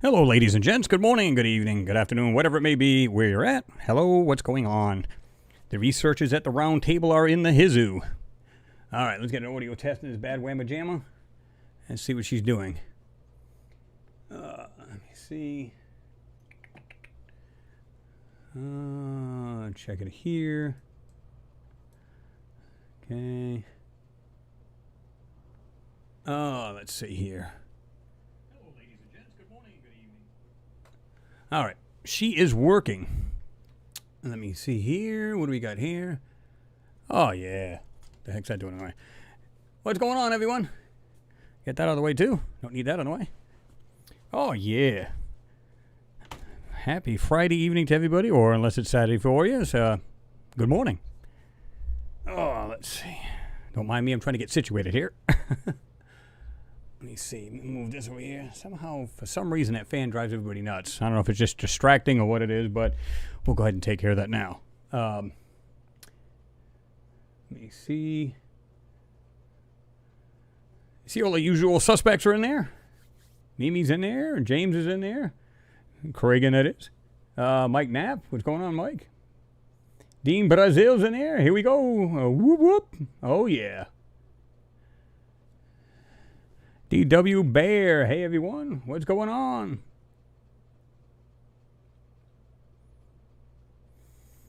Hello, ladies and gents. Good morning, good evening, good afternoon, whatever it may be, where you're at. Hello, what's going on? The researchers at the round table are in the hizoo. All right, let's get an audio test in this bad whamma jamma and see what she's doing. Let me see. Check it here. Okay. Let's see here. All right, she is working. Let me see here. What do we got here? Oh, yeah. The heck's that doing anyway? What's going on, everyone? Get that out of the way, too. Don't need that on the way. Oh, yeah. Happy Friday evening to everybody, or unless it's Saturday for you, so good morning. Oh, let's see. Don't mind me. I'm trying to get situated here. Let me see. Move this over here. Somehow, for some reason, that fan drives everybody nuts. I don't know if it's just distracting or what it is, but we'll go ahead and take care of that now. Let me see. See all the usual suspects are in there? Mimi's in there. James is in there. Craig, that is. Mike Knapp. What's going on, Mike? Dean Brazil's in there. Here we go. Whoop, whoop. Oh, yeah. DW Bear, hey everyone, what's going on?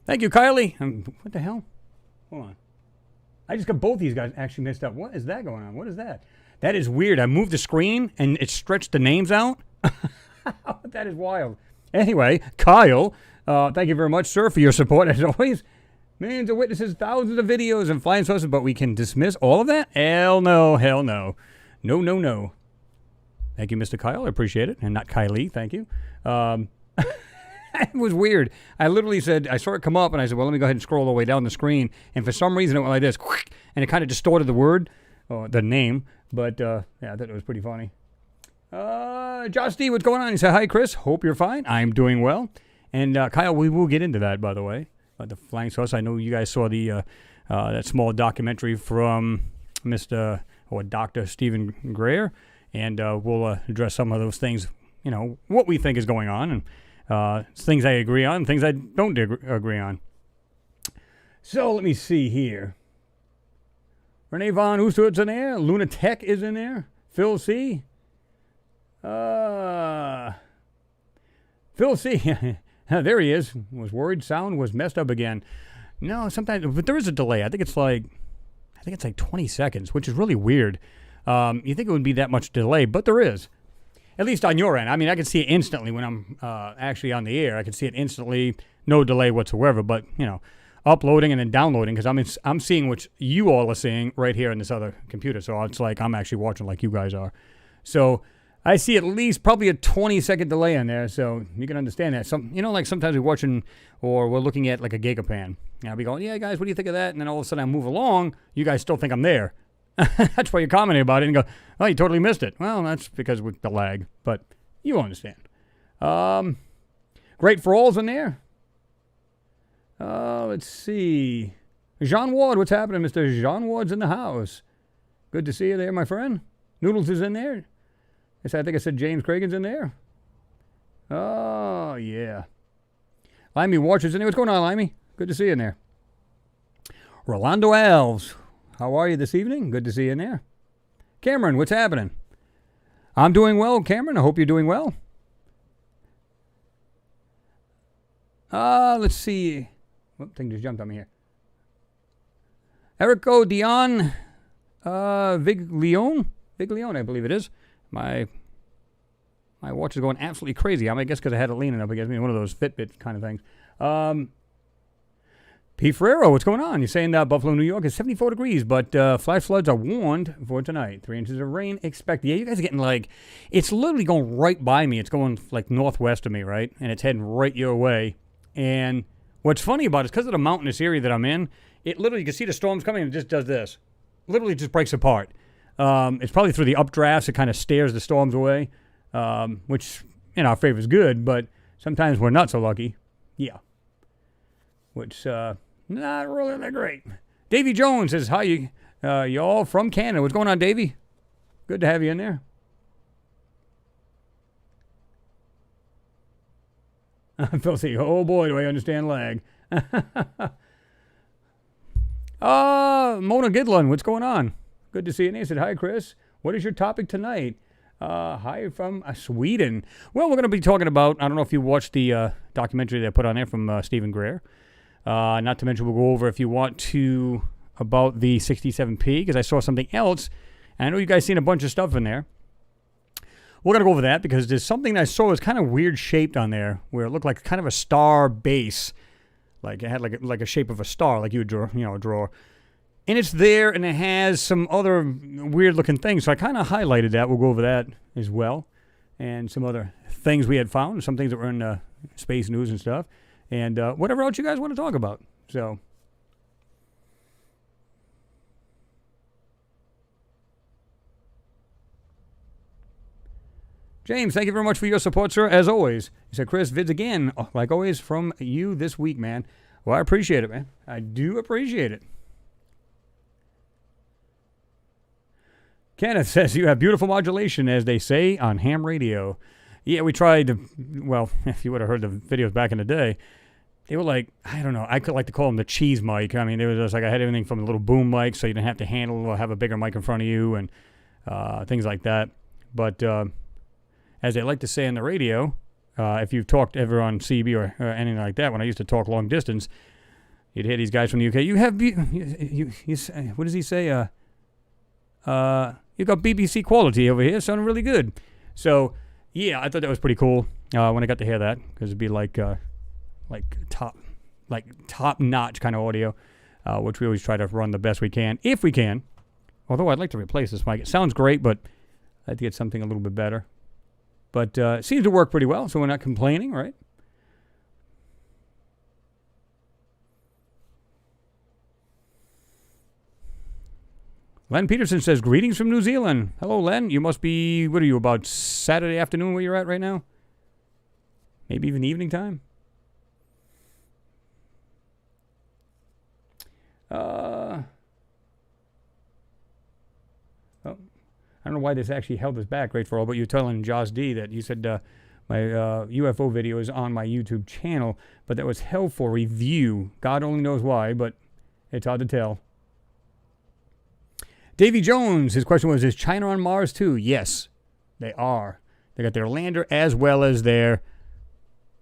Thank you, Kylie. What the hell? Hold on. I just got both these guys actually messed up. What is that going on? What is that? That is weird. I moved the screen and it stretched the names out. That is wild. Anyway, Kyle, thank you very much, sir, for your support as always. Millions of witnesses, thousands of videos and flying sources, but we can dismiss all of that? Hell no, hell no. No, no, no. Thank you, Mr. Kyle. I appreciate it. And not Kylie. Thank you. It was weird. I literally said, I saw it come up, and I said, well, let me go ahead and scroll all the way down the screen. And for some reason, it went like this. And it kind of distorted the word, or the name. But, yeah, I thought it was pretty funny. Josh D, what's going on? He said, hi, Chris. Hope you're fine. I'm doing well. And, Kyle, we will get into that, by the way. The flying sauce. I know you guys saw the that small documentary from Dr. Stephen Greer, and we'll address some of those things, you know, what we think is going on, and things I agree on, things I don't agree on. So let me see here. Renee Von Oosthout's in there. Luna Tech is in there. Phil C. Phil C. There he is. Was worried sound was messed up again. No, sometimes, but there is a delay. I think it's like 20 seconds, which is really weird. You think it would be that much delay, but there is. At least on your end. I mean, I can see it instantly when I'm actually on the air. I can see it instantly, no delay whatsoever. But, you know, uploading and then downloading, because I'm seeing what you all are seeing right here in this other computer. So it's like I'm actually watching like you guys are. So I see at least probably a 20-second delay in there, so you can understand that. Like sometimes we're watching or we're looking at like a Gigapan. I'll be going, yeah, guys, what do you think of that? And then all of a sudden I move along. You guys still think I'm there. That's why you're commenting about it and go, oh, you totally missed it. Well, that's because with the lag, but you understand. Great for all's in there. Let's see. Jean Ward, what's happening? Mr. Jean Ward's in the house. Good to see you there, my friend. Noodles is in there. I think I said James Cragen's in there. Oh, yeah. Limey Watcher's in there. What's going on, Limey? Good to see you in there. Rolando Alves. How are you this evening? Good to see you in there. Cameron, what's happening? I'm doing well, Cameron. I hope you're doing well. Let's see. Thing just jumped on me here. Erico Dion Viglione, I believe it is. My watch is going absolutely crazy. I guess because I had it leaning up against me, one of those Fitbit kind of things. P. Ferrero, what's going on? You're saying that Buffalo, New York is 74 degrees, but flash floods are warned for tonight. 3 inches of rain expected. Yeah, you guys are getting it's literally going right by me. It's going like northwest of me, right? And it's heading right your way. And what's funny about it is because of the mountainous area that I'm in, it literally, you can see the storms coming and it just does this. Literally just breaks apart. It's probably through the updrafts. It kind of stares the storms away, which in our favor is good, but sometimes we're not so lucky. Yeah. Which, not really that great. Davy Jones says, hi, y'all from Canada. What's going on, Davy? Good to have you in there. Phil say, oh boy, do I understand lag. Mona Gidlun, what's going on? Good to see you. And he said, hi, Chris. What is your topic tonight? Hi from Sweden. Well, we're going to be talking about, I don't know if you watched the documentary they put on there from Stephen Greer. Not to mention, we'll go over, if you want to, about the 67P, because I saw something else. And I know you guys seen a bunch of stuff in there. We're going to go over that because there's something I saw was kind of weird shaped on there where it looked like kind of a star base. Like it had like a shape of a star, like you would draw, a drawer. And it's there, and it has some other weird looking things. So I kind of highlighted that. We'll go over that as well. And some other things we had found, some things that were in space news and stuff. And whatever else you guys want to talk about. So... James, thank you very much for your support, sir, as always. He said, Chris, vids again, like always, from you this week, man. Well, I appreciate it, man. I do appreciate it. Kenneth says, you have beautiful modulation, as they say, on ham radio. Yeah, we tried to, well, if you would have heard the videos back in the day, they were like, I don't know, I could like to call them the cheese mic. I mean, they were just like, I had everything from a little boom mic, so you didn't have to handle or have a bigger mic in front of you and things like that. But... as they like to say on the radio, if you've talked ever on CB or anything like that, when I used to talk long distance, you'd hear these guys from the UK. You have, what does he say? You got BBC quality over here, sounding really good. So, yeah, I thought that was pretty cool when I got to hear that, because it'd be like top notch kind of audio, which we always try to run the best we can, if we can. Although I'd like to replace this mic. It sounds great, but I'd like to get something a little bit better. But it seems to work pretty well, so we're not complaining, right? Len Peterson says, greetings from New Zealand. Hello, Len. You must be, what are you, about Saturday afternoon where you're at right now? Maybe even evening time? I don't know why this actually held us back, Great for All, but you're telling Josh D that you said my UFO video is on my YouTube channel, but that was held for review. God only knows why, but it's hard to tell. Davy Jones, his question was, is China on Mars too? Yes, they are. They got their lander as well as their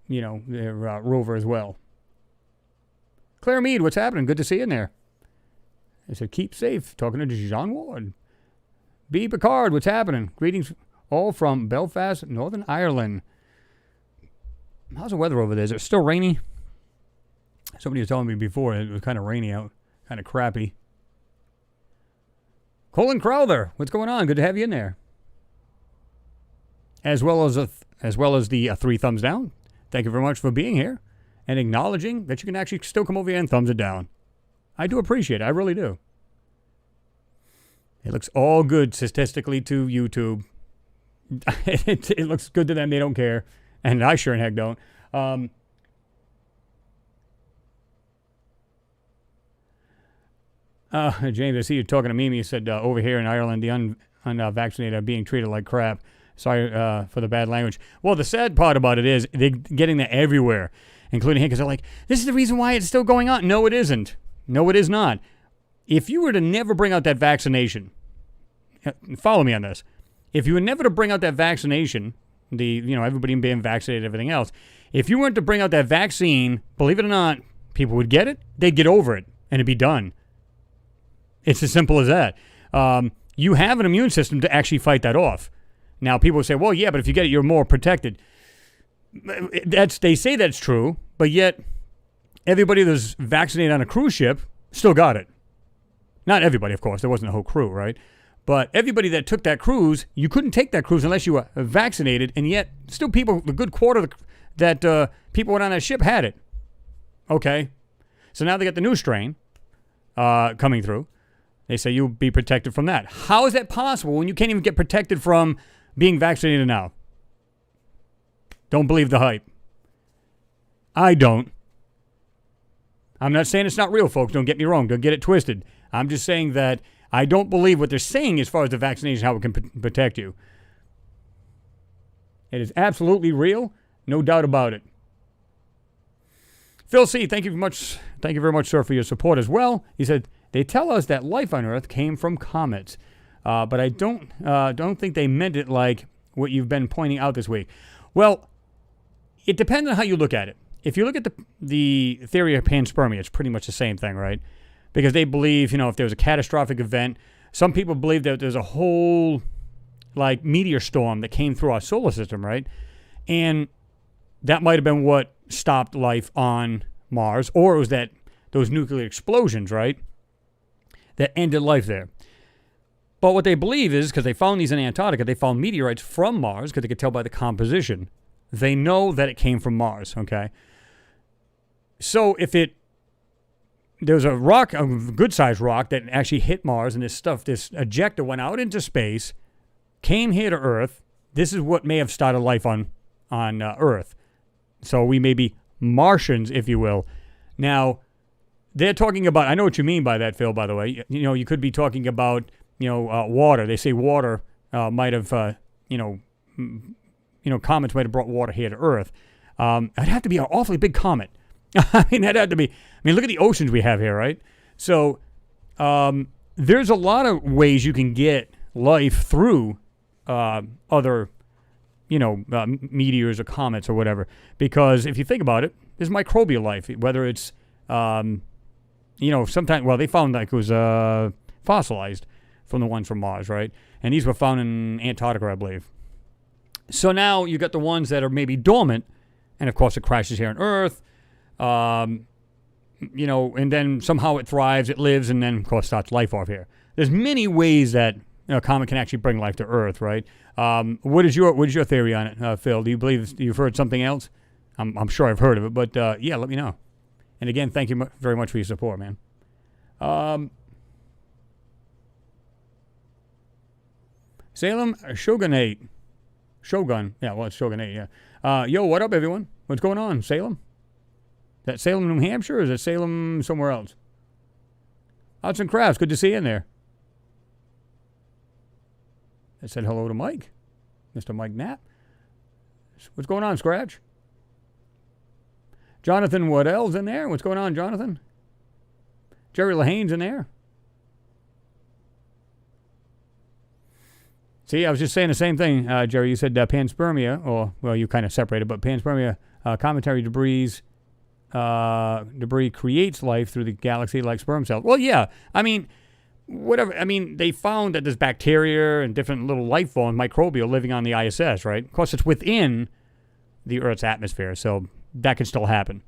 rover as well. Claire Mead, what's happening? Good to see you in there. I said, keep safe. Talking to John Ward. B. Picard, what's happening? Greetings all from Belfast, Northern Ireland. How's the weather over there? Is it still rainy? Somebody was telling me before it was kind of rainy out, kind of crappy. Colin Crowther, what's going on? Good to have you in there. As well as the three thumbs down. Thank you very much for being here and acknowledging that you can actually still come over here and thumbs it down. I do appreciate it. I really do. It looks all good statistically to YouTube. It looks good to them. They don't care. And I sure in heck don't. James, I see you talking to Mimi. You said over here in Ireland, the unvaccinated are being treated like crap. Sorry for the bad language. Well, the sad part about it is they're getting that everywhere, including here, because they're like, this is the reason why it's still going on. No, it isn't. No, it is not. If you were to never bring out that vaccination, follow me on this. If you were never to bring out that vaccination, everybody being vaccinated, everything else, if you weren't to bring out that vaccine, believe it or not, people would get it, they'd get over it, and it'd be done. It's as simple as that. You have an immune system to actually fight that off. Now, people say, well, yeah, but if you get it, you're more protected. They say that's true, but yet everybody that's vaccinated on a cruise ship still got it. Not everybody, of course. There wasn't a whole crew, right? But everybody that took that cruise, you couldn't take that cruise unless you were vaccinated, and yet still people, the good quarter that people went on that ship had it. Okay. So now they got the new strain coming through. They say you'll be protected from that. How is that possible when you can't even get protected from being vaccinated now? Don't believe the hype. I don't. I'm not saying it's not real, folks. Don't get me wrong. Don't get it twisted. I'm just saying that I don't believe what they're saying as far as the vaccination, how it can protect you. It is absolutely real. No doubt about it. Phil C., thank you very much, sir, for your support as well. He said, they tell us that life on Earth came from comets, but I don't think they meant it like what you've been pointing out this week. Well, it depends on how you look at it. If you look at the theory of panspermia, it's pretty much the same thing, right? Because they believe, if there was a catastrophic event, some people believe that there's a whole, meteor storm that came through our solar system, right? And that might have been what stopped life on Mars, or it was those nuclear explosions, right, that ended life there. But what they believe is, because they found these in Antarctica, they found meteorites from Mars, because they could tell by the composition. They know that it came from Mars, okay? So if there's a rock, a good-sized rock that actually hit Mars, and this ejector went out into space, came here to Earth, this is what may have started life on Earth. So we may be Martians, if you will. Now, they're talking about, I know what you mean by that, Phil, by the way. You could be talking about, water. They say water might have, comets might have brought water here to Earth. It'd have to be an awfully big comet. That'd have to be, look at the oceans we have here, right? So there's a lot of ways you can get life through other, meteors or comets or whatever. Because if you think about it, there's microbial life, whether it's, sometimes, they found it was fossilized from the ones from Mars, right? And these were found in Antarctica, I believe. So now you got the ones that are maybe dormant, and of course it crashes here on Earth, and then somehow it thrives, it lives, and then of course starts life off here. There's many ways that a comet can actually bring life to Earth, right? What is your theory on it, Phil? Do you believe you've heard something else? I'm sure I've heard of it, but yeah, let me know. And again, thank you very much for your support, man. Salem Shogunate. Shogun. Yeah, well, it's Shogunate, yeah. Yo, what up, everyone? What's going on, Salem? Is that Salem, New Hampshire, or is it Salem somewhere else? Arts and Crafts, good to see you in there. I said hello to Mike, Mr. Mike Knapp. What's going on, Scratch? Jonathan Waddell's in there. What's going on, Jonathan? Jerry Lahane's in there. See, I was just saying the same thing, Jerry. You said panspermia, or, well, you kind of separated, but panspermia, cometary debris creates life through the galaxy like sperm cells. Well, yeah. Whatever. They found that there's bacteria and different little life forms, microbial, living on the ISS, right? Of course, it's within the Earth's atmosphere, so that can still happen.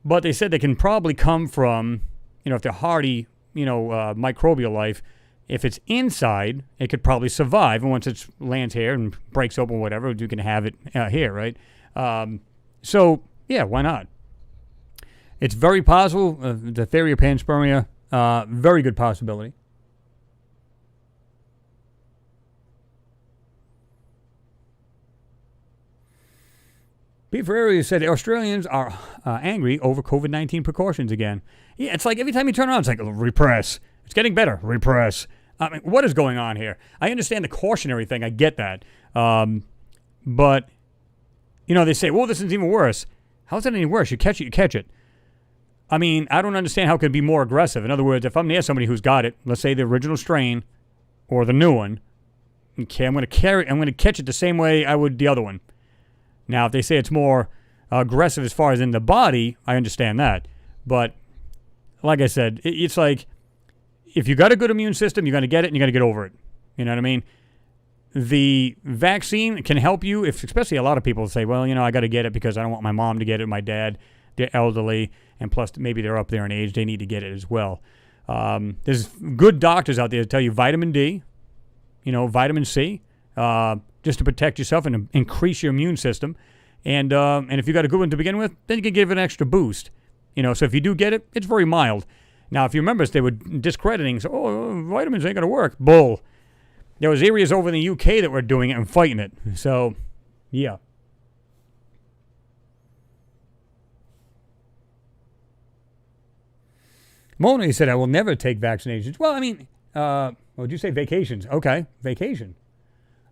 But they said they can probably come from, if they're hardy, microbial life. If it's inside, it could probably survive. And once it lands here and breaks open, whatever, you can have it here, right? So, yeah, why not? It's very possible. The theory of panspermia, very good possibility. Pete Ferreira said Australians are angry over COVID-19 precautions again. Yeah, it's like every time you turn around, it's like, repress. It's getting better. Repress. What is going on here? I understand the cautionary thing. I get that. But, they say, well, this is even worse. How is that any worse? You catch it, you catch it. I don't understand how it could be more aggressive. In other words, if I'm near somebody who's got it, let's say the original strain or the new one, okay, I'm going to catch it the same way I would the other one. Now, if they say it's more aggressive as far as in the body, I understand that. But like I said, it's like if you got a good immune system, you're going to get it and you're going to get over it. You know what I mean? The vaccine can help you, especially a lot of people say, well, I got to get it because I don't want my mom to get it, my dad, they're elderly, and plus maybe they're up there in age, they need to get it as well. There's good doctors out there that tell you vitamin D, vitamin C, just to protect yourself and increase your immune system. And if you got a good one to begin with, then you can give it an extra boost. So if you do get it, it's very mild. Now, if you remember, they were discrediting, so, vitamins ain't going to work. Bull. There was areas over in the UK that were doing it and fighting it. So, yeah. Mona said, I will never take vaccinations. Well, what did you say? Vacations. Okay, vacation.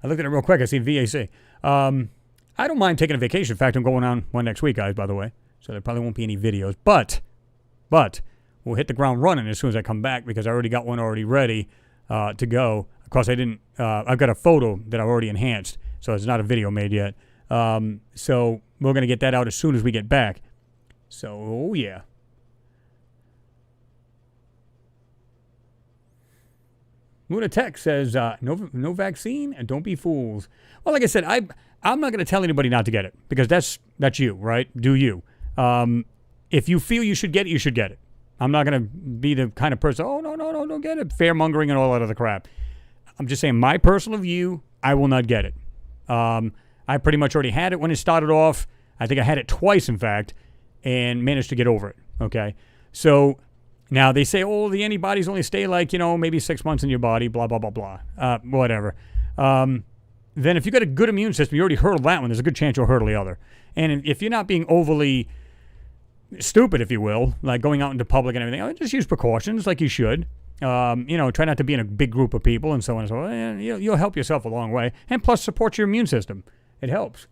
I looked at it real quick. I see VAC. I don't mind taking a vacation. In fact, I'm going on one next week, guys, by the way. So there probably won't be any videos. But we'll hit the ground running as soon as I come back because I already got one already ready to go. Of course, I didn't. I've got a photo that I've already enhanced, so it's not a video made yet. So we're going to get that out as soon as we get back. So, oh yeah. Luna Tech says, no vaccine and don't be fools. Well, like I said, I'm not going to tell anybody not to get it because that's you, right? Do you. If you feel you should get it, you should get it. I'm not going to be the kind of person, oh, no, don't get it. Fear-mongering and all that other crap. I'm just saying my personal view, I will not get it. I pretty much already had it when it started off. I think I had it twice, in fact, and managed to get over it, okay? So now they say, oh, the antibodies only stay like, maybe 6 months in your body, blah, blah, blah, blah, whatever. Then if you got a good immune system, you already hurdled that one, there's a good chance you'll hurdle the other. And if you're not being overly stupid, if you will, like going out into public and everything, just use precautions like you should. Try not to be in a big group of people and so on and so on. And you'll help yourself a long way. And plus, support your immune system. It helps.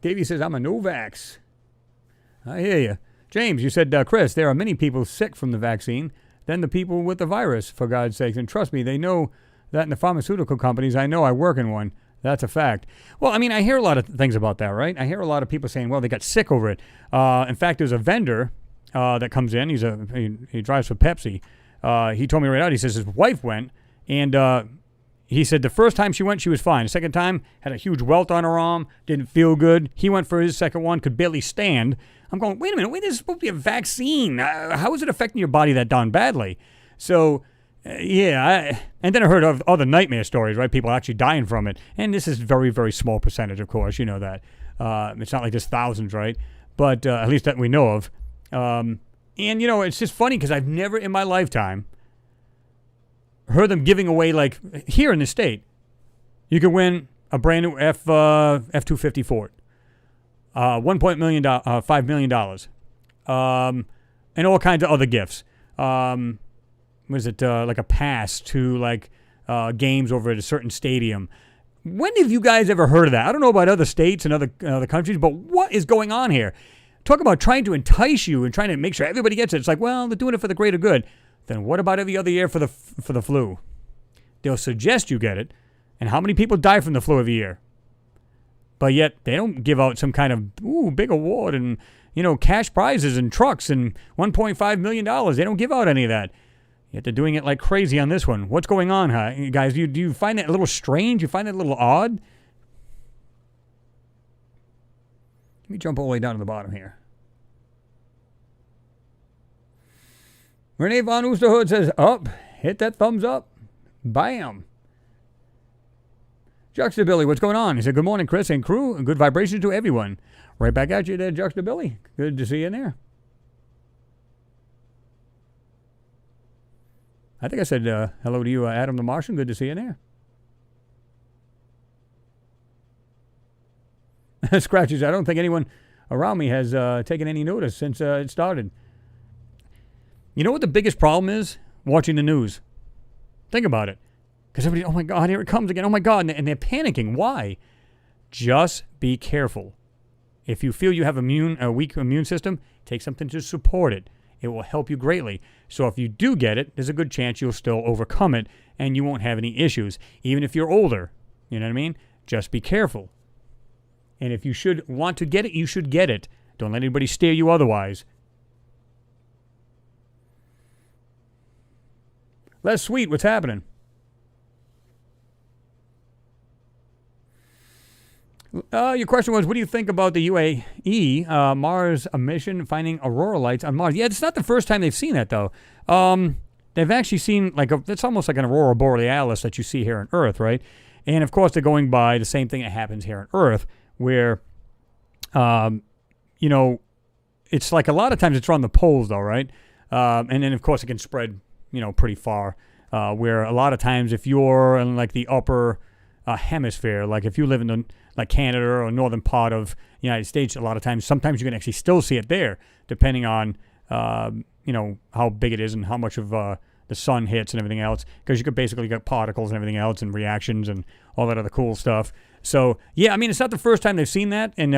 Davey says, I'm a no-vax. I hear you. James, you said, Chris, there are many people sick from the vaccine than the people with the virus, for God's sakes. And trust me, they know that in the pharmaceutical companies. I know I work in one. That's a fact. Well, I mean, I hear a lot of things about that, right? I hear a lot of people saying, well, they got sick over it. In fact, there's a vendor that comes in. He drives for Pepsi. He told me right out, he says his wife went, and he said the first time she went, she was fine. The second time, had a huge welt on her arm, didn't feel good. He went for his second one, could barely stand. I'm going, wait a minute, this is supposed to be a vaccine. How is it affecting your body that darn badly? So, and then I heard of other nightmare stories, right? People actually dying from it. And this is very, very small percentage, of course. You know that. It's not like there's thousands, right? But at least that we know of. And, it's just funny because I've never in my lifetime heard them giving away, like, here in the state, you could win a brand new F-250 Ford. $5 million. And all kinds of other gifts. Was it like a pass to like games over at a certain stadium? When have you guys ever heard of that? I don't know about other states and other countries, but what is going on here? Talk about trying to entice you and trying to make sure everybody gets it. It's like, well, they're doing it for the greater good. Then what about every other year for the flu? They'll suggest you get it, and how many people die from the flu every year? But yet they don't give out some kind of big award and cash prizes and trucks and $1.5 million. They don't give out any of that. Yet they're doing it like crazy on this one. What's going on, huh? Guys, do you find that a little strange? You find that a little odd? Let me jump all the way down to the bottom here. Renee Von Oosterhood says, up. Hit that thumbs up. Bam. Juxtabilly, what's going on? He said, good morning, Chris and crew. Good vibrations to everyone. Right back at you there, Juxtabilly. Good to see you in there. I think I said hello to you, Adam the Martian. Good to see you in there. Scratches, I don't think anyone around me has taken any notice since it started. You know what the biggest problem is? Watching the news. Think about it. Because everybody, oh my God, here it comes again. Oh my God. And they're panicking. Why? Just be careful. If you feel you have a weak immune system, take something to support it. It will help you greatly. So if you do get it, there's a good chance you'll still overcome it and you won't have any issues. Even if you're older. You know what I mean? Just be careful. And if you should want to get it, you should get it. Don't let anybody steer you otherwise. Les Sweet, what's happening? Your question was, what do you think about the UAE, Mars mission, finding aurora lights on Mars? Yeah, it's not the first time they've seen that, though. They've actually seen, it's almost like an aurora borealis that you see here on Earth, right? And, of course, they're going by the same thing that happens here on Earth, where, it's like a lot of times it's around the poles, though, right? And then, of course, it can spread, pretty far, where a lot of times if you're in, like, the upper hemisphere, like if you live in the Canada or northern part of the United States, a lot of times, sometimes you can actually still see it there, depending on, how big it is and how much of the sun hits and everything else, because you could basically get particles and everything else and reactions and all that other cool stuff. So, yeah, I mean, it's not the first time they've seen that, and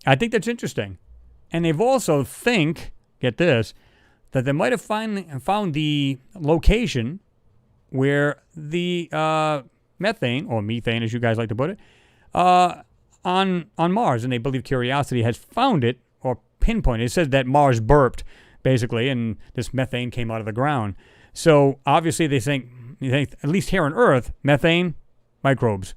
I think that's interesting. And they've also get this, that they might have found the location where the methane, or methane as you guys like to put it, on Mars, and they believe Curiosity has found it or pinpointed. It says that Mars burped, basically, and this methane came out of the ground. So obviously they think at least here on Earth, methane, microbes.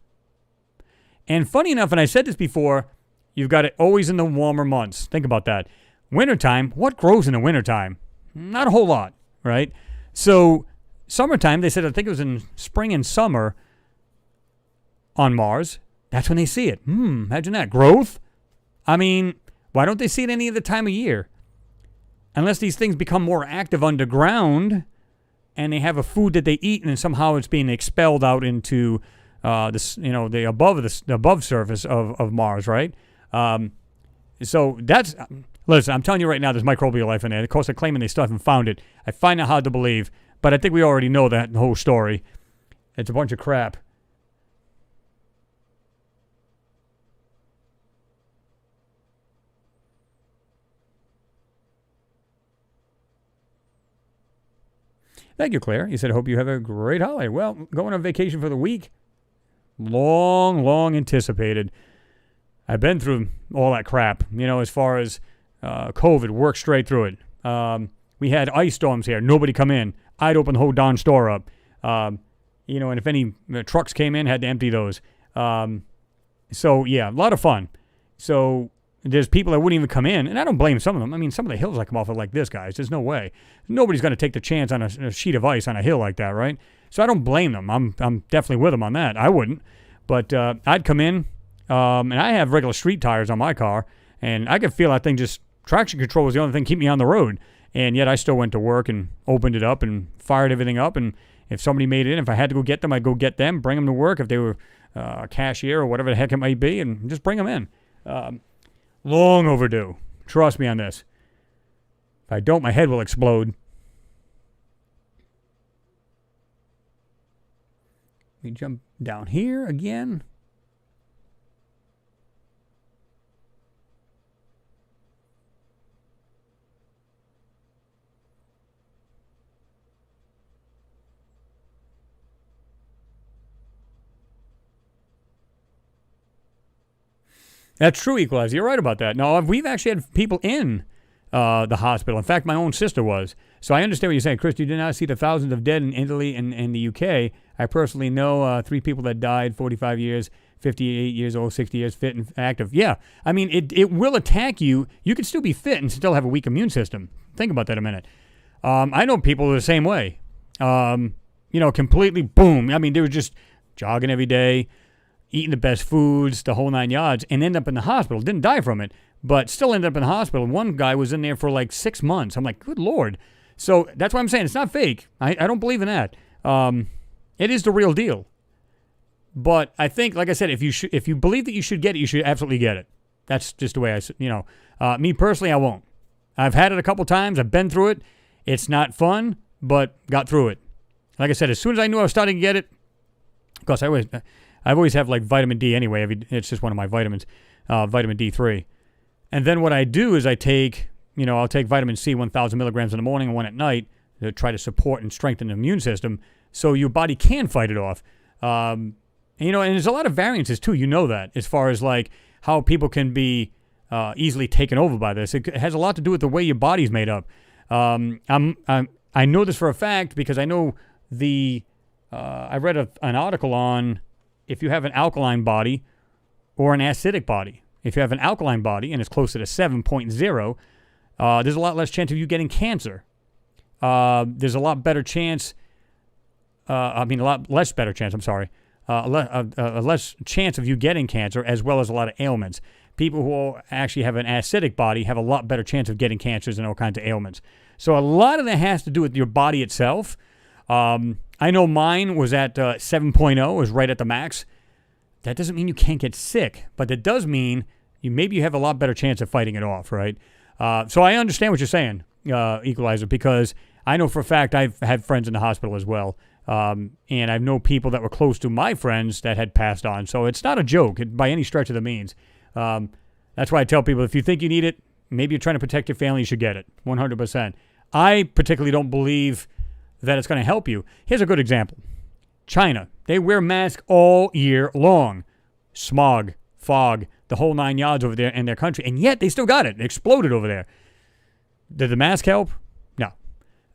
And funny enough, and I said this before, you've got it always in the warmer months. Think about that. Wintertime, what grows in the wintertime? Not a whole lot, right? So summertime, they said, I think it was in spring and summer on Mars, that's when they see it. Imagine that. Growth? I mean, why don't they see it any other time of year? Unless these things become more active underground and they have a food that they eat and somehow it's being expelled out into the above surface of Mars, right? So that's, listen, I'm telling you right now, there's microbial life in there. Of course, they're claiming they still haven't found it. I find that hard to believe, but I think we already know that whole story. It's a bunch of crap. Thank you, Claire. You said, hope you have a great holiday. Well, going on vacation for the week. Long anticipated. I've been through all that crap, as far as COVID, worked straight through it. We had ice storms here. Nobody come in. I'd open the whole darn store up. And if any trucks came in, had to empty those. So, yeah, a lot of fun. So there's people that wouldn't even come in, and I don't blame some of them. I mean, some of the hills I come off of like this, guys. There's no way. Nobody's going to take the chance on a sheet of ice on a hill like that, right? So I don't blame them. I'm definitely with them on that. I wouldn't. But I'd come in, and I have regular street tires on my car, and I could feel that thing just, traction control was the only thing keep me on the road. And yet I still went to work and opened it up and fired everything up. And if somebody made it in, if I had to go get them, I'd go get them, bring them to work if they were a cashier or whatever the heck it might be, and just bring them in. Long overdue. Trust me on this. If I don't, my head will explode. Let me jump down here again. That's true, Equalizer. You're right about that. No, we've actually had people in the hospital. In fact, my own sister was. So I understand what you're saying. Chris, you did not see the thousands of dead in Italy and the UK. I personally know 3 people that died, 45 years, 58 years old, 60 years, fit and active. Yeah, I mean, it will attack you. You could still be fit and still have a weak immune system. Think about that a minute. I know people who are the same way. Completely boom. I mean, they were just jogging every day, eating the best foods, the whole 9 yards, and end up in the hospital. Didn't die from it, but still ended up in the hospital. One guy was in there for like 6 months. I'm like, good Lord. So that's why I'm saying it's not fake. I don't believe in that. It is the real deal. But I think, like I said, if you believe that you should get it, you should absolutely get it. That's just the way me personally, I won't. I've had it a couple times. I've been through it. It's not fun, but got through it. Like I said, as soon as I knew I was starting to get it, of course, I always have like vitamin D anyway. It's just one of my vitamins, vitamin D3. And then what I do is I'll take vitamin C, 1,000 milligrams in the morning and one at night to try to support and strengthen the immune system so your body can fight it off. And there's a lot of variances too. You know that as far as like how people can be easily taken over by this. It has a lot to do with the way your body's made up. I know this for a fact because I know I read an article on if you have an alkaline body or an acidic body. If you have an alkaline body and it's closer to 7.0, there's a lot less chance of you getting cancer. There's a lot better chance, a lot less better chance, I'm sorry, a less chance of you getting cancer as well as a lot of ailments. People who actually have an acidic body have a lot better chance of getting cancers and all kinds of ailments. So a lot of that has to do with your body itself. I know mine was at 7.0, was right at the max. That doesn't mean you can't get sick, but it does mean you have a lot better chance of fighting it off, right? So I understand what you're saying, Equalizer, because I know for a fact I've had friends in the hospital as well. And I know people that were close to my friends that had passed on. So it's not a joke by any stretch of the means. That's why I tell people, if you think you need it, maybe you're trying to protect your family, you should get it. 100%. I particularly don't believe that it's going to help you. Here's a good example. China. They wear masks all year long. Smog, fog, the whole 9 yards over there in their country. And yet they still got it. It exploded over there. Did the mask help? No.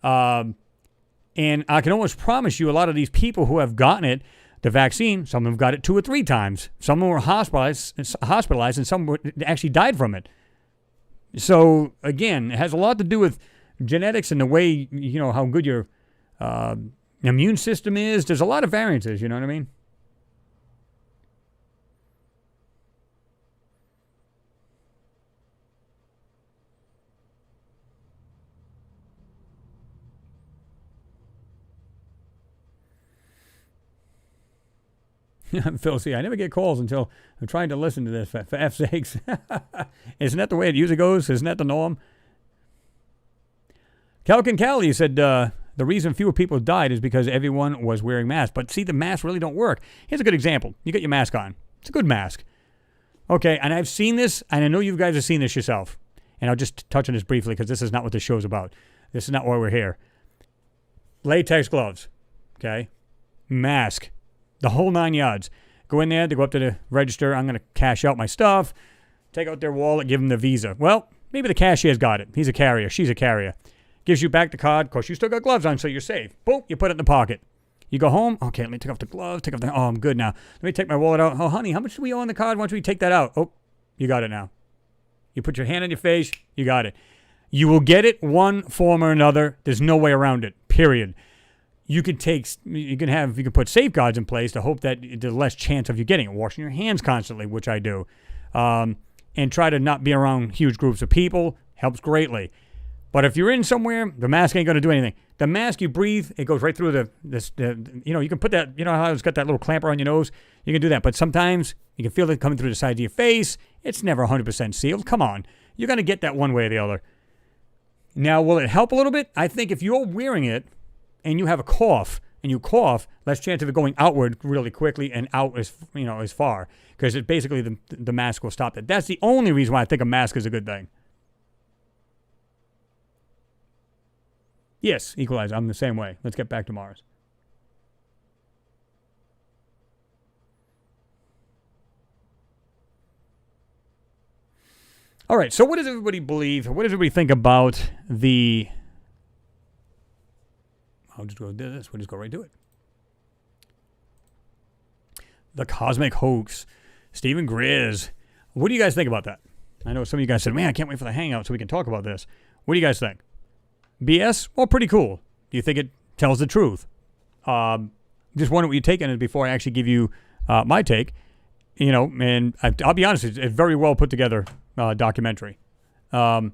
And I can almost promise you a lot of these people who have gotten it, the vaccine, some of them got it 2 or 3 times. Some of them were hospitalized and some actually died from it. So, again, it has a lot to do with genetics and the way, how good your immune system is. There's a lot of variances, you know what I mean? Phil, see, I never get calls until I'm trying to listen to this, for F's sakes. Isn't that the way it usually goes? Isn't that the norm? Calkin Cali said the reason fewer people died is because everyone was wearing masks. But see, the masks really don't work. Here's a good example. You got your mask on. It's a good mask. Okay, and I've seen this, and I know you guys have seen this yourself. And I'll just touch on this briefly because this is not what this show's about. This is not why we're here. Latex gloves, okay? Mask. The whole 9 yards. Go in there, they go up to the register. I'm going to cash out my stuff. Take out their wallet, give them the Visa. Well, maybe the cashier's got it. He's a carrier. She's a carrier. Gives you back the card. Of course, you still got gloves on, so you're safe. Boom, you put it in the pocket. You go home. Okay, let me take off the gloves. Oh, I'm good now. Let me take my wallet out. Oh, honey, how much do we owe on the card? Why don't we take that out? Oh, you got it now. You put your hand on your face. You got it. You will get it one form or another. There's no way around it, period. You can put safeguards in place to hope that there's less chance of you getting it. Washing your hands constantly, which I do. And try to not be around huge groups of people. Helps greatly. But if you're in somewhere, the mask ain't going to do anything. The mask, you breathe, it goes right through you can put that, how it's got that little clamper on your nose? You can do that. But sometimes you can feel it coming through the side of your face. It's never 100% sealed. Come on. You're going to get that one way or the other. Now, will it help a little bit? I think if you're wearing it, and you have a cough, and you cough, less chance of it going outward really quickly and out as far, because it basically the mask will stop that. That's the only reason why I think a mask is a good thing. Yes, Equalizer, I'm the same way. Let's get back to Mars. All right, so what does everybody believe? What does everybody think about the... I'll just go do this. We'll just go right to it. The cosmic hoax. Stephen Grizz. What do you guys think about that? I know some of you guys said, man, I can't wait for the Hangout so we can talk about this. What do you guys think? BS? Well, pretty cool. Do you think it tells the truth? Just wondering what your take on it before I actually give you my take. And I'll be honest, it's a very well put together documentary. But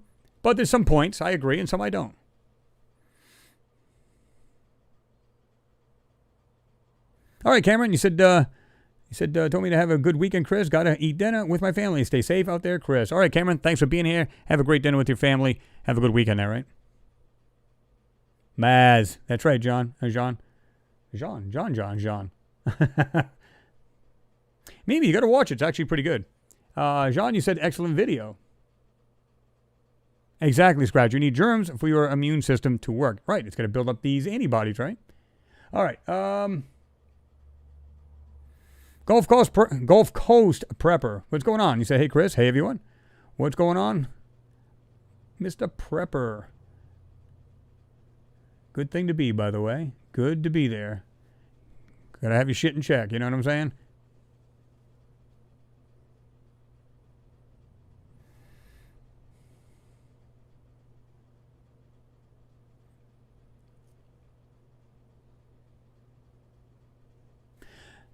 there's some points I agree and some I don't. All right, Cameron, you said told me to have a good weekend, Chris. Got to eat dinner with my family. Stay safe out there, Chris. All right, Cameron, thanks for being here. Have a great dinner with your family. Have a good weekend there, right? Maz. That's right, John. John. Maybe you got to watch it. It's actually pretty good. Jean, you said excellent video. Exactly, Scratch. You need germs for your immune system to work. Right. It's going to build up these antibodies, right? All right. Gulf Coast Prepper. What's going on? You say, hey, Chris. Hey, everyone. What's going on? Mr. Prepper. Good thing to be, by the way. Good to be there. Gotta have your shit in check. You know what I'm saying?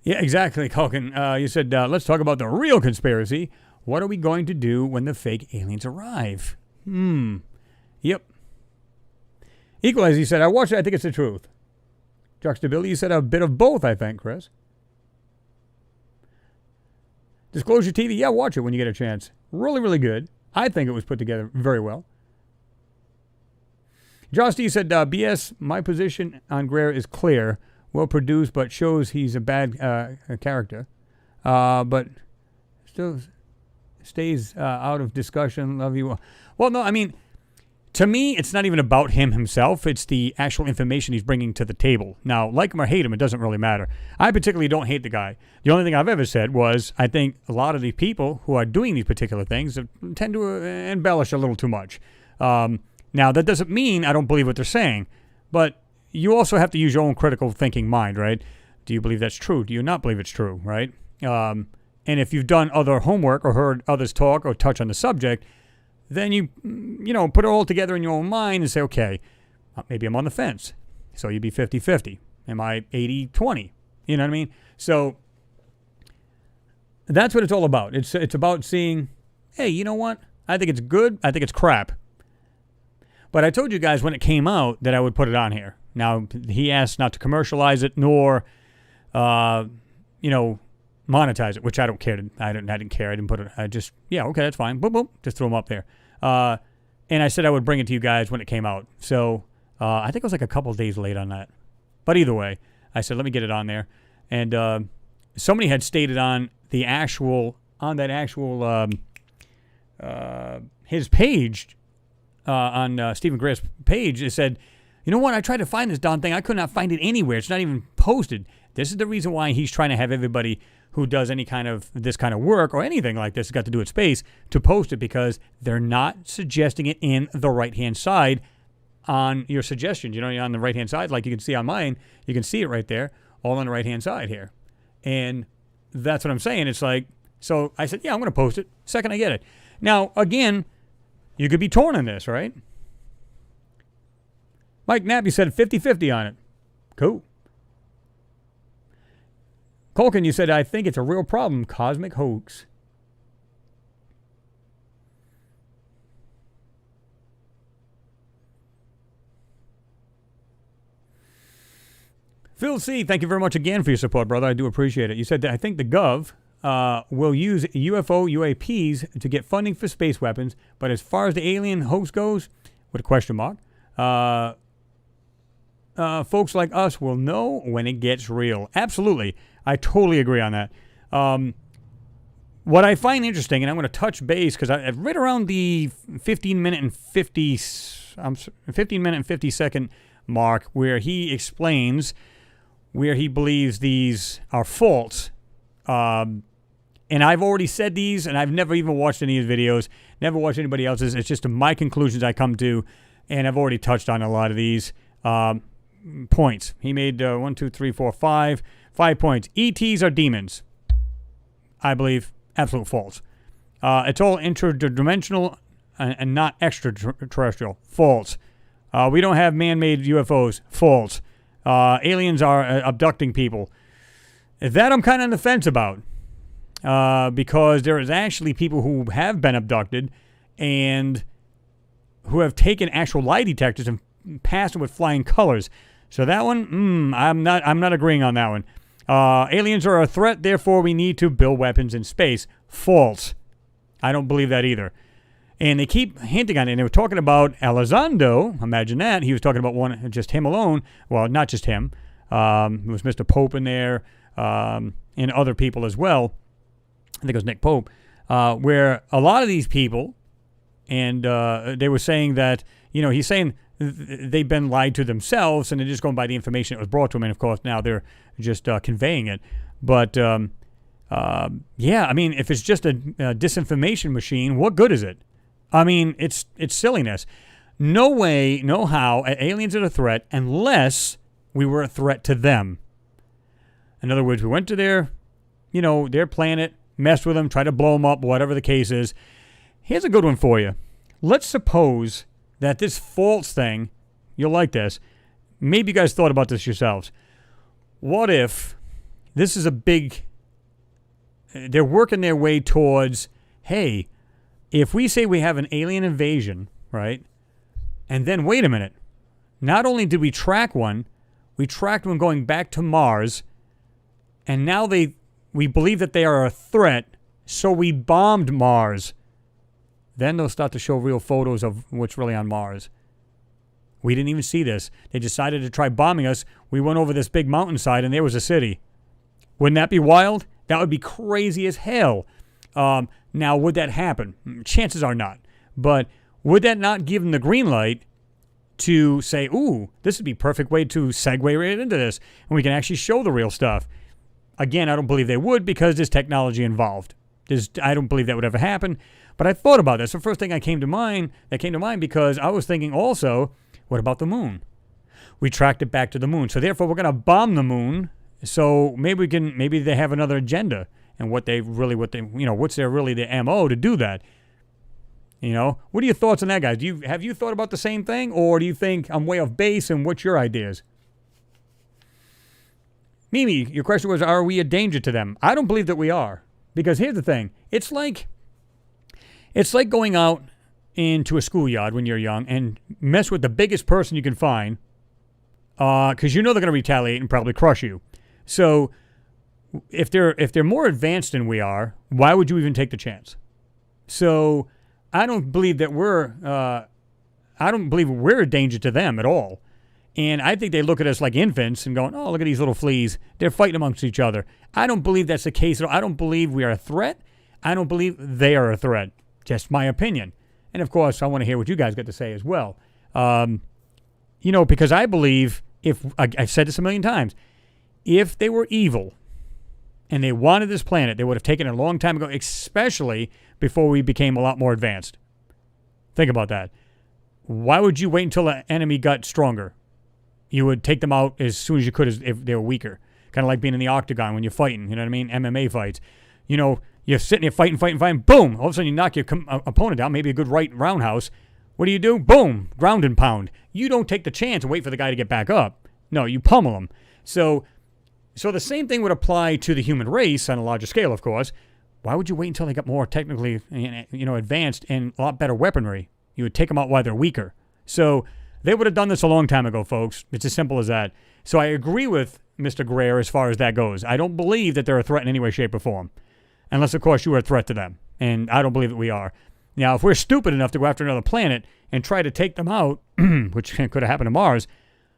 Yeah, exactly, Culkin. You said, let's talk about the real conspiracy. What are we going to do when the fake aliens arrive? Yep. Equalizer, you said, I watched it. I think it's the truth. Juxtability, you said a bit of both, I think, Chris. Disclosure TV, yeah, watch it when you get a chance. Really, really good. I think it was put together very well. Josh D said, BS, my position on Greer is clear, well produced, but shows he's a bad character. But still stays out of discussion. Love you. Well, no, I mean, to me, it's not even about him himself. It's the actual information he's bringing to the table. Now, like him or hate him, it doesn't really matter. I particularly don't hate the guy. The only thing I've ever said was I think a lot of the people who are doing these particular things tend to embellish a little too much. Now, that doesn't mean I don't believe what they're saying, but you also have to use your own critical thinking mind, right? Do you believe that's true? Do you not believe it's true, right? And if you've done other homework or heard others talk or touch on the subject, then you put it all together in your own mind and say, okay, maybe I'm on the fence. So you'd be 50-50. Am I 80-20? You know what I mean? So that's what it's all about. It's about seeing, hey, you know what? I think it's good. I think it's crap. But I told you guys when it came out that I would put it on here. Now, he asked not to commercialize it nor, monetize it, which I don't care. I didn't care. I didn't put it. I just, yeah, okay, that's fine. Boom, boom. Just throw them up there. And I said I would bring it to you guys when it came out. So I think it was like a couple of days late on that. But either way, I said, let me get it on there. And somebody had stated on his page, on Stephen Greer's page, it said, you know what, I tried to find this darn thing. I could not find it anywhere. It's not even posted. This is the reason why he's trying to have everybody who does any kind of this kind of work or anything like this, got to do with space, to post it, because they're not suggesting it in the right-hand side on your suggestions. On the right-hand side, like you can see on mine, you can see it right there, all on the right-hand side here. And that's what I'm saying. It's like, so I said, yeah, I'm going to post it second I get it. Now, again, you could be torn on this, right? Mike Knapp, you said 50-50 on it. Cool. Colkin, you said, I think it's a real problem. Cosmic hoax. Phil C., thank you very much again for your support, brother. I do appreciate it. You said that I think the Gov will use UAPs to get funding for space weapons, but as far as the alien hoax goes, with a question mark, folks like us will know when it gets real. Absolutely. I totally agree on that. What I find interesting, and I'm going to touch base, because I've read around the 15 minute and 50 second mark where he explains where he believes these are false. And I've already said these, and I've never even watched any of his videos, never watched anybody else's. It's just my conclusions I come to, and I've already touched on a lot of these points. He made 5 points. ETs are demons. I believe absolute false. It's all interdimensional and not extraterrestrial. False. We don't have man-made UFOs. False. Aliens are abducting people. That I'm kind of on the fence about, because there is actually people who have been abducted and who have taken actual lie detectors and passed them with flying colors. So that one, I'm not agreeing on that one. Aliens are a threat, therefore we need to build weapons in space. False. I don't believe that either. And they keep hinting on it. And they were talking about Elizondo. Imagine that. He was talking about just him alone. Well, not just him. There was Mr. Pope in there, and other people as well. I think it was Nick Pope. Where a lot of these people, and they were saying that, he's saying they've been lied to themselves, and they're just going by the information that was brought to them. And, of course, now they're just conveying it. But, yeah, I mean, if it's just a disinformation machine, what good is it? I mean, it's silliness. No way, no how, aliens are a threat unless we were a threat to them. In other words, we went to their planet, messed with them, tried to blow them up, whatever the case is. Here's a good one for you. Let's suppose that this false thing, you'll like this, maybe you guys thought about this yourselves. What if this is they're working their way towards, hey, if we say we have an alien invasion, right, and then wait a minute, not only did we track one, we tracked one going back to Mars, and now we believe that they are a threat, so we bombed Mars. Then they'll start to show real photos of what's really on Mars. We didn't even see this. They decided to try bombing us. We went over this big mountainside, and there was a city. Wouldn't that be wild? That would be crazy as hell. Now, would that happen? Chances are not. But would that not give them the green light to say, ooh, this would be a perfect way to segue right into this, and we can actually show the real stuff? Again, I don't believe they would because there's technology involved. I don't believe that would ever happen. But I thought about this. The first thing that came to mind because I was thinking also, what about the moon? We tracked it back to the moon. So therefore, we're going to bomb the moon. So maybe they have another agenda, and what's their MO to do that? What are your thoughts on that, guys? Have you thought about the same thing, or do you think I'm way off base? And what's your ideas? Mimi, your question was, are we a danger to them? I don't believe that we are, because here's the thing: it's like going out into a schoolyard when you're young and mess with the biggest person you can find, because they're going to retaliate and probably crush you. So if they're more advanced than we are, why would you even take the chance? So I don't believe that we're a danger to them at all. And I think they look at us like infants and going, oh, look at these little fleas. They're fighting amongst each other. I don't believe that's the case at all. I don't believe we are a threat. I don't believe they are a threat. Just my opinion. And, of course, I want to hear what you guys got to say as well. Because I believe, I've said this a million times, if they were evil and they wanted this planet, they would have taken it a long time ago, especially before we became a lot more advanced. Think about that. Why would you wait until the enemy got stronger? You would take them out as soon as you could if they were weaker. Kind of like being in the octagon when you're fighting, you know what I mean? MMA fights. You're sitting there fighting, boom. All of a sudden you knock your opponent down, maybe a good right roundhouse. What do? Boom, ground and pound. You don't take the chance and wait for the guy to get back up. No, you pummel him. So the same thing would apply to the human race on a larger scale, of course. Why would you wait until they got more technically, advanced and a lot better weaponry? You would take them out while they're weaker. So they would have done this a long time ago, folks. It's as simple as that. So I agree with Mr. Greer as far as that goes. I don't believe that they're a threat in any way, shape, or form. Unless, of course, you are a threat to them. And I don't believe that we are. Now, if we're stupid enough to go after another planet and try to take them out, which could have happened to Mars,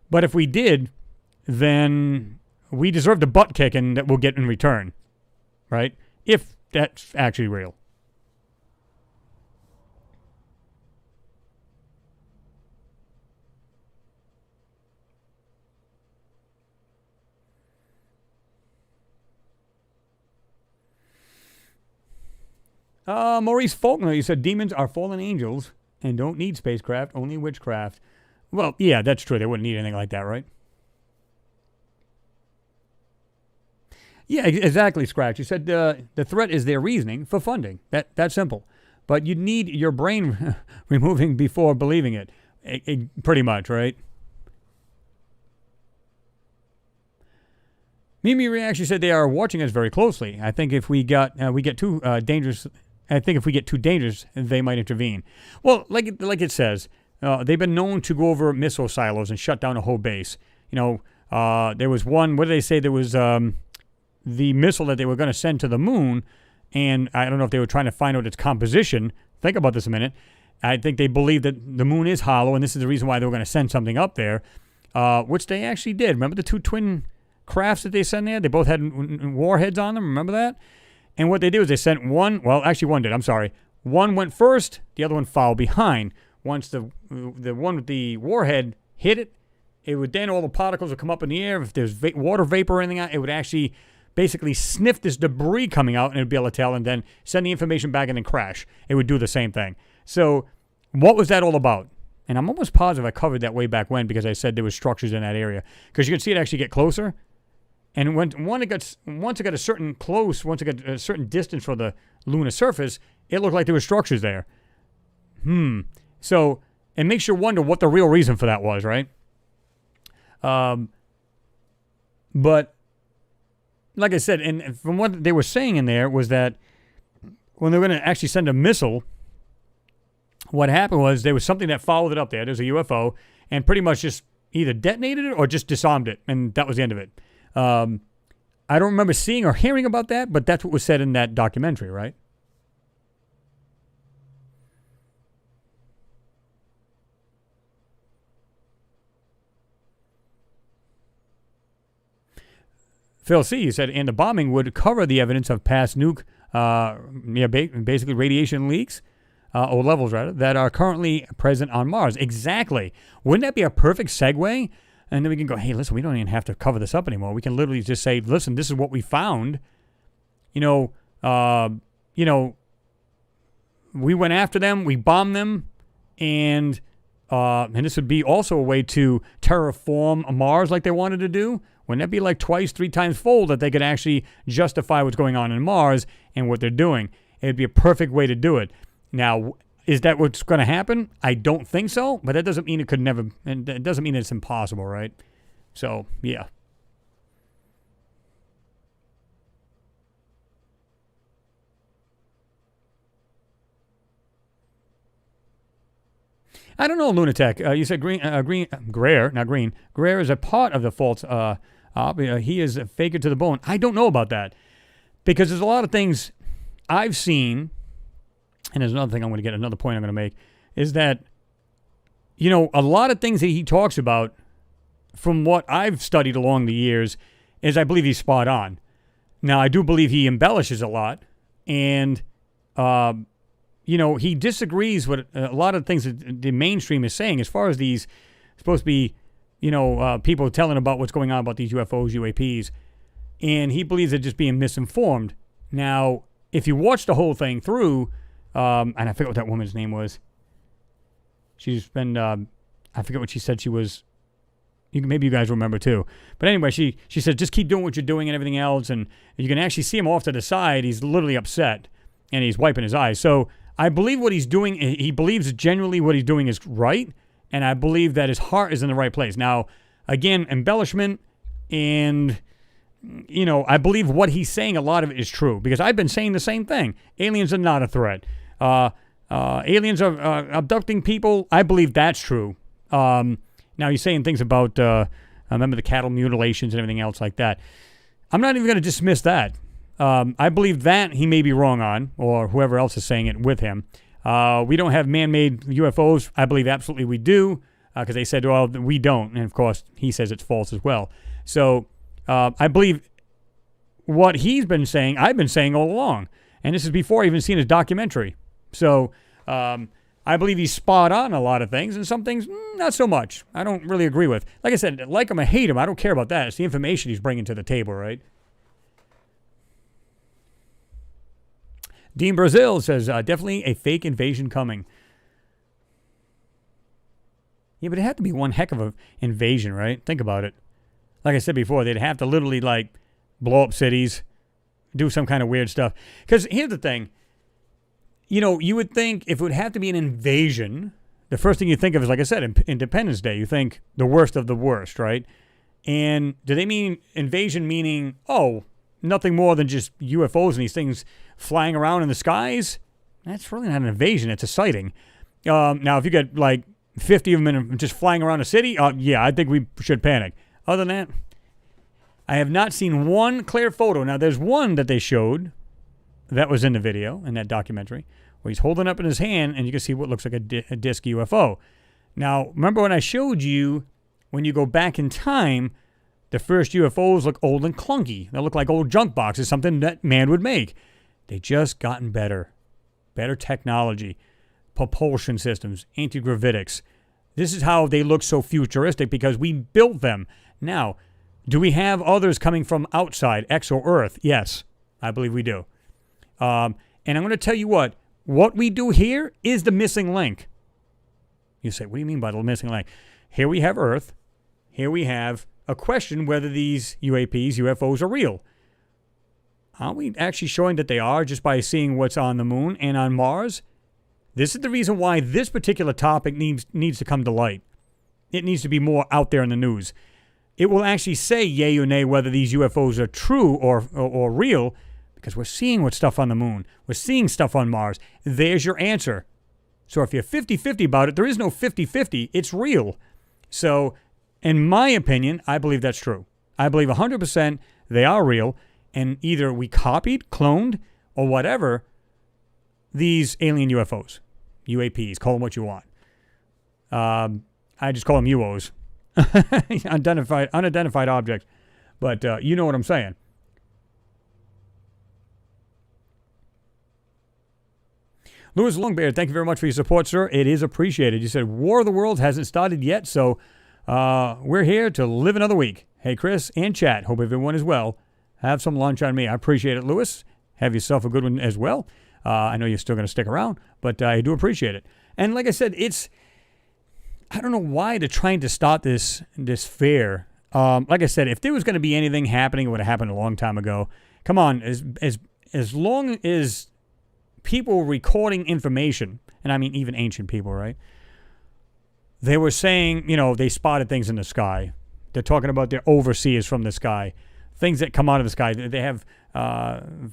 but if we did, then we deserve the butt kicking that we'll get in return. Right? If that's actually real. Maurice Faulkner, you said demons are fallen angels and don't need spacecraft, only witchcraft. Well, yeah, that's true. They wouldn't need anything like that, right? Yeah, exactly, Scratch. You said the threat is their reasoning for funding. That's simple. But you need your brain removing before believing it. Pretty much, right? Mimi actually said they are watching us very closely. I think if we get too dangerous, they might intervene. Well, like it says, they've been known to go over missile silos and shut down a whole base. There was one. What did they say? There was the missile that they were going to send to the moon, and I don't know if they were trying to find out its composition. Think about this a minute. I think they believe that the moon is hollow, and this is the reason why they were going to send something up there, which they actually did. Remember the two twin crafts that they sent there? They both had warheads on them. Remember that? And what they did was they sent one. Well, actually, one did. I'm sorry. One went first. The other one followed behind. Once the one with the warhead hit it, it would then all the particles would come up in the air. If there's water vapor or anything out, it would actually basically sniff this debris coming out, and it would be able to tell, and then send the information back and then crash. It would do the same thing. So what was that all about? And I'm almost positive I covered that way back when, because I said there was structures in that area. Because you can see it actually get closer. And once it got a certain distance from the lunar surface, it looked like there were structures there. So it makes you wonder what the real reason for that was, right? But like I said, and from what they were saying in there was that when they were going to actually send a missile, what happened was there was something that followed it up there. There's a UFO, and pretty much just either detonated it or just disarmed it, and that was the end of it. I don't remember seeing or hearing about that, but that's what was said in that documentary, right? Phil C. said, and the bombing would cover the evidence of past nuke, basically radiation leaks, or levels rather, that are currently present on Mars. Exactly. Wouldn't that be a perfect segue? And then we can go, hey, listen, we don't even have to cover this up anymore. We can literally just say, listen, this is what we found. We went after them, we bombed them, and this would be also a way to terraform Mars like they wanted to do. Wouldn't that be like twice, 3 times fold that they could actually justify what's going on in Mars and what they're doing? It'd be a perfect way to do it. Now, is that what's going to happen? I don't think so, but that doesn't mean it could never, and it doesn't mean it's impossible, right? So, yeah. I don't know, Lunatic. You said Greer is a part of the false. He is a faker to the bone. I don't know about that because there's a lot of things I've seen, and there's another thing I'm going to get. Another point I'm going to make is that a lot of things that he talks about, from what I've studied along the years, is I believe he's spot on. Now I do believe he embellishes a lot, and he disagrees with a lot of things that the mainstream is saying as far as these supposed to be, people telling about what's going on about these UFOs, UAPs, and he believes they're just being misinformed. Now, if you watch the whole thing through, and I forget what that woman's name was. She's been, I forget what she said she was. Maybe you guys remember too. But anyway, she said, just keep doing what you're doing and everything else, and you can actually see him off to the side. He's literally upset, and he's wiping his eyes. So I believe what he's doing, he believes genuinely what he's doing is right, and I believe that his heart is in the right place. Now, again, embellishment, and, I believe what he's saying, a lot of it is true, because I've been saying the same thing. Aliens are not a threat. Aliens are abducting people. I believe that's true. Now, he's saying things about, I remember the cattle mutilations and everything else like that. I'm not even going to dismiss that. I believe that he may be wrong on, or whoever else is saying it with him. We don't have man-made UFOs. I believe absolutely we do, because they said, well, we don't. And, of course, he says it's false as well. So I believe what he's been saying, I've been saying all along. And this is before I even seen his documentary. So I believe he's spot on a lot of things, and some things, not so much. I don't really agree with. Like I said, like him or hate him, I don't care about that. It's the information he's bringing to the table, right? Dean Brazil says, definitely a fake invasion coming. Yeah, but it had to be one heck of an invasion, right? Think about it. Like I said before, they'd have to literally, blow up cities, do some kind of weird stuff. Because here's the thing. You would think if it would have to be an invasion, the first thing you think of is, like I said, Independence Day. You think the worst of the worst, right? And do they mean invasion meaning, nothing more than just UFOs and these things flying around in the skies? That's really not an invasion. It's a sighting. Now, if you get 50 of them just flying around a city, yeah, I think we should panic. Other than that, I have not seen one clear photo. Now, there's one that they showed that was in the video, in that documentary, where he's holding up in his hand, and you can see what looks like a disc UFO. Now, remember when I showed you, when you go back in time, the first UFOs look old and clunky. They look like old junk boxes, something that man would make. They just gotten better. Better technology, propulsion systems, anti-gravitics. This is how they look so futuristic, because we built them. Now, do we have others coming from outside, X or Earth? Yes, I believe we do. And I'm going to tell you what we do here is the missing link. You say, what do you mean by the missing link? Here we have Earth. Here we have a question whether these UAPs, UFOs are real. Aren't we actually showing that they are just by seeing what's on the moon and on Mars? This is the reason why this particular topic needs to come to light. It needs to be more out there in the news. It will actually say yay or nay whether these UFOs are true or real, because we're seeing what stuff on the moon. We're seeing stuff on Mars. There's your answer. So if you're 50-50 about it, there is no 50-50. It's real. So in my opinion, I believe that's true. I believe 100% they are real, and either we copied, cloned, or whatever these alien UFOs, UAPs, call them what you want. I just call them UOs, unidentified objects. But you know what I'm saying. Louis Longbeard, thank you very much for your support, sir. It is appreciated. You said War of the Worlds hasn't started yet, so we're here to live another week. Hey, Chris and chat. Hope everyone is well. Have some lunch on me. I appreciate it, Louis. Have yourself a good one as well. I know you're still going to stick around, but I do appreciate it. And like I said, I don't know why they're trying to start this fair. Like I said, if there was going to be anything happening, it would have happened a long time ago. Come on, as long as people recording information, and I mean even ancient people, right? They were saying, they spotted things in the sky. They're talking about their overseers from the sky, things that come out of the sky. They have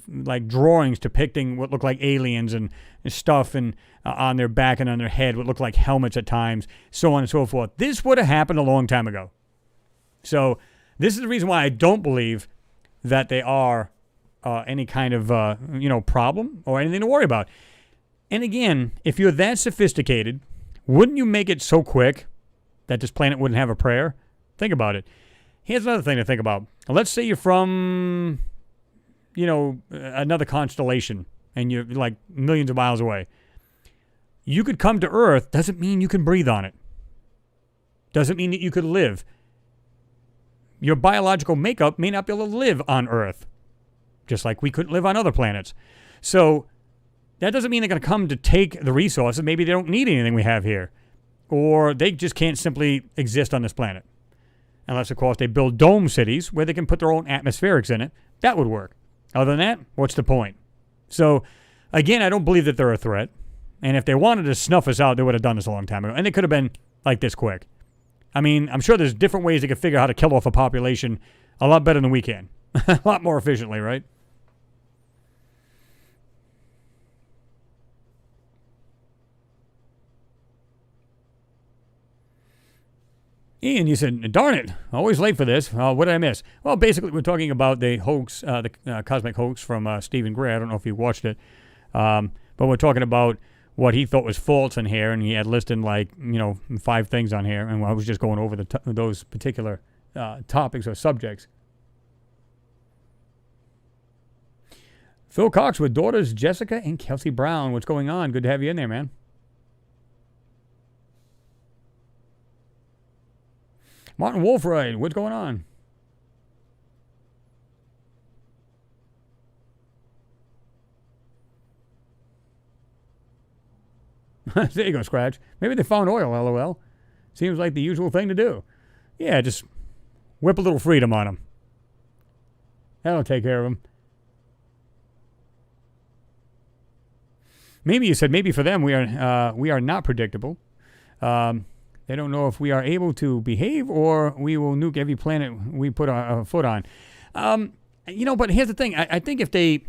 like drawings depicting what look like aliens and stuff, and on their back and on their head, what look like helmets at times, so on and so forth. This would have happened a long time ago. So this is the reason why I don't believe that they are any kind of problem or anything to worry about. And again, if you're that sophisticated, wouldn't you make it so quick that this planet wouldn't have a prayer? Think about it. Here's another thing to think about. Let's say you're from, another constellation, and you're like millions of miles away. You could come to Earth. Doesn't mean you can breathe on it. Doesn't mean that you could live. Your biological makeup may not be able to live on Earth, just like we couldn't live on other planets. So that doesn't mean they're going to come to take the resources. Maybe they don't need anything we have here, or they just can't simply exist on this planet. Unless, of course, they build dome cities where they can put their own atmospherics in it. That would work. Other than that, what's the point? So, again, I don't believe that they're a threat. And if they wanted to snuff us out, they would have done this a long time ago. And they could have been like this quick. I mean, I'm sure there's different ways they could figure out how to kill off a population a lot better than we can. A lot more efficiently, right? Ian, you said, darn it, always late for this. What did I miss? Well, basically, we're talking about the hoax, the cosmic hoax from Stephen Gray. I don't know if you watched it. But we're talking about what he thought was false in here, and he had listed 5 things on here, and I was just going over those particular topics or subjects. Phil Cox with daughters Jessica and Kelsey Brown. What's going on? Good to have you in there, man. Martin Wolfride, what's going on? There you go, Scratch. Maybe they found oil, LOL. Seems like the usual thing to do. Yeah, just whip a little freedom on them. That'll take care of them. Maybe you said maybe for them we are not predictable. They don't know if we are able to behave or we will nuke every planet we put a foot on. But here's the thing. I think if they...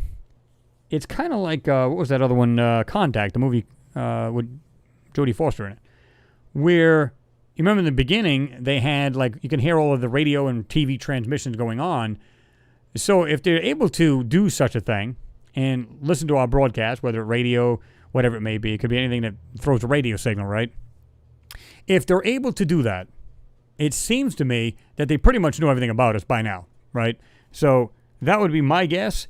It's kind of like, what was that other one? Contact, the movie with Jodie Foster in it. Where, you remember in the beginning, they had, you can hear all of the radio and TV transmissions going on. So if they're able to do such a thing and listen to our broadcast, whether radio, whatever it may be, it could be anything that throws a radio signal, right? If they're able to do that, it seems to me that they pretty much know everything about us by now, right? So that would be my guess.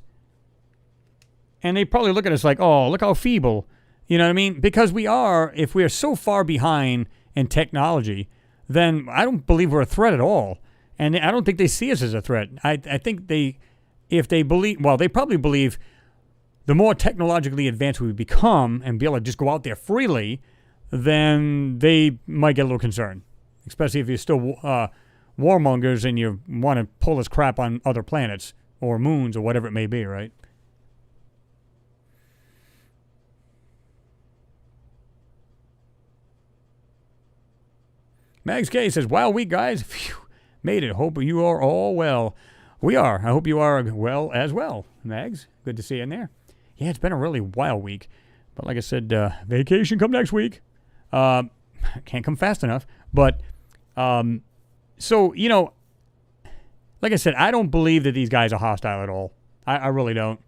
And they probably look at us like, oh, look how feeble. You know what I mean? Because if we are so far behind in technology, then I don't believe we're a threat at all. And I don't think they see us as a threat. I think they probably believe the more technologically advanced we become and be able to just go out there freely, then they might get a little concerned, especially if you're still warmongers and you want to pull this crap on other planets or moons or whatever it may be, right? Mags K says, wild week, guys. Phew, made it. Hope you are all well. We are. I hope you are well as well, Mags. Good to see you in there. Yeah, it's been a really wild week. But like I said, vacation come next week. Can't come fast enough. But, so, like I said, I don't believe that these guys are hostile at all. I really don't.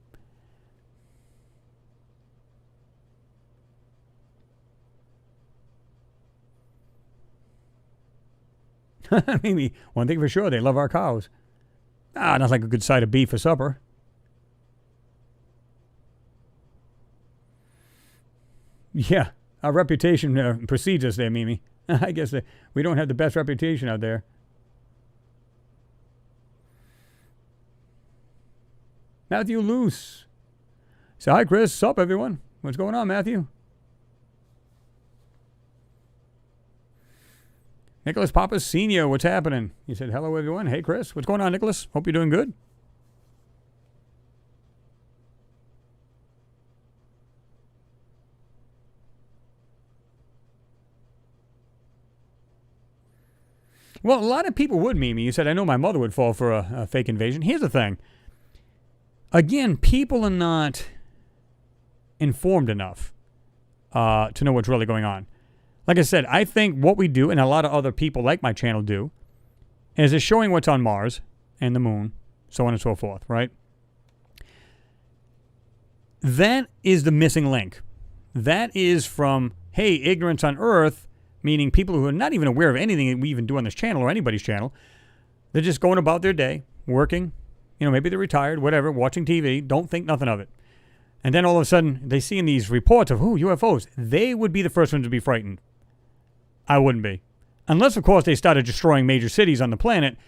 Maybe one thing for sure, they love our cows. Not like a good side of beef for supper. Yeah, our reputation precedes us there, Mimi. I guess we don't have the best reputation out there. Matthew Luce. Say hi, Chris. Sup, everyone? What's going on, Matthew? Nicholas Pappas Sr., what's happening? He said, hello, everyone. Hey, Chris. What's going on, Nicholas? Hope you're doing good. Well, a lot of people would, Mimi. You said, I know my mother would fall for a fake invasion. Here's the thing. Again, people are not informed enough to know what's really going on. Like I said, I think what we do, and a lot of other people like my channel do, is it's showing what's on Mars and the moon, so on and so forth, right? That is the missing link. That is from, hey, ignorance on Earth, meaning people who are not even aware of anything that we even do on this channel or anybody's channel. They're just going about their day, working, maybe they're retired, whatever, watching TV, don't think nothing of it. And then all of a sudden, they see in these reports of, UFOs. They would be the first ones to be frightened. I wouldn't be. Unless, of course, they started destroying major cities on the planet.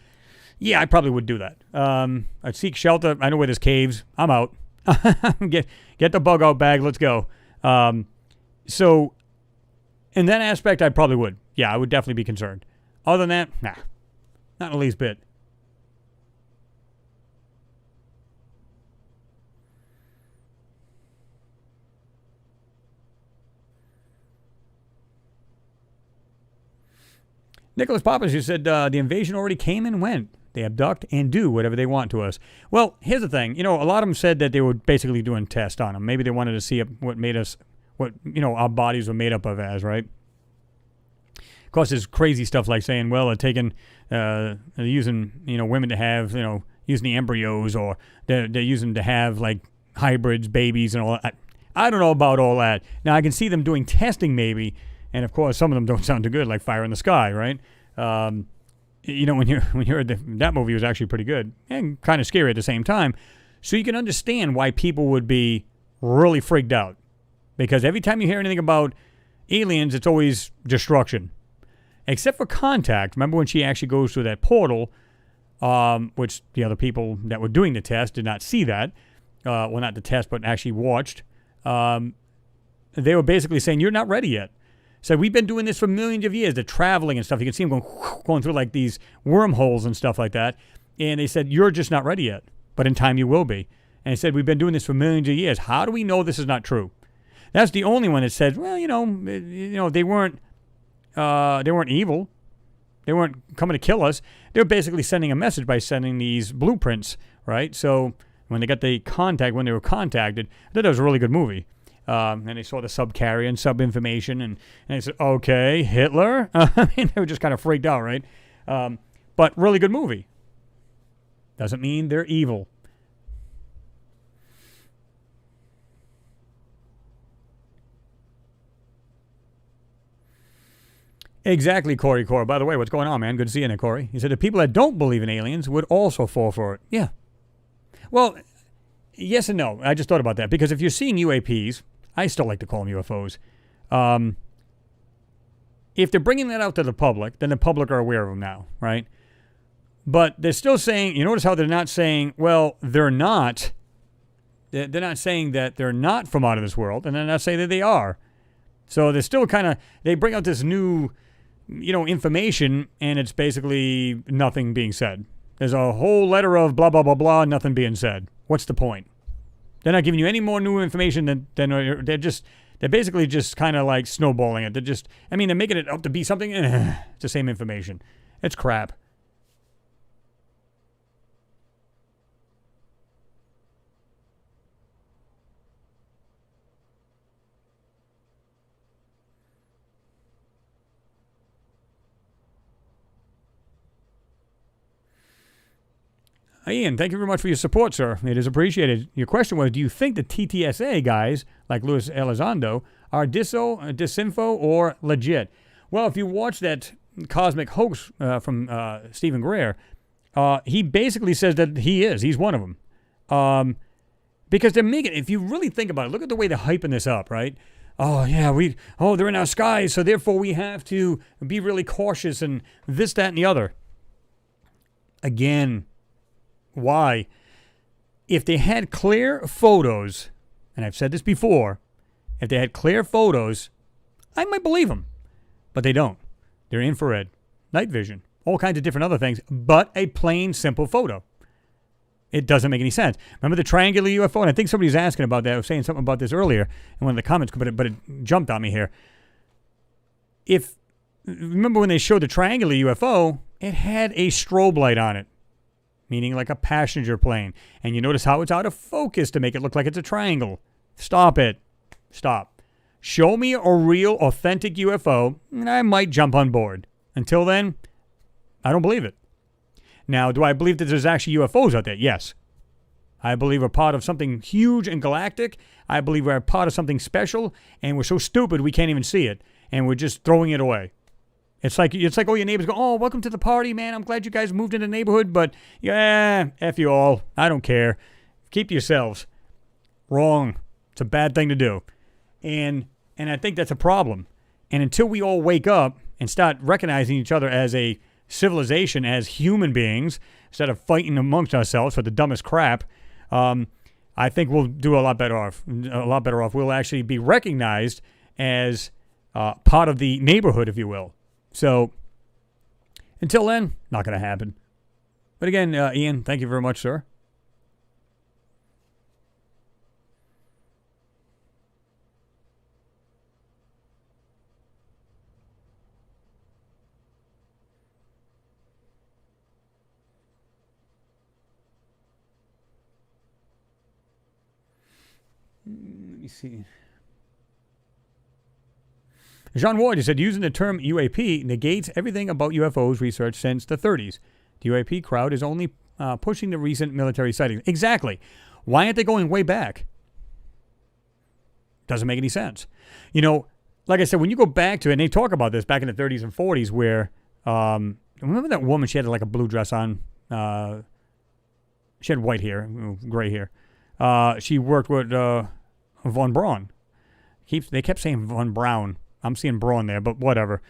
Yeah, I probably would do that. I'd seek shelter. I know where there's caves. I'm out. Get the bug out bag. Let's go. So, in that aspect, I probably would. Yeah, I would definitely be concerned. Other than that, nah. Not in the least bit. Nicholas Pappas, you said the invasion already came and went. They abduct and do whatever they want to us. Well, here's the thing. A lot of them said that they were basically doing tests on them. Maybe they wanted to see what made us, our bodies were made up of as, right? Of course, there's crazy stuff like saying, well, they're taking, they're using, women to have, using the embryos, or they're using to have, like, hybrids, babies, and all that. I don't know about all that. Now, I can see them doing testing, maybe. And of course, some of them don't sound too good, like Fire in the Sky, right? When you heard that movie was actually pretty good and kind of scary at the same time. So you can understand why people would be really freaked out, because every time you hear anything about aliens, it's always destruction, except for Contact. Remember when she actually goes through that portal, which the other people that were doing the test did not see that. Well, not the test, but actually watched. They were basically saying, you're not ready yet. So we've been doing this for millions of years. They're traveling and stuff. You can see them going through like these wormholes and stuff like that. And they said, you're just not ready yet. But in time you will be. And they said, we've been doing this for millions of years. How do we know this is not true? That's the only one that says, well, they weren't evil. They weren't coming to kill us. They were basically sending a message by sending these blueprints, right? So when they got when they were contacted, I thought that was a really good movie. And they saw the sub-carrier and sub-information, and they said, okay, Hitler? I mean, they were just kind of freaked out, right? But really good movie. Doesn't mean they're evil. Exactly, Corey Core. By the way, what's going on, man? Good to see you there, Corey. He said the people that don't believe in aliens would also fall for it. Yeah. Well, yes and no. I just thought about that, because if you're seeing UAPs, I still like to call them UFOs. If they're bringing that out to the public, then the public are aware of them now, right? But they're still saying, you notice how they're not saying, well, they're not. They're not saying that they're not from out of this world, and they're not saying that they are. So they're still kind of, they bring out this new, information, and it's basically nothing being said. There's a whole letter of blah, blah, blah, blah, nothing being said. What's the point? They're not giving you any more new information than they're basically just kind of like snowballing it. They're making it up to be something. It's the same information. It's crap. Ian, thank you very much for your support, sir. It is appreciated. Your question was, do you think the TTSA guys, like Luis Elizondo, are disinfo or legit? Well, if you watch that Cosmic Hoax from Stephen Greer, he basically says that he's one of them. Because they're making, if you really think about it, look at the way they're hyping this up, right? Oh, yeah, they're in our skies, so therefore we have to be really cautious and this, that, and the other. Again, why? If they had clear photos, and I've said this before, if they had clear photos, I might believe them. But they don't. They're infrared, night vision, all kinds of different other things, but a plain, simple photo. It doesn't make any sense. Remember the triangular UFO? And I think somebody was asking about that. I was saying something about this earlier in one of the comments, but it jumped on me here. Remember when they showed the triangular UFO, it had a strobe light on it, meaning like a passenger plane. And you notice how it's out of focus to make it look like it's a triangle. Stop it. Stop. Show me a real, authentic UFO, and I might jump on board. Until then, I don't believe it. Now, do I believe that there's actually UFOs out there? Yes. I believe we're part of something huge and galactic. I believe we're part of something special, and we're so stupid we can't even see it, and we're just throwing it away. It's like all your neighbors go, oh, welcome to the party, man. I'm glad you guys moved in the neighborhood, but yeah, F you all. I don't care. Keep to yourselves. Wrong. It's a bad thing to do. And I think that's a problem. And until we all wake up and start recognizing each other as a civilization, as human beings, instead of fighting amongst ourselves for the dumbest crap, I think we'll do a lot better off. We'll actually be recognized as part of the neighborhood, if you will. So until then, not going to happen. But again, Ian, thank you very much, sir. Let me see. Jean Ward, you said, using the term UAP negates everything about UFOs research since the 30s. The UAP crowd is only pushing the recent military sightings. Exactly. Why aren't they going way back? Doesn't make any sense. You know, like I said, when you go back to it, and they talk about this back in the 30s and 40s where, remember that woman, she had like a blue dress on. She had white hair, gray hair. She worked with Von Braun. They kept saying Von Braun. I'm seeing Braun there, but whatever.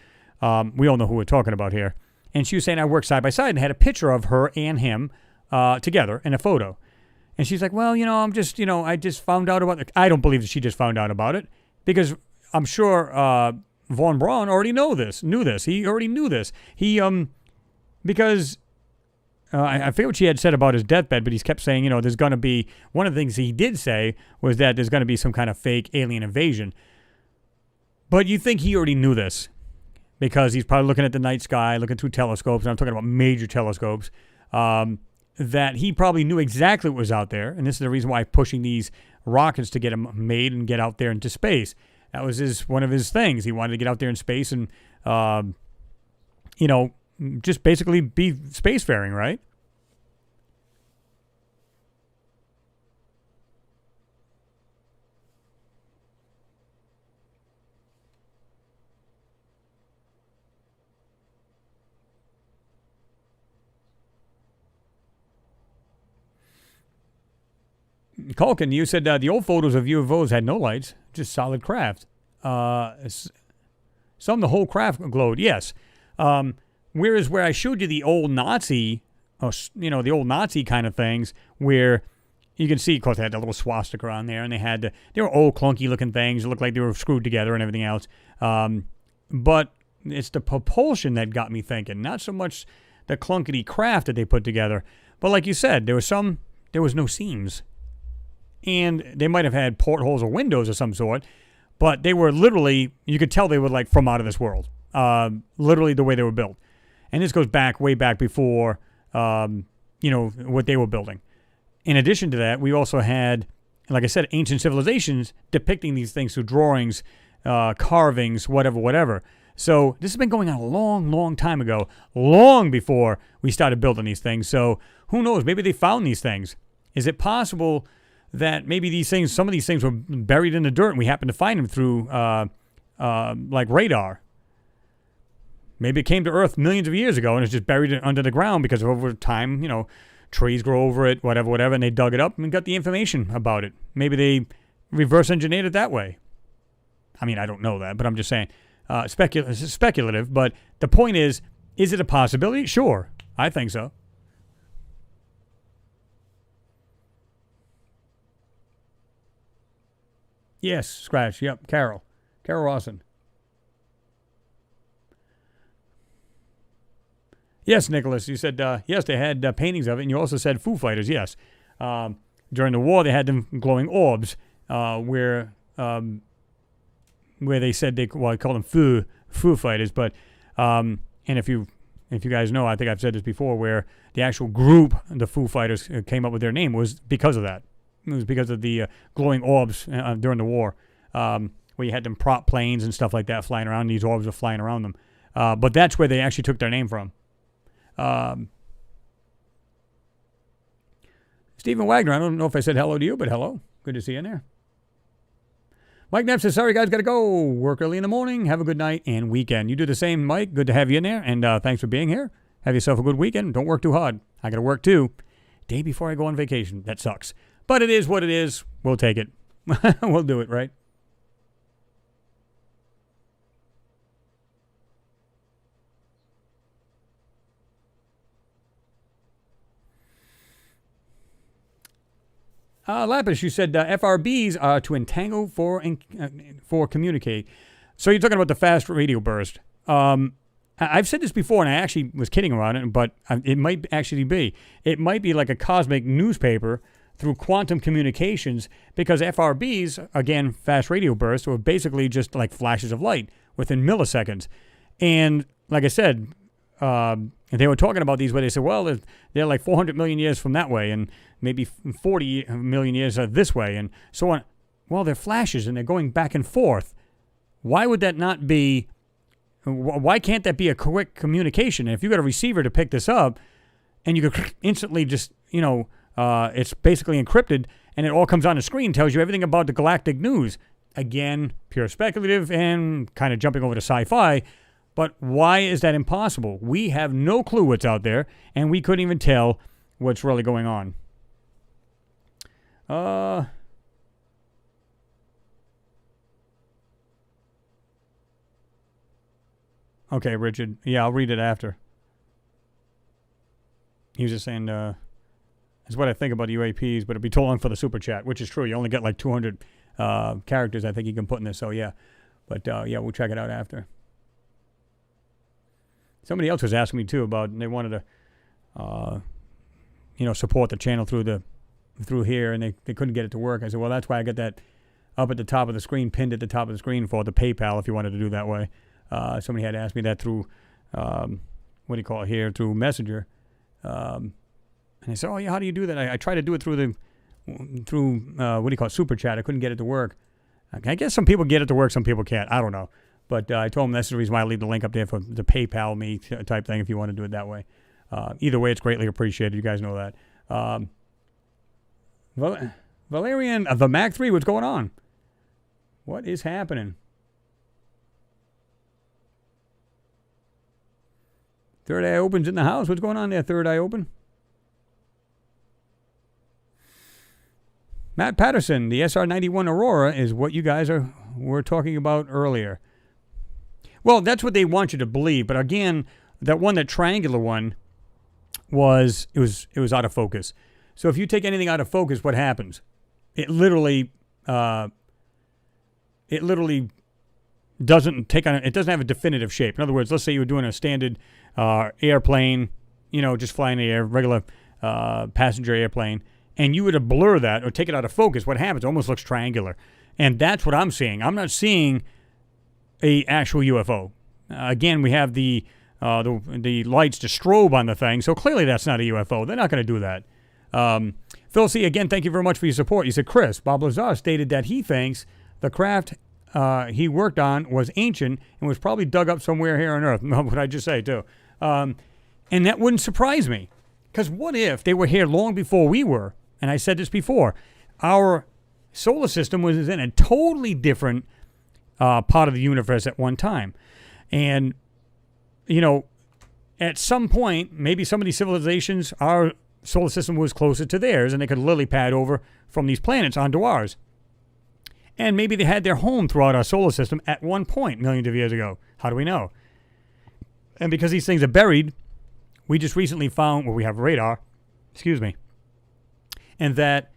We all know who we're talking about here. And she was saying I worked side by side and had a picture of her and him together in a photo. And she's like, well, I just found out about it. I don't believe that she just found out about it because I'm sure Von Braun already knew this. He already knew this. Because I forget what she had said about his deathbed, but he's kept saying, there's going to be, one of the things he did say was that there's going to be some kind of fake alien invasion. But you think he already knew this because he's probably looking at the night sky, looking through telescopes, and I'm talking about major telescopes, that he probably knew exactly what was out there. And this is the reason why pushing these rockets to get them made and get out there into space. That was one of his things. He wanted to get out there in space and, just basically be spacefaring, right? Culkin, you said the old photos of UFOs had no lights, just solid craft. Some the whole craft glowed, yes. Whereas where I showed you the old Nazi, the old Nazi kind of things, where you can see, of course, they had the little swastika on there, and they were old clunky looking things. It looked like they were screwed together and everything else. But it's the propulsion that got me thinking, not so much the clunkety craft that they put together. But like you said, there was no seams. And they might have had portholes or windows of some sort, but they were literally, you could tell they were like from out of this world. Literally the way they were built. And this goes back, way back before, what they were building. In addition to that, we also had, like I said, ancient civilizations depicting these things through drawings, carvings, whatever. So this has been going on a long, long time ago, long before we started building these things. So who knows? Maybe they found these things. Is it possible that maybe some of these things were buried in the dirt and we happened to find them through like radar? Maybe it came to Earth millions of years ago and it's just buried under the ground because over time, trees grow over it, whatever, and they dug it up and got the information about it. Maybe they reverse engineered it that way. I mean, I don't know that, but I'm just saying. Speculative, but the point is it a possibility? Sure, I think so. Yes, Scratch, yep, Carol Rawson. Yes, Nicholas, you said, yes, they had paintings of it, and you also said Foo Fighters, yes. During the war, they had them glowing orbs, where they said I call them Foo Fighters, but, and if you guys know, I think I've said this before, where the actual group, the Foo Fighters, came up with their name was because of that. It was because of the glowing orbs during the war, where you had them prop planes and stuff like that flying around, and these orbs were flying around them. But that's where they actually took their name from. Stephen Wagner, I don't know if I said hello to you, but hello. Good to see you in there. Mike Knapp says, sorry guys, got to go. Work early in the morning. Have a good night and weekend. You do the same, Mike. Good to have you in there, and thanks for being here. Have yourself a good weekend. Don't work too hard. I got to work too. Day before I go on vacation. That sucks. But it is what it is. We'll take it. We'll do it, right? Lapis, you said FRBs are to entangle for communicate. So you're talking about the fast radio burst. I've said this before, and I actually was kidding around it, but it might actually be. It might be like a cosmic newspaper through quantum communications, because FRBs, again, fast radio bursts, were basically just like flashes of light within milliseconds. And like I said, they were talking about these where they said, well, they're like 400 million years from that way, and maybe 40 million years this way, and so on. Well, they're flashes, and they're going back and forth. Why would that not be? Why can't that be a quick communication? And if you got a receiver to pick this up, and you could instantly just, it's basically encrypted, and it all comes on the screen, tells you everything about the galactic news. Again, pure speculative and kind of jumping over to sci-fi. But why is that impossible? We have no clue what's out there, and we couldn't even tell what's really going on. Okay, Richard. Yeah, I'll read it after. He was just saying, that's what I think about UAPs, but it'd be too long for the super chat, which is true. You only get like 200 characters, I think you can put in this, so yeah. But yeah, we'll check it out after. Somebody else was asking me too about, they wanted to, support the channel through here, and they couldn't get it to work. I said, well, that's why I got that up at the top of the screen, pinned at the top of the screen for the PayPal if you wanted to do that way. Somebody had asked me that through, through Messenger. And I said, oh, yeah, how do you do that? I tried to do it through Super Chat. I couldn't get it to work. I guess some people get it to work, some people can't. I don't know. But I told them that's the reason why I leave the link up there for the PayPal me type thing if you want to do it that way. Either way, it's greatly appreciated. You guys know that. Valerian, the Mac 3, what's going on? What is happening? Third Eye Open's in the house. What's going on there, Third Eye Open? Matt Patterson, the SR-91 Aurora is what you guys were talking about earlier. Well, that's what they want you to believe. But again, that triangular one was out of focus. So if you take anything out of focus, what happens? It literally doesn't take on. It doesn't have a definitive shape. In other words, let's say you were doing a standard airplane, just flying the air, regular passenger airplane, and you were to blur that or take it out of focus. What happens? It almost looks triangular, and that's what I'm seeing. I'm not seeing a actual UFO. Again, we have the lights to strobe on the thing, so clearly that's not a UFO. They're not going to do that. Phil C., again, thank you very much for your support. You said, Chris, Bob Lazar stated that he thinks the craft he worked on was ancient and was probably dug up somewhere here on Earth. What I just say, too. And that wouldn't surprise me. Because what if they were here long before we were? And I said this before. Our solar system was in a totally different part of the universe at one time. And at some point, maybe some of these civilizations, our solar system was closer to theirs, and they could lily pad over from these planets onto ours. And maybe they had their home throughout our solar system at one point millions of years ago. How do we know? And because these things are buried, we just recently found, we have radar, and that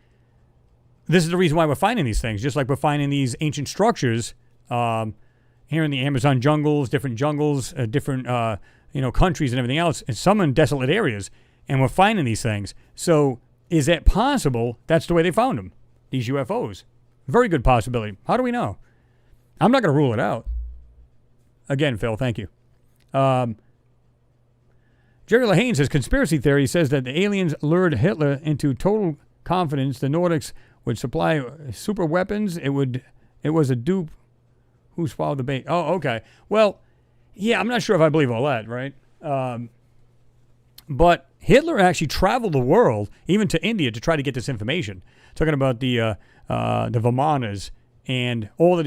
this is the reason why we're finding these things, just like we're finding these ancient structures here in the Amazon jungles, different countries and everything else, and some in desolate areas, and we're finding these things. So is that possible? That's the way they found them, these UFOs. Very good possibility. How do we know? I'm not going to rule it out. Again, Phil, thank you. Jerry Lahane says, conspiracy theory says that the aliens lured Hitler into total confidence the Nordics would supply super weapons. It was a dupe who swallowed the bait. Oh, okay. Well, yeah, I'm not sure if I believe all that, right? But Hitler actually traveled the world, even to India, to try to get this information. Talking about the Vimanas and all of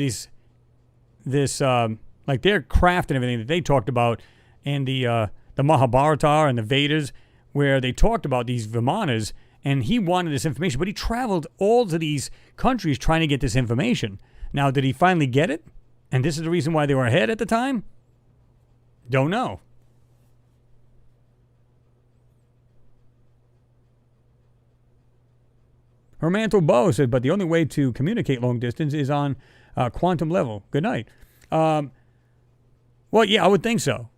like their craft and everything that they talked about in the Mahabharata and the Vedas, where they talked about these Vimanas, and he wanted this information, but he traveled all to these countries trying to get this information. Now, did he finally get it? And this is the reason why they were ahead at the time? Don't know. Hermanto Bo said, but the only way to communicate long distance is on quantum level. Good night. Well, yeah, I would think so.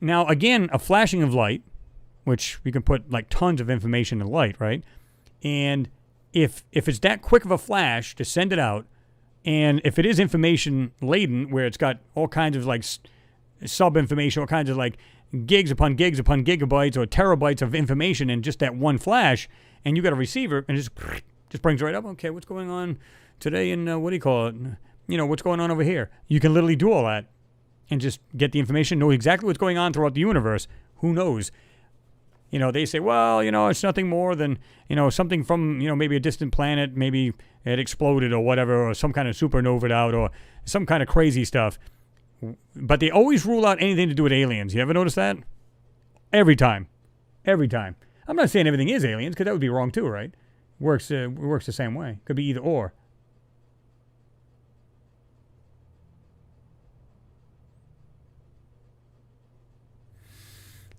Now, again, a flashing of light, which we can put like tons of information in light, right? And if it's that quick of a flash to send it out, and if it is information laden, where it's got all kinds of like sub-information, all kinds of like gigs upon gigs upon gigabytes or terabytes of information in just that one flash, and you got a receiver, and it just brings it right up. Okay, what's going on today in, what's going on over here? You can literally do all that and just get the information, know exactly what's going on throughout the universe. Who knows? They say, well, it's nothing more than, something from, maybe a distant planet, maybe it exploded or whatever, or some kind of supernova out, or some kind of crazy stuff. But they always rule out anything to do with aliens. You ever notice that? Every time. I'm not saying everything is aliens, because that would be wrong too, right? Works the same way. Could be either or.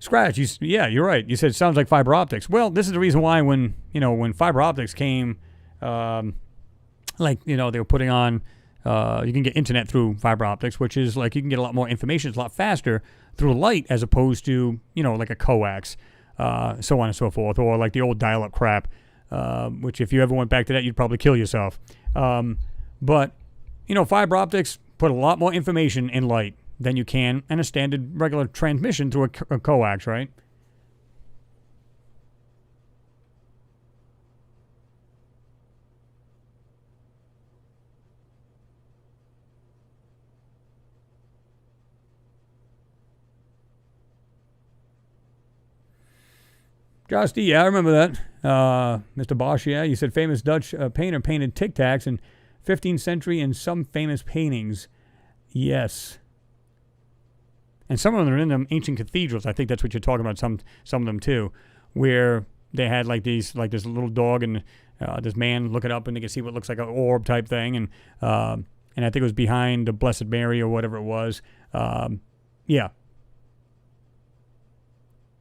Scratch, you're right. You said it sounds like fiber optics. Well, this is the reason why when fiber optics came, they were putting on, you can get internet through fiber optics, which is like you can get a lot more information. It's a lot faster through light as opposed to, like a coax, so on and so forth, or like the old dial-up crap, which if you ever went back to that, you'd probably kill yourself. But, fiber optics put a lot more information in light than you can in a standard regular transmission through a coax, right? Josh D, yeah, I remember that. Mr. Bosch, yeah, you said famous Dutch painter painted Tic Tacs in 15th century in some famous paintings. Yes. And some of them are in them ancient cathedrals. I think that's what you're talking about, some of them too, where they had like this little dog and this man looking up and they could see what looks like an orb type thing. And I think it was behind the Blessed Mary or whatever it was. Yeah.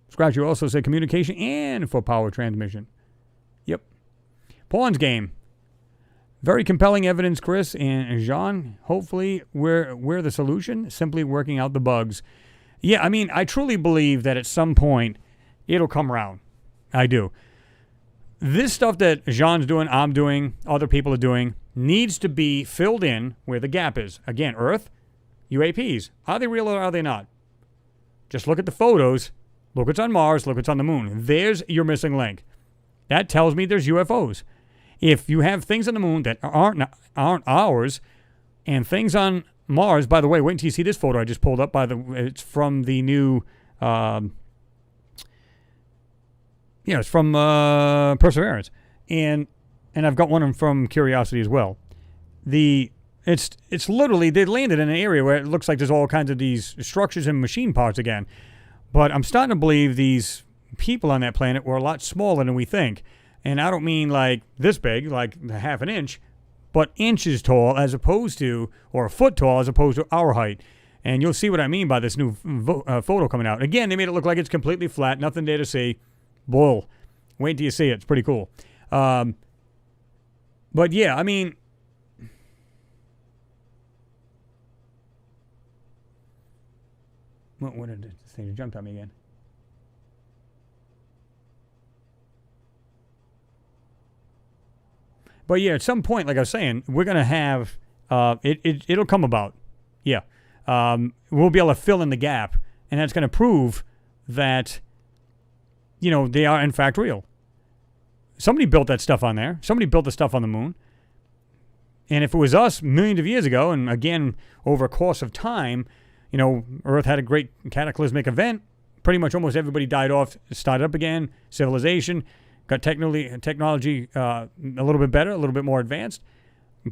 Scratch, you also said communication and for power transmission. Yep. Pawn's game. Very compelling evidence, Chris and Jean. Hopefully, we're the solution, simply working out the bugs. Yeah, I mean, I truly believe that at some point, it'll come around. I do. This stuff that Jean's doing, I'm doing, other people are doing, needs to be filled in where the gap is. Again, Earth, UAPs. Are they real or are they not? Just look at the photos. Look what's on Mars. Look what's on the moon. There's your missing link. That tells me there's UFOs. If you have things on the moon that aren't ours, and things on Mars, by the way, wait until you see this photo I just pulled up. It's from the new, it's from Perseverance, and I've got one from Curiosity as well. It's literally, they landed in an area where it looks like there's all kinds of these structures and machine parts again. But I'm starting to believe these people on that planet were a lot smaller than we think. And I don't mean like this big, like half an inch, but inches tall as opposed to, or a foot tall as opposed to our height. And you'll see what I mean by this new photo coming out. Again, they made it look like it's completely flat, nothing there to see. Bull. Wait till you see it. It's pretty cool. But yeah, I mean, what did this thing jump on me again? But yeah, at some point, like I was saying, we're gonna have it'll come about. Yeah, we'll be able to fill in the gap, and that's gonna prove that they are in fact real. Somebody built that stuff on there. Somebody built the stuff on the moon. And if it was us millions of years ago, and again over a course of time, Earth had a great cataclysmic event. Pretty much almost everybody died off, started up again. Civilization got technology a little bit better, a little bit more advanced.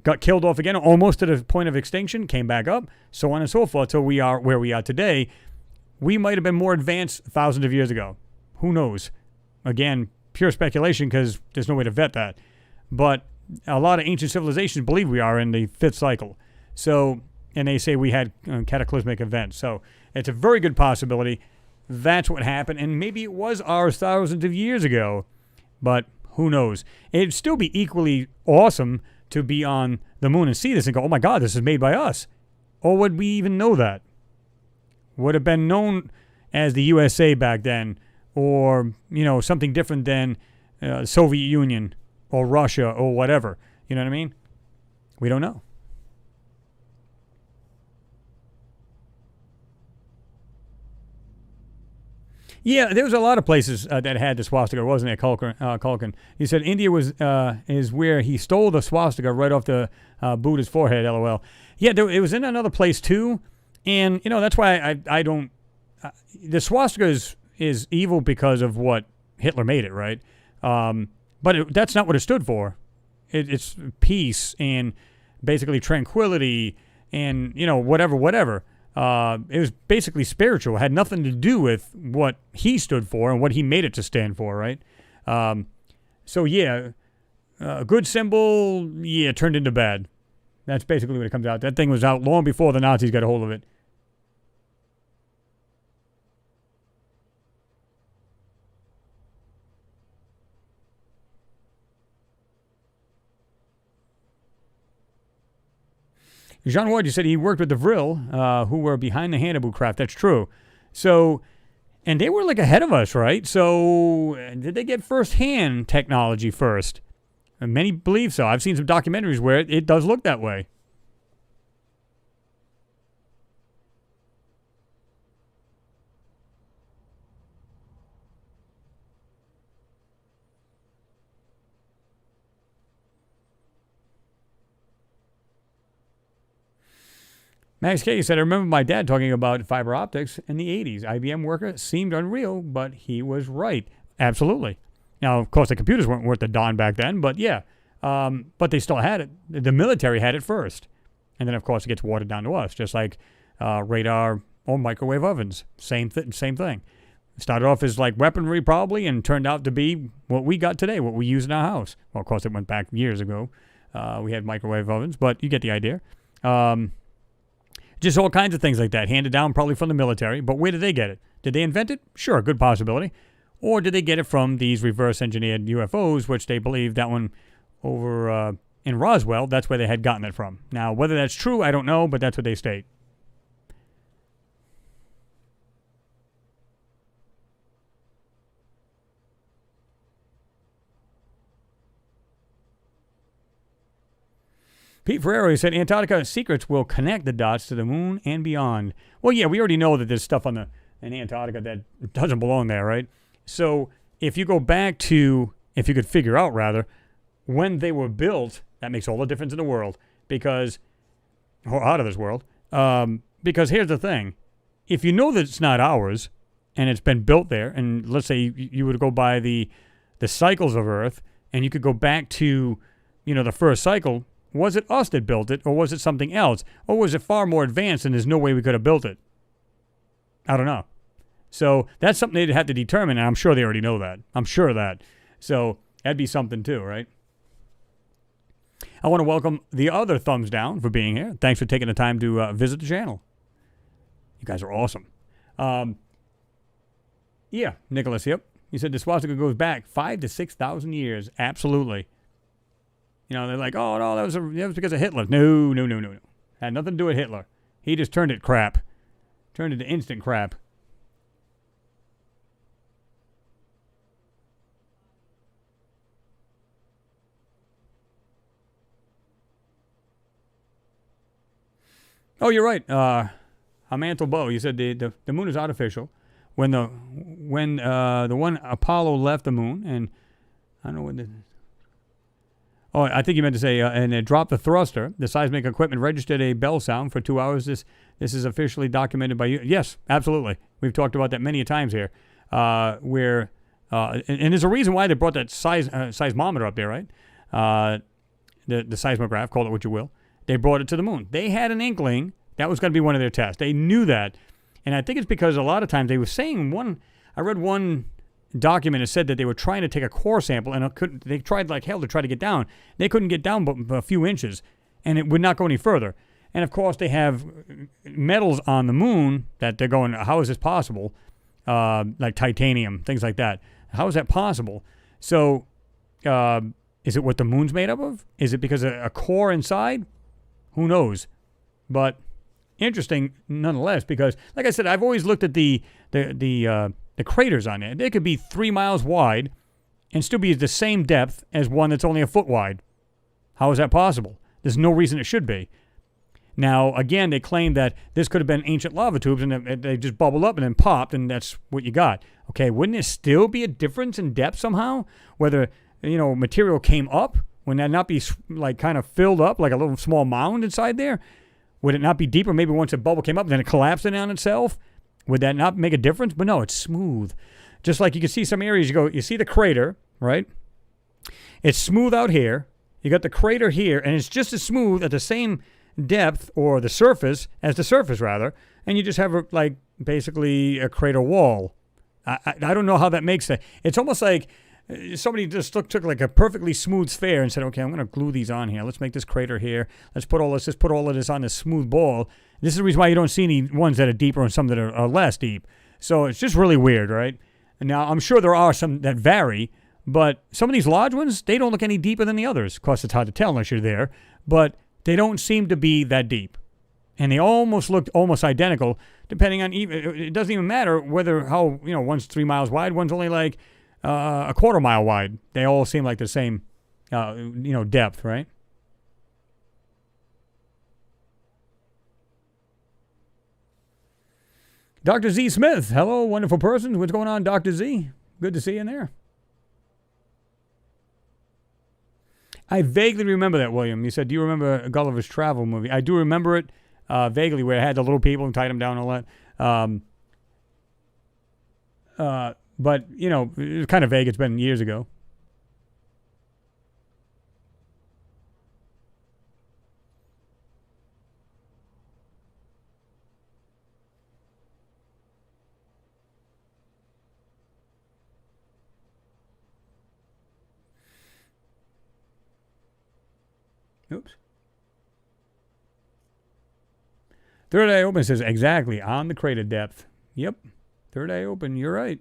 Got killed off again, almost to the point of extinction, came back up, so on and so forth, till we are where we are today. We might have been more advanced thousands of years ago. Who knows? Again, pure speculation because there's no way to vet that. But a lot of ancient civilizations believe we are in the fifth cycle. So, and they say we had cataclysmic events. So it's a very good possibility that's what happened. And maybe it was ours thousands of years ago. But who knows? It'd still be equally awesome to be on the moon and see this and go, oh my God, this is made by us. Or would we even know that? Would have been known as the USA back then, or, something different than the Soviet Union or Russia or whatever. You know what I mean? We don't know. Yeah, there was a lot of places that had the swastika, wasn't there, Culkin? He said India is where he stole the swastika right off the Buddha's forehead, LOL. Yeah, it was in another place too, and that's why I don't. The swastika is evil because of what Hitler made it, right? But that's not what it stood for. It's peace and basically tranquility and whatever. It was basically spiritual. It had nothing to do with what he stood for and what he made it to stand for, right? So yeah, a good symbol, turned into bad. That's basically what it comes out. That thing was out long before the Nazis got a hold of it. Jean Ward, you said he worked with the Vril, who were behind the Hannibal craft. That's true. So, and they were like ahead of us, right? So, did they get first-hand technology first? And many believe so. I've seen some documentaries where it does look that way. Max K said, I remember my dad talking about fiber optics in the 80s. IBM worker seemed unreal, but he was right. Absolutely. Now, of course, the computers weren't worth the darn back then, but yeah. But they still had it. The military had it first. And then, of course, it gets watered down to us, just like radar or microwave ovens. Same thing. It started off as like weaponry probably and turned out to be what we got today, what we use in our house. Well, of course, it went back years ago. We had microwave ovens, but you get the idea. Just all kinds of things like that, handed down probably from the military. But where did they get it? Did they invent it? Sure, good possibility. Or did they get it from these reverse-engineered UFOs, which they believe that one over in Roswell, that's where they had gotten it from. Now, whether that's true, I don't know, but that's what they state. Pete Ferrero said Antarctica secrets will connect the dots to the moon and beyond. Well, yeah, we already know that there's stuff in Antarctica that doesn't belong there, right? So if you go back to, if you could figure out rather, when they were built, that makes all the difference in the world because, or out of this world, because here's the thing. If you know that it's not ours and it's been built there, and let's say you would go by the cycles of Earth and you could go back to, the first cycle, Was it us that built it, or was it something else? Or was it far more advanced and there's no way we could have built it? I don't know. So that's something they'd have to determine, and I'm sure they already know that. I'm sure of that. So that'd be something too, right? I want to welcome the other thumbs down for being here. Thanks for taking the time to visit the channel. You guys are awesome. Yeah, Nicholas, yep. He said the swastika goes back 5,000 to 6,000 years. Absolutely. You know, they're like, oh, no, that was because of Hitler. No. Had nothing to do with Hitler. He just turned it crap. Turned it to instant crap. Oh, you're right. Amantle Bow. You said the moon is artificial. When the one Apollo left the moon, and I don't know when the. Oh, I think you meant to say, and it dropped the thruster. The seismic equipment registered a bell sound for 2 hours. This is officially documented by you. Yes, absolutely. We've talked about that many times here. And there's a reason why they brought that seismometer up there, right? The seismograph, call it what you will. They brought it to the moon. They had an inkling that was going to be one of their tests. They knew that. And I think it's because a lot of times they were saying I read one document that said that they were trying to take a core sample and they tried like hell to try to get down. They couldn't get down but a few inches, and it would not go any further. And of course they have metals on the moon that they're going, how is this possible? Like titanium, things like that. How is that possible? So is it what the moon's made up of? Is it because of a core inside? Who knows? But interesting nonetheless, because like I said, I've always looked at the craters on it. They could be 3 miles wide and still be the same depth as one that's only a foot wide. How is that possible? There's no reason it should be. Now, again, they claim that this could have been ancient lava tubes and they just bubbled up and then popped, and that's what you got. Okay, wouldn't there still be a difference in depth somehow? Whether, material came up, would that not be like kind of filled up like a little small mound inside there? Would it not be deeper? Maybe once a bubble came up, then it collapsed in on itself? Would that not make a difference? But no, it's smooth. Just like you can see some areas, you see the crater, right? It's smooth out here. You got the crater here, and it's just as smooth at the same depth, or the surface, rather, and you just have basically a crater wall. I don't know how that makes it. It's almost like somebody just took like a perfectly smooth sphere and said, okay, I'm going to glue these on here. Let's make this crater here. Let's put all of this on this smooth ball. This is the reason why you don't see any ones that are deeper and some that are less deep. So it's just really weird, right? And now, I'm sure there are some that vary, but some of these large ones, they don't look any deeper than the others. Of course, it's hard to tell unless you're there, but they don't seem to be that deep. And they almost looked identical, depending on, it doesn't even matter one's 3 miles wide, one's only like a quarter mile wide. They all seem like the same, depth, right? Dr. Z Smith, hello, wonderful person. What's going on, Dr. Z? Good to see you in there. I vaguely remember that, William. You said, do you remember Gulliver's Travel movie? I do remember it vaguely, where it had the little people and tied them down and all that. But, it was kind of vague. It's been years ago. Oops. Third eye open says exactly on the crater depth. Yep. Third eye open. You're right.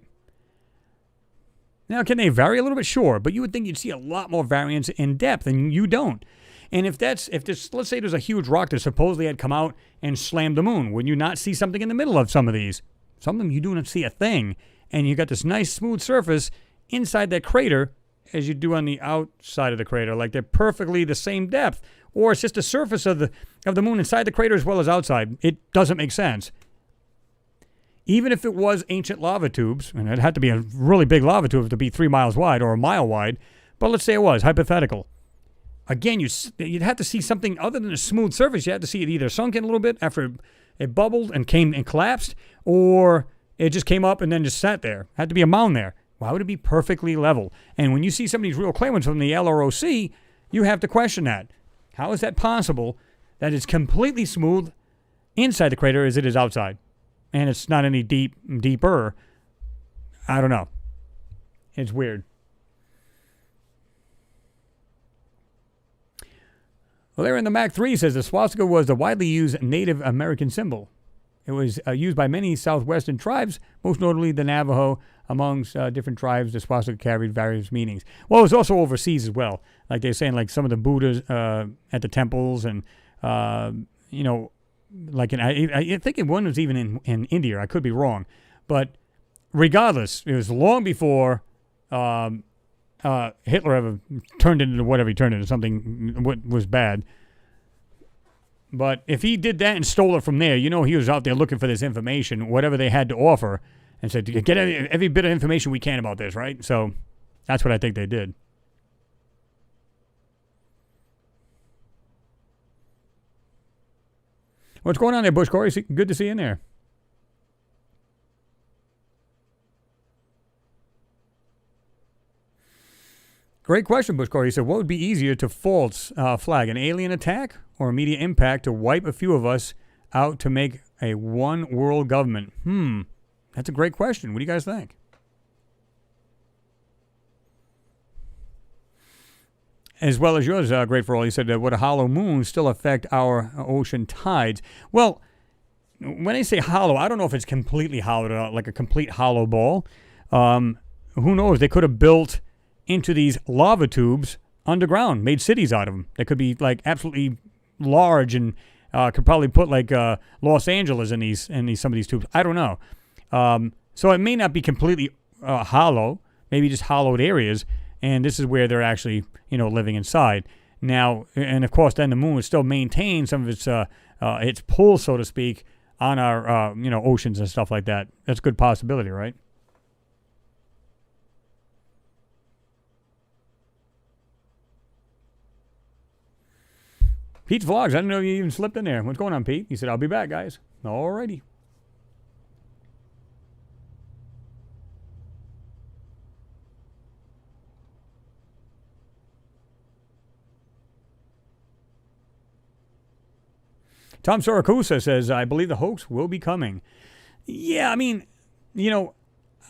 Now, can they vary a little bit? Sure, but you would think you'd see a lot more variance in depth, and you don't. And if this, let's say there's a huge rock that supposedly had come out and slammed the moon, would you not see something in the middle of some of these? Some of them you do not see a thing, and you got this nice smooth surface inside that crater as you do on the outside of the crater, like they're perfectly the same depth, or it's just the surface of the moon inside the crater as well as outside. It doesn't make sense. Even if it was ancient lava tubes, and it had to be a really big lava tube to be 3 miles wide or a mile wide, but let's say it was, hypothetical. Again, you'd have to see something other than a smooth surface. You had to see it either sunk in a little bit after it bubbled and came and collapsed, or it just came up and then just sat there. Had to be a mound there. Why would it be perfectly level? And when you see some of these real clay ones from the LROC, you have to question that. How is that possible that it's completely smooth inside the crater as it is outside? And it's not any deeper. I don't know. It's weird. Well, there in the Mac 3 says the swastika was a widely used Native American symbol. It was used by many southwestern tribes, most notably the Navajo. Amongst different tribes, the swastika carried various meanings. Well, it was also overseas as well. Like they're saying, like some of the Buddhas at the temples, and like I think one was even in India. I could be wrong, but regardless, it was long before Hitler ever turned into whatever he turned into, something what was bad. But if he did that and stole it from there, he was out there looking for this information, whatever they had to offer, and said, get every bit of information we can about this, right? So that's what I think they did. What's going on there, Bush Corey? Good to see you in there. Great question, Bush Corey. He said, what would be easier to false flag, an alien attack or immediate impact to wipe a few of us out to make a one world government? That's a great question. What do you guys think? As well as yours, Great for All. He said, would a hollow moon still affect our ocean tides? Well, when I say hollow, I don't know if it's completely hollowed out, like a complete hollow ball. Who knows? They could have built into these lava tubes underground, made cities out of them. They could be like absolutely large and could probably put like Los Angeles in some of these tubes. I don't know. So it may not be completely hollow, maybe just hollowed areas, and this is where they're actually, living inside. Now, and of course, then the moon would still maintain some of its pull, so to speak, on our, oceans and stuff like that. That's a good possibility, right? Pete's Vlogs, I didn't know you even slipped in there. What's going on, Pete? He said, I'll be back, guys. Alrighty. Tom Siracusa says, I believe the hoax will be coming. Yeah, I mean,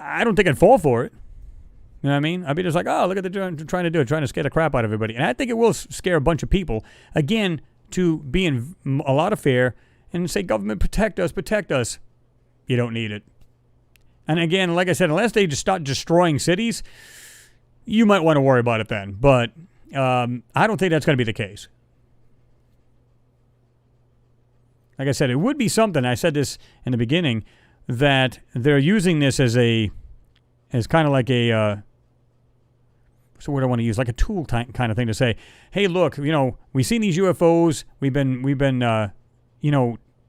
I don't think I'd fall for it. You know what I mean? I'd be just like, oh, look at trying to do it, trying to scare the crap out of everybody. And I think it will scare a bunch of people, again, to be in a lot of fear and say, government, protect us, protect us. You don't need it. And again, like I said, unless they just start destroying cities, you might want to worry about it then. But I don't think that's going to be the case. Like I said, it would be something. I said this in the beginning, that they're using this as kind of like a what's the word I want to use? Like a tool kind of thing to say, hey, look, we've seen these UFOs. We've been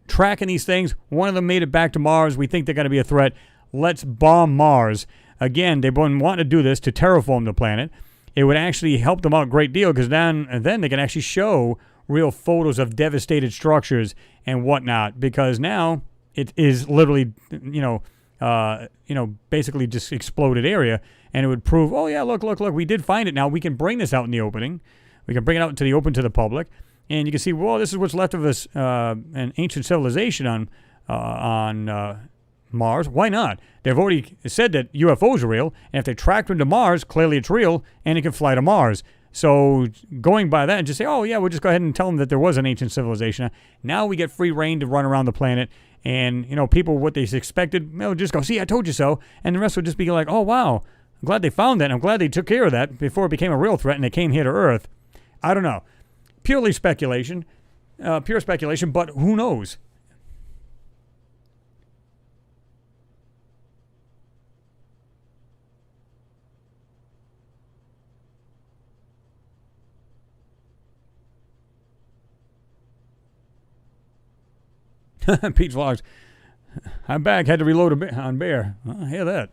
tracking these things. One of them made it back to Mars. We think they're going to be a threat. Let's bomb Mars. Again, they've been wanting to do this to terraform the planet. It would actually help them out a great deal because then they can actually show real photos of devastated structures and whatnot, because now it is literally, basically just exploded area, and it would prove, oh yeah, look, we did find it. Now we can bring this out in the opening. We can bring it out into the open to the public, and you can see, well, this is what's left of us, an ancient civilization on Mars. Why not? They've already said that UFOs are real, and if they tracked them to Mars, clearly it's real, and it can fly to Mars. So going by that and just say, oh, yeah, we'll just go ahead and tell them that there was an ancient civilization. Now we get free reign to run around the planet. And, people, what they expected, just go, see, I told you so. And the rest would just be like, oh, wow, I'm glad they found that. I'm glad they took care of that before it became a real threat and they came here to Earth. I don't know. Pure speculation, but who knows? Pete's Vlogs. I'm back. Had to reload on Bear. I hear that.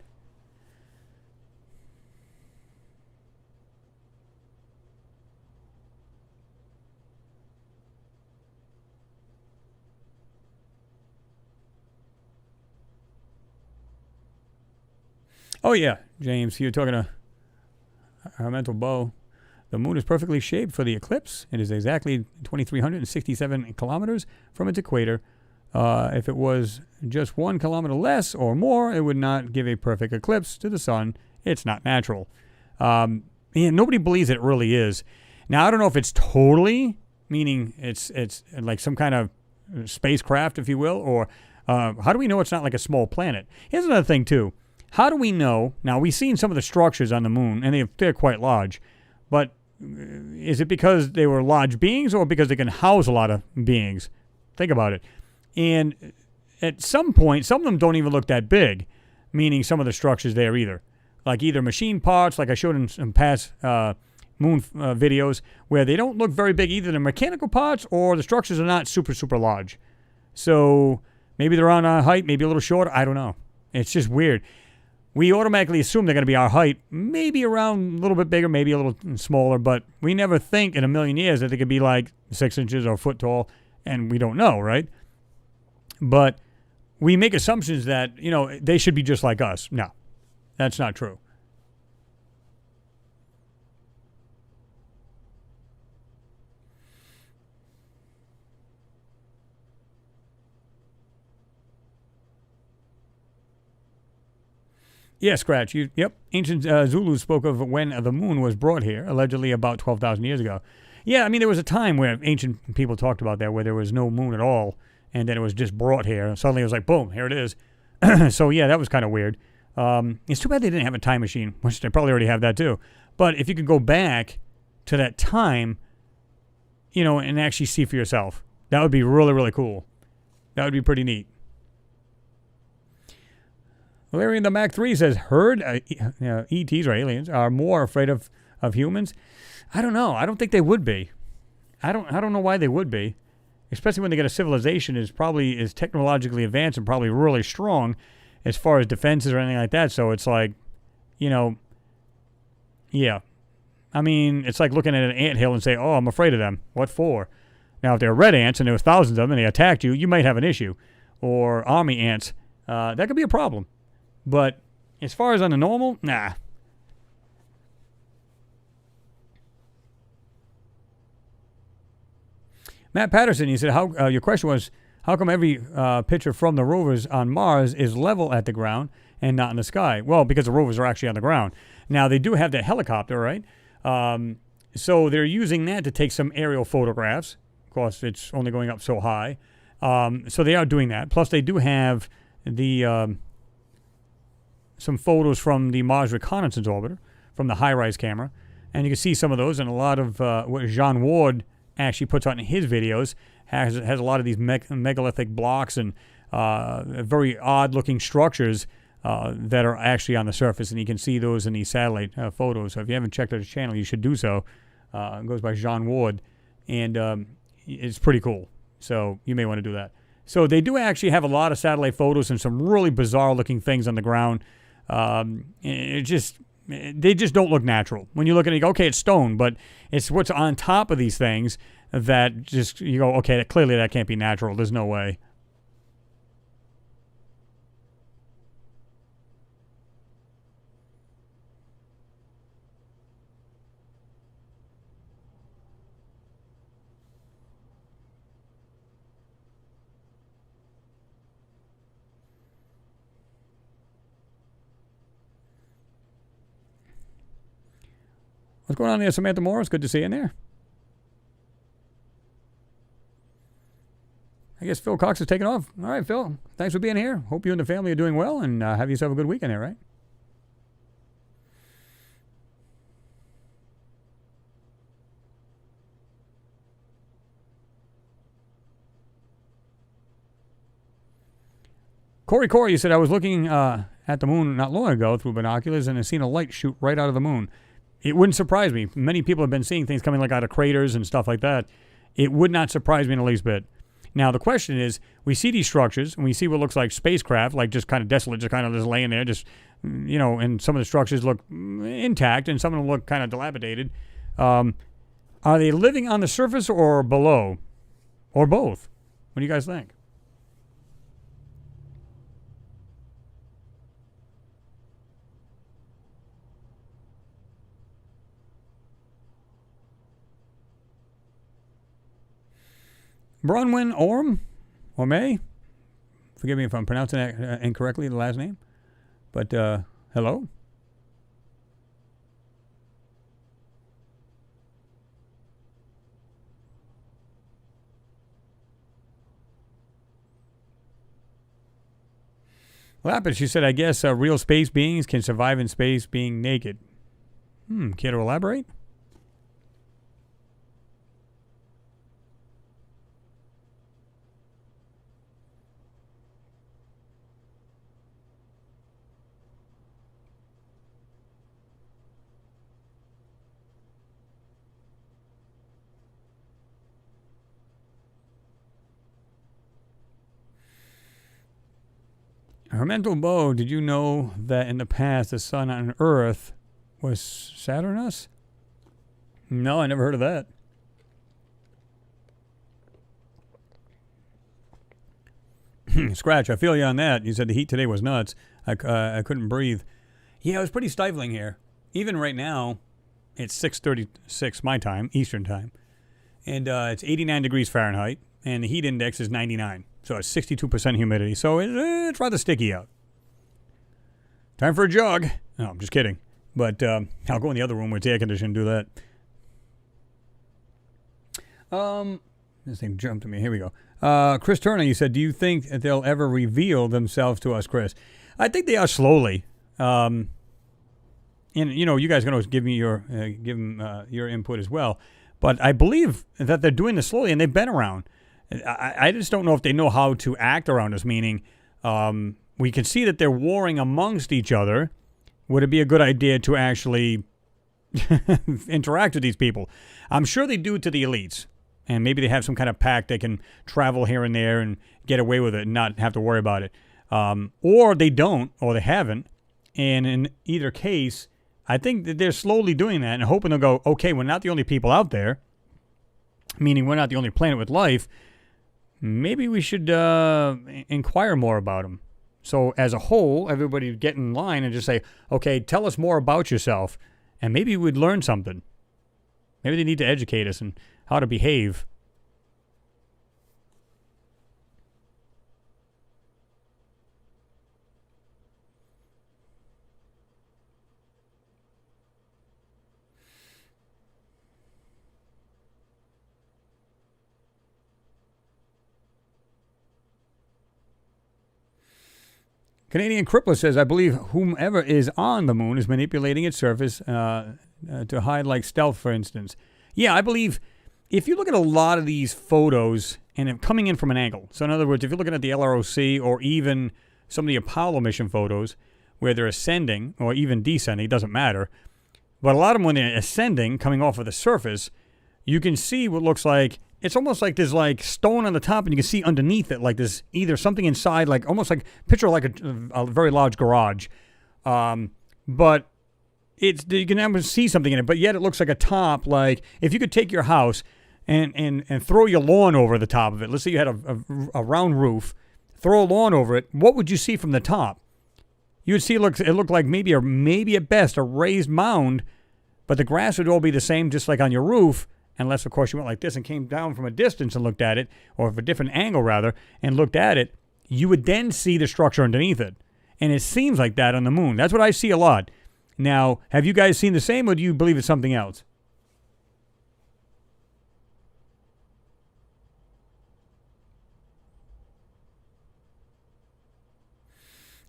Oh, yeah, James. You're talking to our mental bow. The moon is perfectly shaped for the eclipse. It is exactly 2,367 kilometers from its equator. If it was just 1 kilometer less or more, it would not give a perfect eclipse to the sun. It's not natural. Nobody believes it really is. Now, I don't know if it's totally, meaning it's like some kind of spacecraft, if you will, or how do we know it's not like a small planet? Here's another thing, too. How do we know? Now, we've seen some of the structures on the moon, and they're quite large. But is it because they were large beings or because they can house a lot of beings? Think about it. And at some point, some of them don't even look that big, meaning some of the structures there either. Like either machine parts, like I showed in some past moon videos, where they don't look very big. Either the mechanical parts or the structures are not super, super large. So maybe they're on our height, maybe a little shorter. I don't know. It's just weird. We automatically assume they're going to be our height, maybe around a little bit bigger, maybe a little smaller, but we never think in a million years that they could be like 6 inches or a foot tall, and we don't know, right? But we make assumptions that, they should be just like us. No, that's not true. Yeah, Scratch. Yep. Ancient Zulus spoke of when the moon was brought here, allegedly about 12,000 years ago. Yeah, I mean, there was a time where ancient people talked about that, where there was no moon at all, and then it was just brought here. And suddenly it was like, boom, here it is. So, yeah, that was kind of weird. It's too bad they didn't have a time machine, which they probably already have that too. But if you could go back to that time, and actually see for yourself, that would be really, really cool. That would be pretty neat. Larry in the Mac 3 says, heard ETs or aliens are more afraid of humans. I don't know. I don't think they would be. I don't know why they would be. Especially when they get a civilization is technologically advanced and probably really strong as far as defenses or anything like that. So it's like, yeah. I mean, it's like looking at an anthill and say, oh, I'm afraid of them. What for? Now, if they're red ants and there was thousands of them and they attacked you, you might have an issue. Or army ants. That could be a problem. But as far as on the normal, nah. Matt Patterson, he said, "How your question was, how come every picture from the rovers on Mars is level at the ground and not in the sky?" Well, because the rovers are actually on the ground. Now, they do have that helicopter, right? So they're using that to take some aerial photographs. Of course, it's only going up so high. So they are doing that. Plus, they do have the... some photos from the Mars Reconnaissance Orbiter, from the high-rise camera. And you can see some of those, and a lot of what John Ward actually puts out in his videos has a lot of these megalithic blocks and very odd-looking structures that are actually on the surface, and you can see those in these satellite photos. So if you haven't checked out his channel, you should do so. It goes by John Ward, and it's pretty cool. So you may want to do that. So they do actually have a lot of satellite photos and some really bizarre-looking things on the ground. They just don't look natural. When you look at it, you go, okay, it's stone, but it's what's on top of these things that just, you go, okay, clearly that can't be natural. There's no way. What's going on there, Samantha Morris? Good to see you in there. I guess Phil Cox is taking off. All right, Phil. Thanks for being here. Hope you and the family are doing well, and have yourself a good weekend there, right? Corey, you said, I was looking at the moon not long ago through binoculars, and I seen a light shoot right out of the moon. It wouldn't surprise me. Many people have been seeing things coming like out of craters and stuff like that. It would not surprise me in the least bit. Now, the question is, we see these structures, and we see what looks like spacecraft, like just kind of desolate, just kind of just laying there, just, and some of the structures look intact, and some of them look kind of dilapidated. Are they living on the surface or below? Or both? What do you guys think? Bronwyn Orm, or May. Forgive me if I'm pronouncing that incorrectly, the last name. But, hello? What happened? She said, I guess real space beings can survive in space being naked. Care to elaborate? Her mental bow, did you know that in the past the sun on Earth was Saturnus? No, I never heard of that. Scratch, I feel you on that. You said the heat today was nuts. I couldn't breathe. Yeah, it was pretty stifling here. Even right now, it's 6:36 my time, Eastern time. And it's 89 degrees Fahrenheit, and the heat index is 99. So it's 62% humidity. So it's rather sticky out. Time for a jog. No, I'm just kidding. But I'll go in the other room where it's air conditioned and do that. This thing jumped to me. Here we go. Chris Turner, you said, do you think that they'll ever reveal themselves to us, Chris? I think they are slowly. And, you guys are going to give me your input as well. But I believe that they're doing this slowly, and they've been around. I just don't know if they know how to act around us, meaning we can see that they're warring amongst each other. Would it be a good idea to actually interact with these people? I'm sure they do it to the elites, and maybe they have some kind of pact they can travel here and there and get away with it and not have to worry about it. Or they don't, or they haven't, and in either case, I think that they're slowly doing that and hoping they'll go, okay, we're not the only people out there, meaning we're not the only planet with life. Maybe we should inquire more about them. So as a whole, everybody would get in line and just say, okay, tell us more about yourself. And maybe we'd learn something. Maybe they need to educate us on how to behave. Canadian Crippler says, I believe whomever is on the moon is manipulating its surface to hide, like stealth, for instance. Yeah, I believe if you look at a lot of these photos and they're coming in from an angle. So in other words, if you're looking at the LROC or even some of the Apollo mission photos where they're ascending or even descending, it doesn't matter. But a lot of them when they're ascending, coming off of the surface, you can see what looks like, it's almost like there's like stone on the top and you can see underneath it like there's either something inside, like almost like, picture like a very large garage. But you can never see something in it, but yet it looks like a top, like if you could take your house and throw your lawn over the top of it. Let's say you had a round roof, throw a lawn over it. What would you see from the top? You would see it looked like maybe at best a raised mound, but the grass would all be the same, just like on your roof. Unless, of course, you went like this and came down from a distance and looked at it, or from a different angle, rather, and looked at it, you would then see the structure underneath it. And it seems like that on the moon. That's what I see a lot. Now, have you guys seen the same, or do you believe it's something else?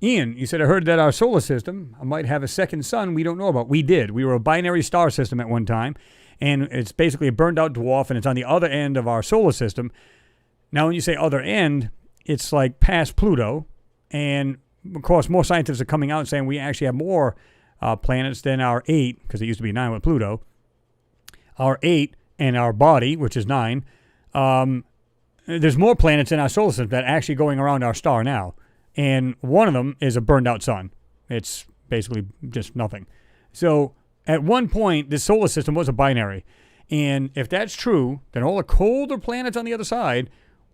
Ian, you said, I heard that our solar system might have a second sun we don't know about. We did. We were a binary star system at one time. And it's basically a burned-out dwarf, and it's on the other end of our solar system. Now, when you say other end, it's like past Pluto. And, of course, more scientists are coming out saying we actually have more planets than our 8, because it used to be 9 with Pluto. Our 8 and our body, which is 9. There's more planets in our solar system that are actually going around our star now. And one of them is a burned-out sun. It's basically just nothing. So at one point, this solar system was a binary. And if that's true, then all the colder planets on the other side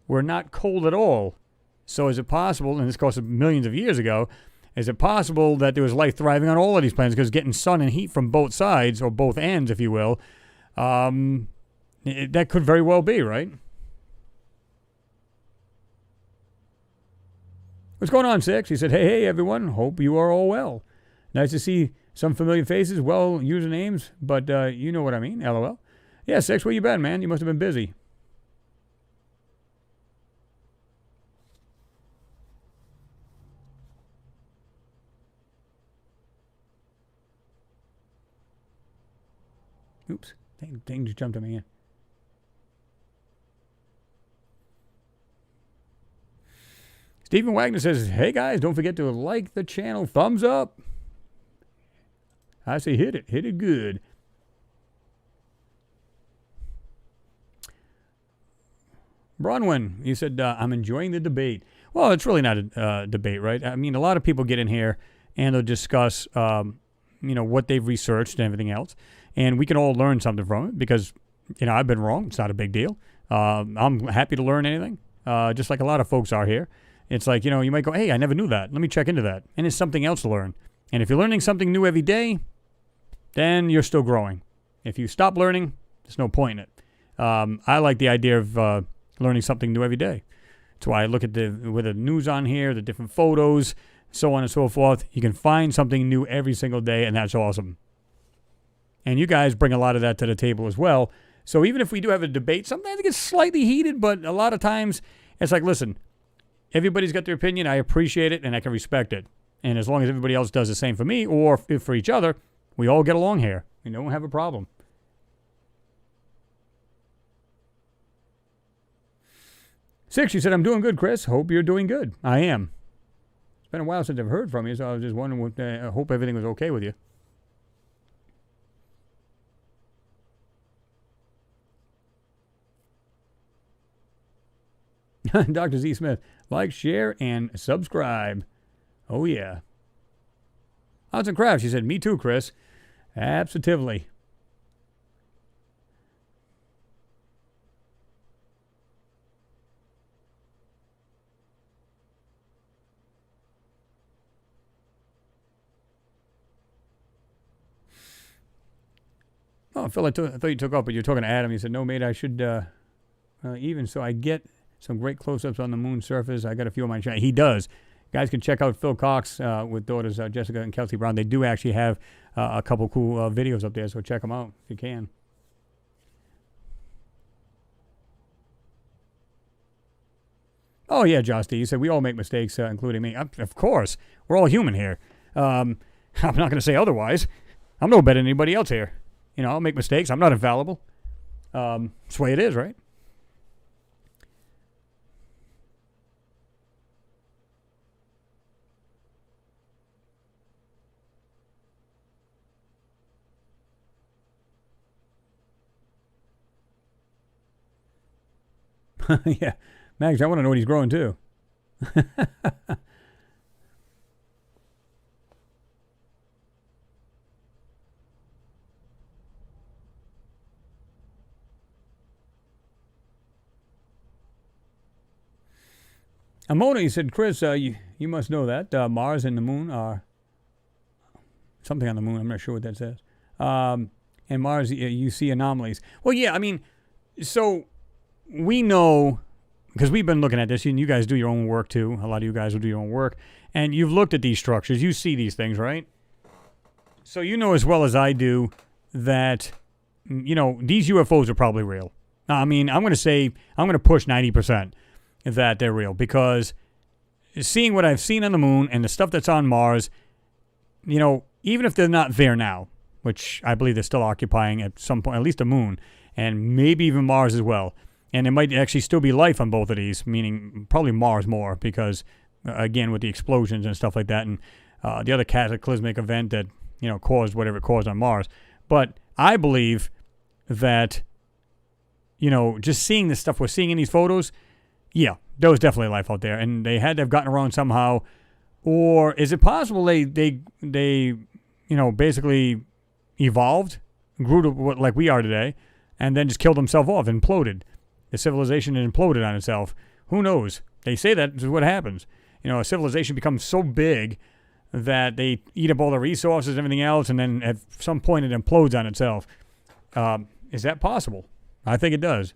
were not cold at all. So is it possible, and this goes millions of years ago, is it possible that there was life thriving on all of these planets because getting sun and heat from both sides, or both ends, if you will, that could very well be, right? What's going on, Six? He said, hey, everyone. Hope you are all well. Nice to see some familiar faces, well, usernames, but you know what I mean, LOL. Yeah, Six, where you been, man? You must have been busy. Oops, thing just jumped on me in. Stephen Wagner says, hey, guys, don't forget to like the channel. Thumbs up. I say hit it good. Bronwyn, he said, I'm enjoying the debate. Well, it's really not a debate, right? I mean, a lot of people get in here and they'll discuss, what they've researched and everything else. And we can all learn something from it because, I've been wrong. It's not a big deal. I'm happy to learn anything, just like a lot of folks are here. It's like, you might go, hey, I never knew that. Let me check into that. And it's something else to learn. And if you're learning something new every day, then you're still growing. If you stop learning, there's no point in it. I like the idea of learning something new every day. That's why I look at with the news on here, the different photos, so on and so forth. You can find something new every single day, and that's awesome. And you guys bring a lot of that to the table as well. So even if we do have a debate, sometimes it gets slightly heated, but a lot of times it's like, listen, everybody's got their opinion. I appreciate it, and I can respect it. And as long as everybody else does the same for me or for each other, we all get along here. We don't have a problem. Six, you said, I'm doing good, Chris. Hope you're doing good. I am. It's been a while since I've heard from you, so I was just wondering I hope everything was okay with you. Dr. Z. Smith, like, share, and subscribe. Oh, yeah. Arts and Crafts, she said, me too, Chris. Absolutely. Oh, Phil, I thought you took off, but you're talking to Adam. He said, no, mate, I should, even so I get some great close-ups on the moon surface. I got a few on my channel. He does. Guys can check out Phil Cox with daughters Jessica and Kelsey Brown. They do actually have a couple cool videos up there, so check them out if you can. Oh, yeah, Justy. You said we all make mistakes, including me. Of course. We're all human here. I'm not going to say otherwise. I'm no better than anybody else here. I'll make mistakes. I'm not infallible. It's the way it is, right? Yeah. Mags, I want to know what he's growing too. Amona, he said, Chris, you must know that Mars and the moon are something on the moon. I'm not sure what that says. And Mars, you see anomalies. Well, yeah, I mean, so we know, because we've been looking at this, and you guys do your own work too. A lot of you guys will do your own work. And you've looked at these structures. You see these things, right? So you know as well as I do that, these UFOs are probably real. I mean, I'm going to push 90% that they're real, because seeing what I've seen on the moon and the stuff that's on Mars, even if they're not there now, which I believe they're still occupying at some point, at least the moon, and maybe even Mars as well. And there might actually still be life on both of these, meaning probably Mars more, because, again, with the explosions and stuff like that, and the other cataclysmic event that, caused whatever it caused on Mars. But I believe that, just seeing the stuff we're seeing in these photos, yeah, there was definitely life out there, and they had to have gotten around somehow. Or is it possible they basically evolved, grew to what like we are today, and then just killed themselves off, imploded? The civilization imploded on itself. Who knows? They say that is what happens. A civilization becomes so big that they eat up all the resources and everything else, and then at some point it implodes on itself. Is that possible? I think it does.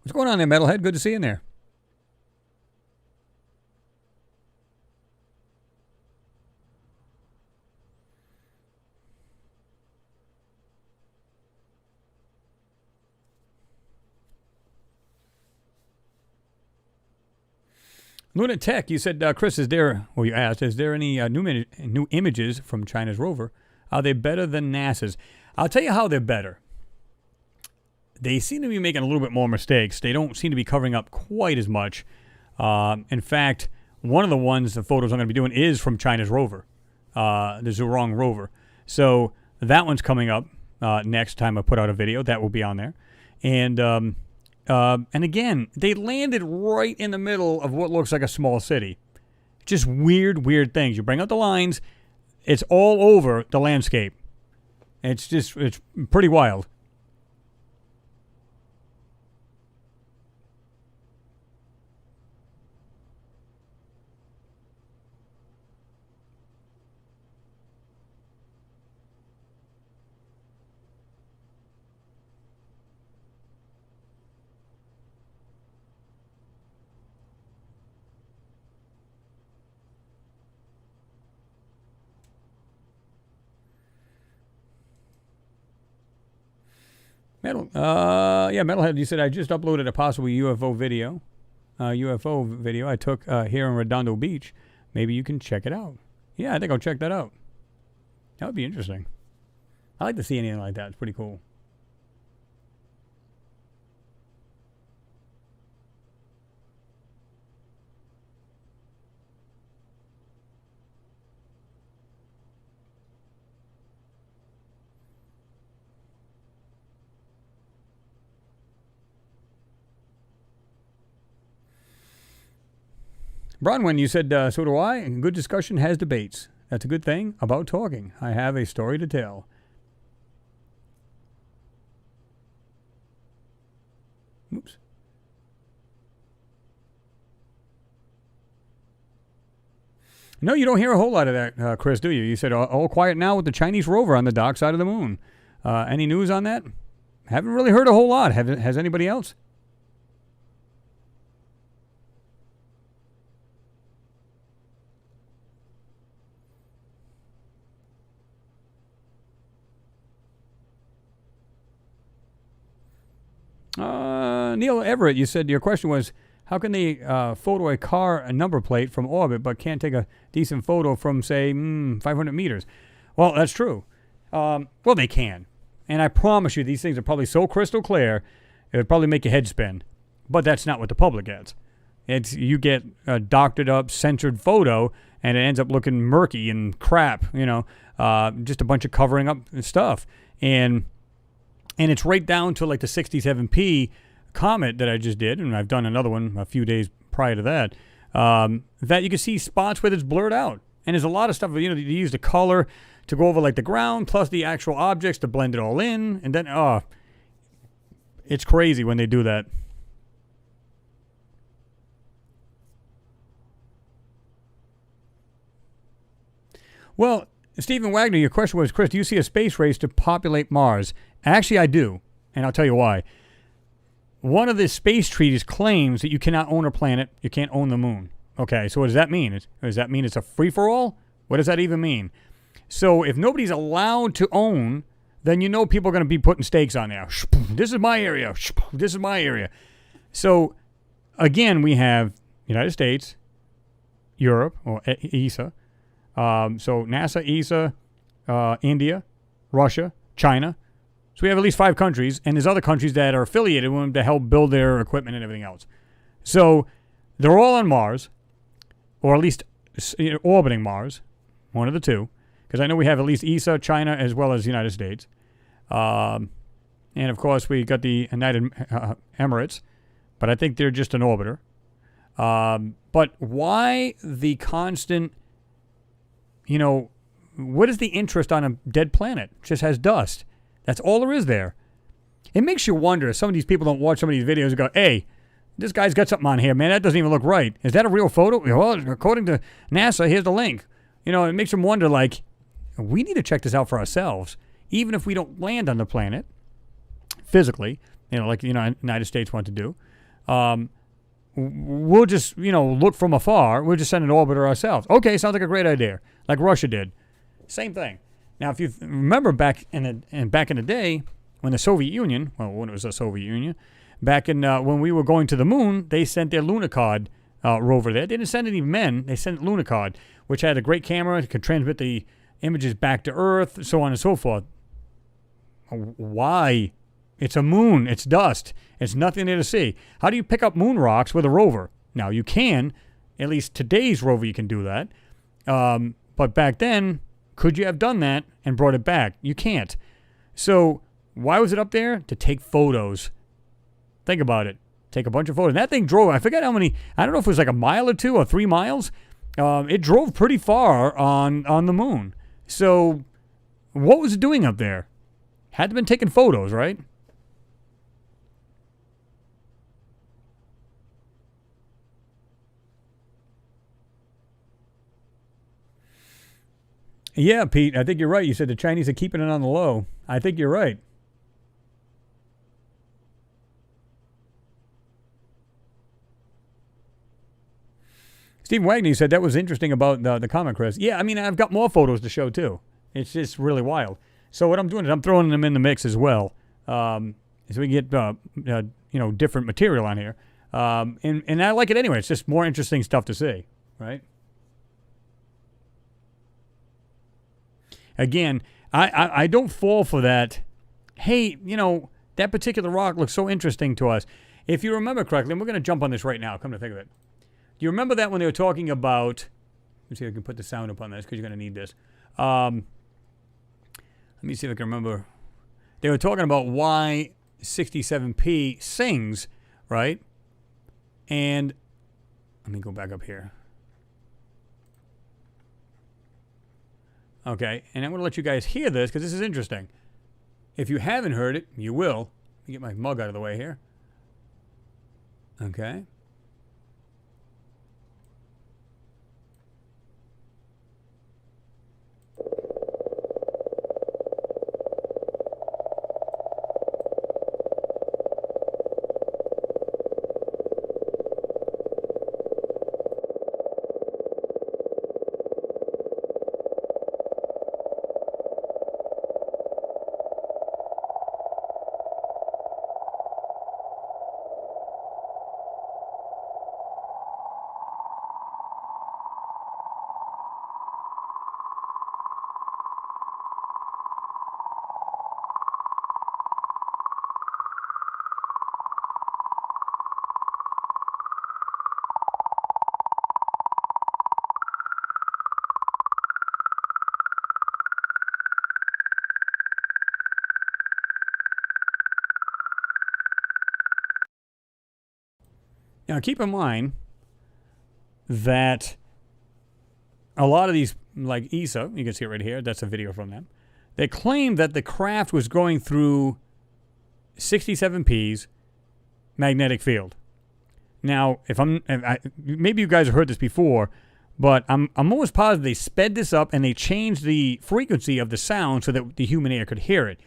What's going on there, Metalhead? Good to see you in there. Lunatech, you said, Chris, you asked, is there any new images from China's rover? Are they better than NASA's? I'll tell you how they're better. They seem to be making a little bit more mistakes. They don't seem to be covering up quite as much. In fact, one of the photos I'm going to be doing is from China's rover, the Zhurong rover. So that one's coming up next time I put out a video. That will be on there. And again, they landed right in the middle of what looks like a small city. Just weird things. You bring out the lines, it's all over the landscape. It's pretty wild. Metalhead, you said I just uploaded a possible UFO video I took here in Redondo Beach. Maybe you can check it out. Yeah, I think I'll check that out. That would be interesting. I like to see anything like that. It's pretty cool. Bronwyn, you said, so do I. Good discussion has debates. That's a good thing about talking. I have a story to tell. Oops. No, you don't hear a whole lot of that, Chris, do you? You said, all quiet now with the Chinese rover on the dark side of the moon. Any news on that? Haven't really heard a whole lot. Has anybody else? Neil Everett, you said your question was, how can they photo a car number plate from orbit but can't take a decent photo from, say, 500 meters? Well, that's true. Well, they can. And I promise you, these things are probably so crystal clear, it would probably make your head spin. But that's not what the public gets. You get a doctored up, censored photo, and it ends up looking murky and crap, just a bunch of covering up stuff. And it's right down to like the 67p comet that I just did, and I've done another one a few days prior to that, that you can see spots where it's blurred out. And there's a lot of stuff, you use the color to go over like the ground, plus the actual objects to blend it all in, and then, it's crazy when they do that. Well, Stephen Wagner, your question was, Chris, do you see a space race to populate Mars? Actually, I do, and I'll tell you why. One of the space treaties claims that you cannot own a planet, you can't own the moon. Okay, so what does that mean? Does that mean it's a free-for-all? What does that even mean? So if nobody's allowed to own, then people are going to be putting stakes on there. This is my area. This is my area. So, again, we have United States, Europe, or ESA. So NASA, ESA, India, Russia, China. So we have at least 5 countries, and there's other countries that are affiliated with them to help build their equipment and everything else. So they're all on Mars, or at least orbiting Mars, one of the two, because I know we have at least ESA, China, as well as the United States. And, of course, we got the United Emirates, but I think they're just an orbiter. But why the constant, what is the interest on a dead planet? It just has dust. That's all there is there. It makes you wonder. Some of these people don't watch some of these videos and go, hey, this guy's got something on here, man. That doesn't even look right. Is that a real photo? Well, according to NASA, here's the link. It makes them wonder, like, we need to check this out for ourselves, even if we don't land on the planet physically, like the United States want to do. We'll just, look from afar. We'll just send an orbiter ourselves. Okay, sounds like a great idea, like Russia did. Same thing. Now, if you remember back in the day when the Soviet Union, when it was the Soviet Union, back in when we were going to the moon, they sent their Lunokhod rover there. They didn't send any men. They sent Lunokhod, which had a great camera. It could transmit the images back to Earth, so on and so forth. Why? It's a moon. It's dust. It's nothing there to see. How do you pick up moon rocks with a rover? Now, you can. At least today's rover, you can do that. But back then, could you have done that and brought it back? You can't. So why was it up there? To take photos. Think about it. Take a bunch of photos. And that thing drove, I forget how many, I don't know if it was like a mile or 2 or 3 miles. It drove pretty far on the moon. So what was it doing up there? Had to have been taking photos, right? Yeah, Pete, I think you're right. You said the Chinese are keeping it on the low. I think you're right. Steve Wagner said that was interesting about the comment, Chris. Yeah, I mean, I've got more photos to show, too. It's just really wild. So what I'm doing is I'm throwing them in the mix as well, so we can get different material on here. And I like it anyway. It's just more interesting stuff to see, right? Again, I don't fall for that. Hey, that particular rock looks so interesting to us. If you remember correctly, and we're going to jump on this right now, come to think of it. Do you remember that when they were talking about, let me see if I can put the sound up on this because you're going to need this. Let me see if I can remember. They were talking about why 67P sings, right? And let me go back up here. Okay, and I'm going to let you guys hear this because this is interesting. If you haven't heard it, you will. Let me get my mug out of the way here. Okay. Now, keep in mind that a lot of these, like ESA, you can see it right here, that's a video from them, they claim that the craft was going through 67P's magnetic field. Now, maybe you guys have heard this before, but I'm almost positive they sped this up and they changed the frequency of the sound so that the human ear could hear it.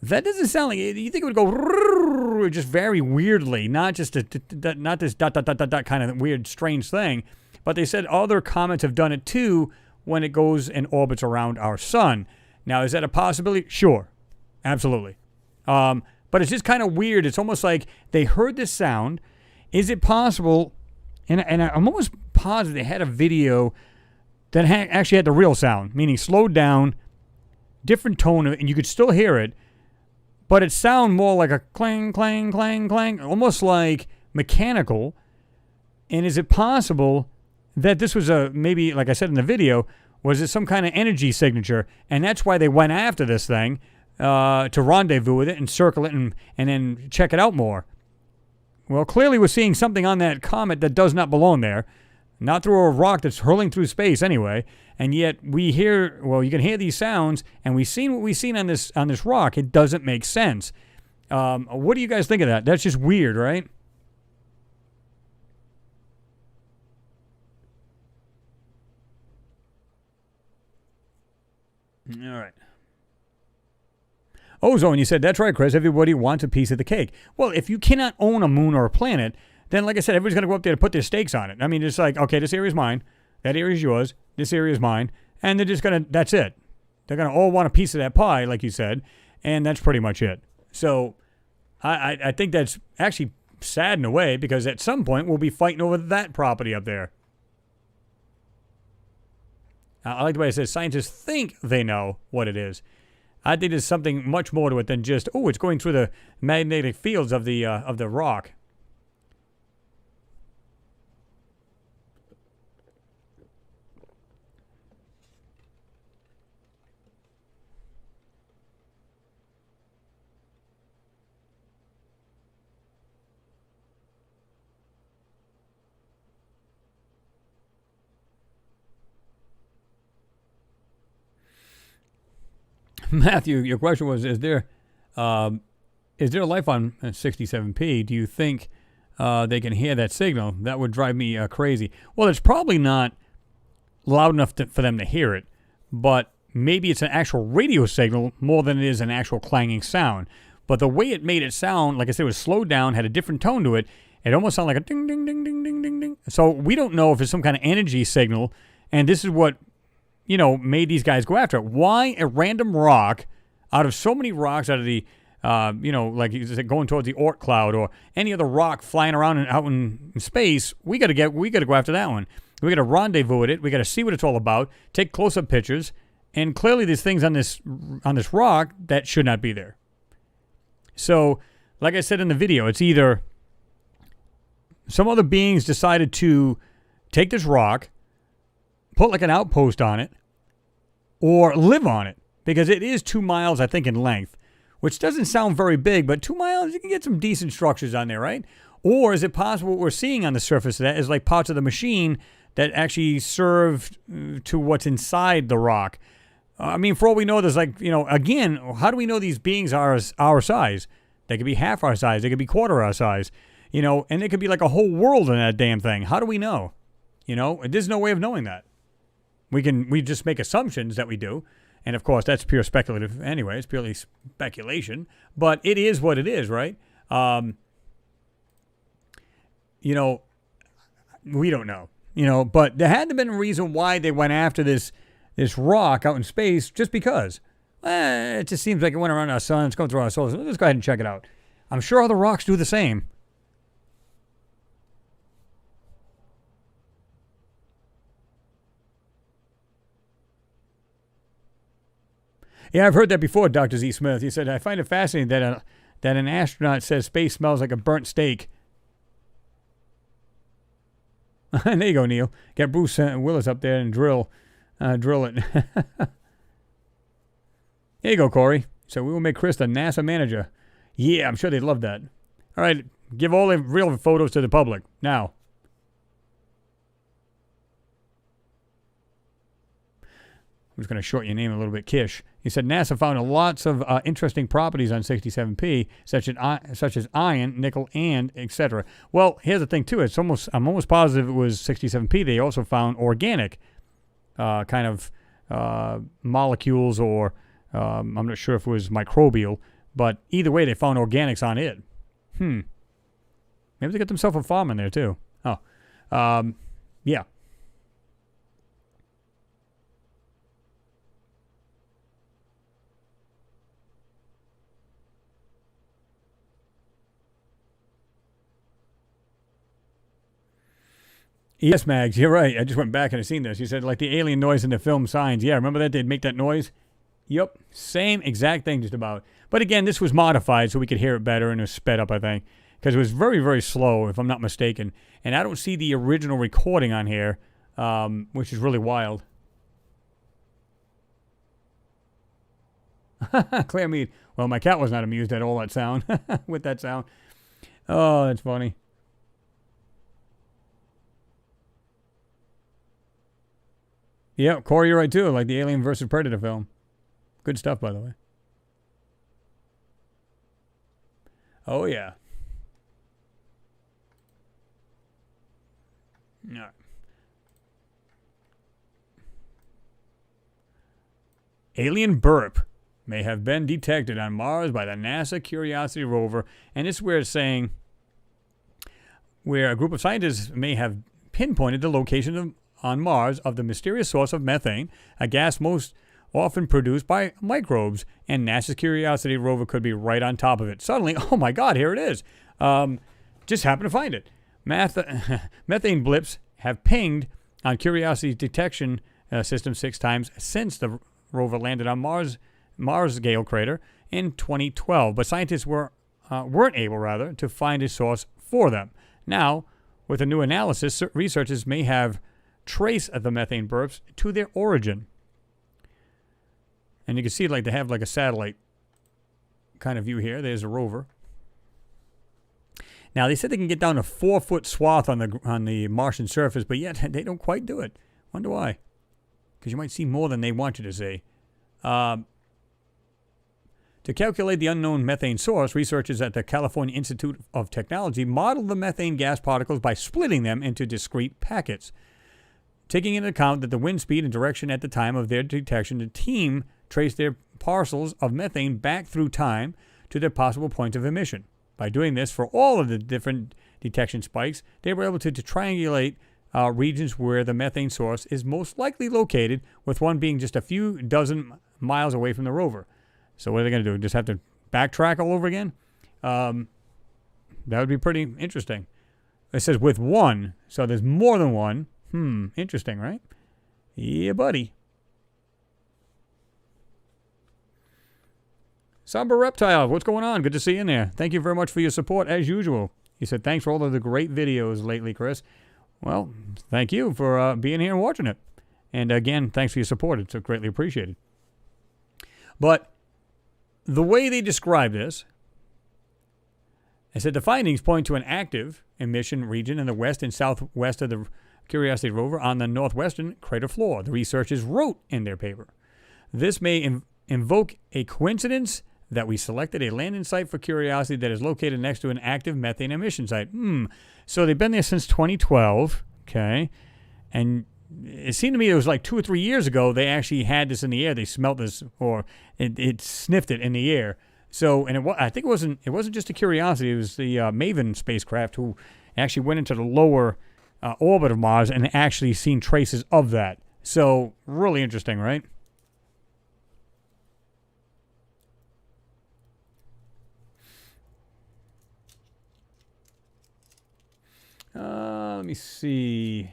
That doesn't sound like it. You think it would go just very weirdly, not just not this dot dot dot dot dot kind of weird, strange thing. But they said other comets have done it too when it goes and orbits around our sun. Now, is that a possibility? Sure, absolutely. But it's just kind of weird. It's almost like they heard this sound. Is it possible? And I'm almost positive they had a video that actually had the real sound, meaning slowed down, different tone, and you could still hear it. But it sounded more like a clang, clang, clang, clang, almost like mechanical. And is it possible that this was maybe, like I said in the video, was it some kind of energy signature? And that's why they went after this thing to rendezvous with it and circle it and then check it out more. Well, clearly we're seeing something on that comet that does not belong there. Not through a rock that's hurling through space anyway. And yet we hear, well, you can hear these sounds, and we've seen what we've seen on this rock. It doesn't make sense. What do you guys think of that? That's just weird, right? All right. Ozone, you said, that's right, Chris. Everybody wants a piece of the cake. Well, if you cannot own a moon or a planet, then, like I said, everybody's going to go up there to put their stakes on it. I mean, it's like, okay, this area is mine. That area is yours. This area is mine. And they're just going to, that's it. They're going to all want a piece of that pie, like you said. And that's pretty much it. So I think that's actually sad in a way, because at some point we'll be fighting over that property up there. I like the way it says scientists think they know what it is. I think there's something much more to it than just, oh, it's going through the magnetic fields of the rock. Matthew, your question was, is there life on 67P? Do you think they can hear that signal? That would drive me crazy. Well, it's probably not loud enough for them to hear it, but maybe it's an actual radio signal more than it is an actual clanging sound. But the way it made it sound, like I said, it was slowed down, had a different tone to it. It almost sounded like a ding, ding, ding, ding, ding, ding, ding. So we don't know if it's some kind of energy signal, and this is what made these guys go after it. Why a random rock out of so many rocks out of the, like going towards the Oort cloud or any other rock flying around and out in space? We got to go after that one. We got to rendezvous with it. We got to see what it's all about. Take close-up pictures, and clearly there's things on this rock that should not be there. So, like I said in the video, it's either some other beings decided to take this rock, put like an outpost on it, or live on it, because it is 2 miles, I think, in length, which doesn't sound very big, but 2 miles, you can get some decent structures on there, right? Or is it possible what we're seeing on the surface of that is like parts of the machine that actually serve to what's inside the rock? I mean, for all we know, there's like, again, how do we know these beings are our size? They could be half our size. They could be quarter our size, and they could be like a whole world in that damn thing. How do we know? There's no way of knowing that. We just make assumptions that we do. And, of course, that's pure speculative anyway. It's purely speculation. But it is what it is, right? We don't know. But there had to have been a reason why they went after this rock out in space, just because. It just seems like it went around our sun. It's going through our solar system. Let's go ahead and check it out. I'm sure other rocks do the same. Yeah, I've heard that before, Dr. Z. Smith. He said, I find it fascinating that an astronaut says space smells like a burnt steak. There you go, Neil. Get Bruce Willis up there and drill it. There you go, Corey. So we will make Chris the NASA manager. Yeah, I'm sure they'd love that. All right, give all the real photos to the public now. I'm just going to short your name a little bit, Kish. He said NASA found lots of interesting properties on 67P, such as iron, nickel, and etc. Well, here's the thing too. I'm almost positive it was 67P. They also found organic kind of molecules, or I'm not sure if it was microbial, but either way, they found organics on it. Maybe they got themselves a farm in there too. Oh, yeah. Yes, Mags, you're right. I just went back and I seen this. You said like the alien noise in the film Signs. Yeah, remember that? They'd make that noise? Yep, same exact thing just about. But again, this was modified so we could hear it better, and it was sped up, I think, because it was very, very slow, if I'm not mistaken. And I don't see the original recording on here, which is really wild. Claire Mead. Well, my cat was not amused at all that sound, with that sound. Oh, that's funny. Yeah, Corey, you're right too. Like the Alien vs. Predator film. Good stuff, by the way. Oh, yeah. All right. Alien burp. may have been detected on Mars by the NASA Curiosity rover. And this is where it's saying where a group of scientists may have pinpointed the location on Mars of the mysterious source of methane, a gas most often produced by microbes, and NASA's Curiosity rover could be right on top of it. Suddenly, oh my God, here it is. Just happened to find it. Methane blips have pinged on Curiosity's detection system 6 times since the rover landed on Mars Gale crater in 2012, but scientists weren't able to find a source for them. Now, with a new analysis, researchers may have traced the methane burps to their origin. And you can see like they have like a satellite kind of view here. There's a rover. Now, they said they can get down a 4-foot swath on the Martian surface, but yet they don't quite do it. Wonder why. Because you might see more than they want you to see. To calculate the unknown methane source, researchers at the California Institute of Technology modeled the methane gas particles by splitting them into discrete packets. Taking into account that the wind speed and direction at the time of their detection, the team traced their parcels of methane back through time to their possible point of emission. By doing this for all of the different detection spikes, they were able to triangulate regions where the methane source is most likely located, with one being just a few dozen miles away from the rover. So what are they going to do? Just have to backtrack all over again? That would be pretty interesting. It says with one, so there's more than one. Interesting, right? Yeah, buddy. Somber Reptile, what's going on? Good to see you in there. Thank you very much for your support, as usual. He said, thanks for all of the great videos lately, Chris. Well, thank you for being here and watching it. And again, thanks for your support. It's greatly appreciated. But the way they describe this, they said the findings point to an active emission region in the west and southwest of the Curiosity rover on the northwestern crater floor. The researchers wrote in their paper, this may invoke a coincidence that we selected a landing site for Curiosity that is located next to an active methane emission site. So they've been there since 2012, okay? And it seemed to me it was like 2 or 3 years ago they actually had this in the air. They smelt this, or it sniffed it in the air. So, and I think it wasn't just a Curiosity. It was the Maven spacecraft who actually went into the lower orbit of Mars and actually seen traces of that. So, really interesting, right? Let me see.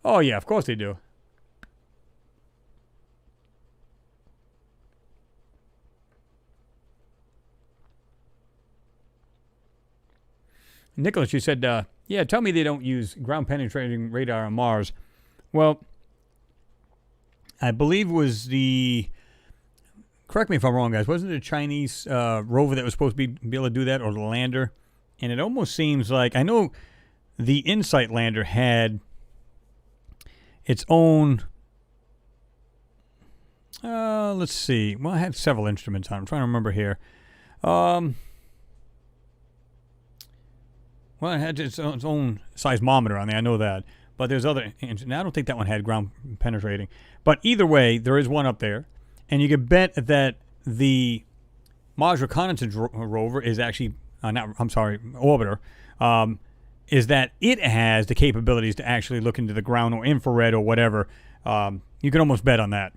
Oh, yeah, of course they do. Nicholas, you said, yeah, tell me they don't use ground-penetrating radar on Mars. Well, I believe was correct me if I'm wrong, guys, wasn't it a Chinese rover that was supposed to be able to do that, or the lander? And it almost seems like, I know the InSight lander had its own, let's see, well, it had several instruments on it. I'm trying to remember here. Well, it had its own seismometer on there. I know that. But there's other. And I don't think that one had ground penetrating. But either way, there is one up there. And you can bet that the Mars Reconnaissance rover is actually, orbiter, is that it has the capabilities to actually look into the ground or infrared or whatever. You can almost bet on that.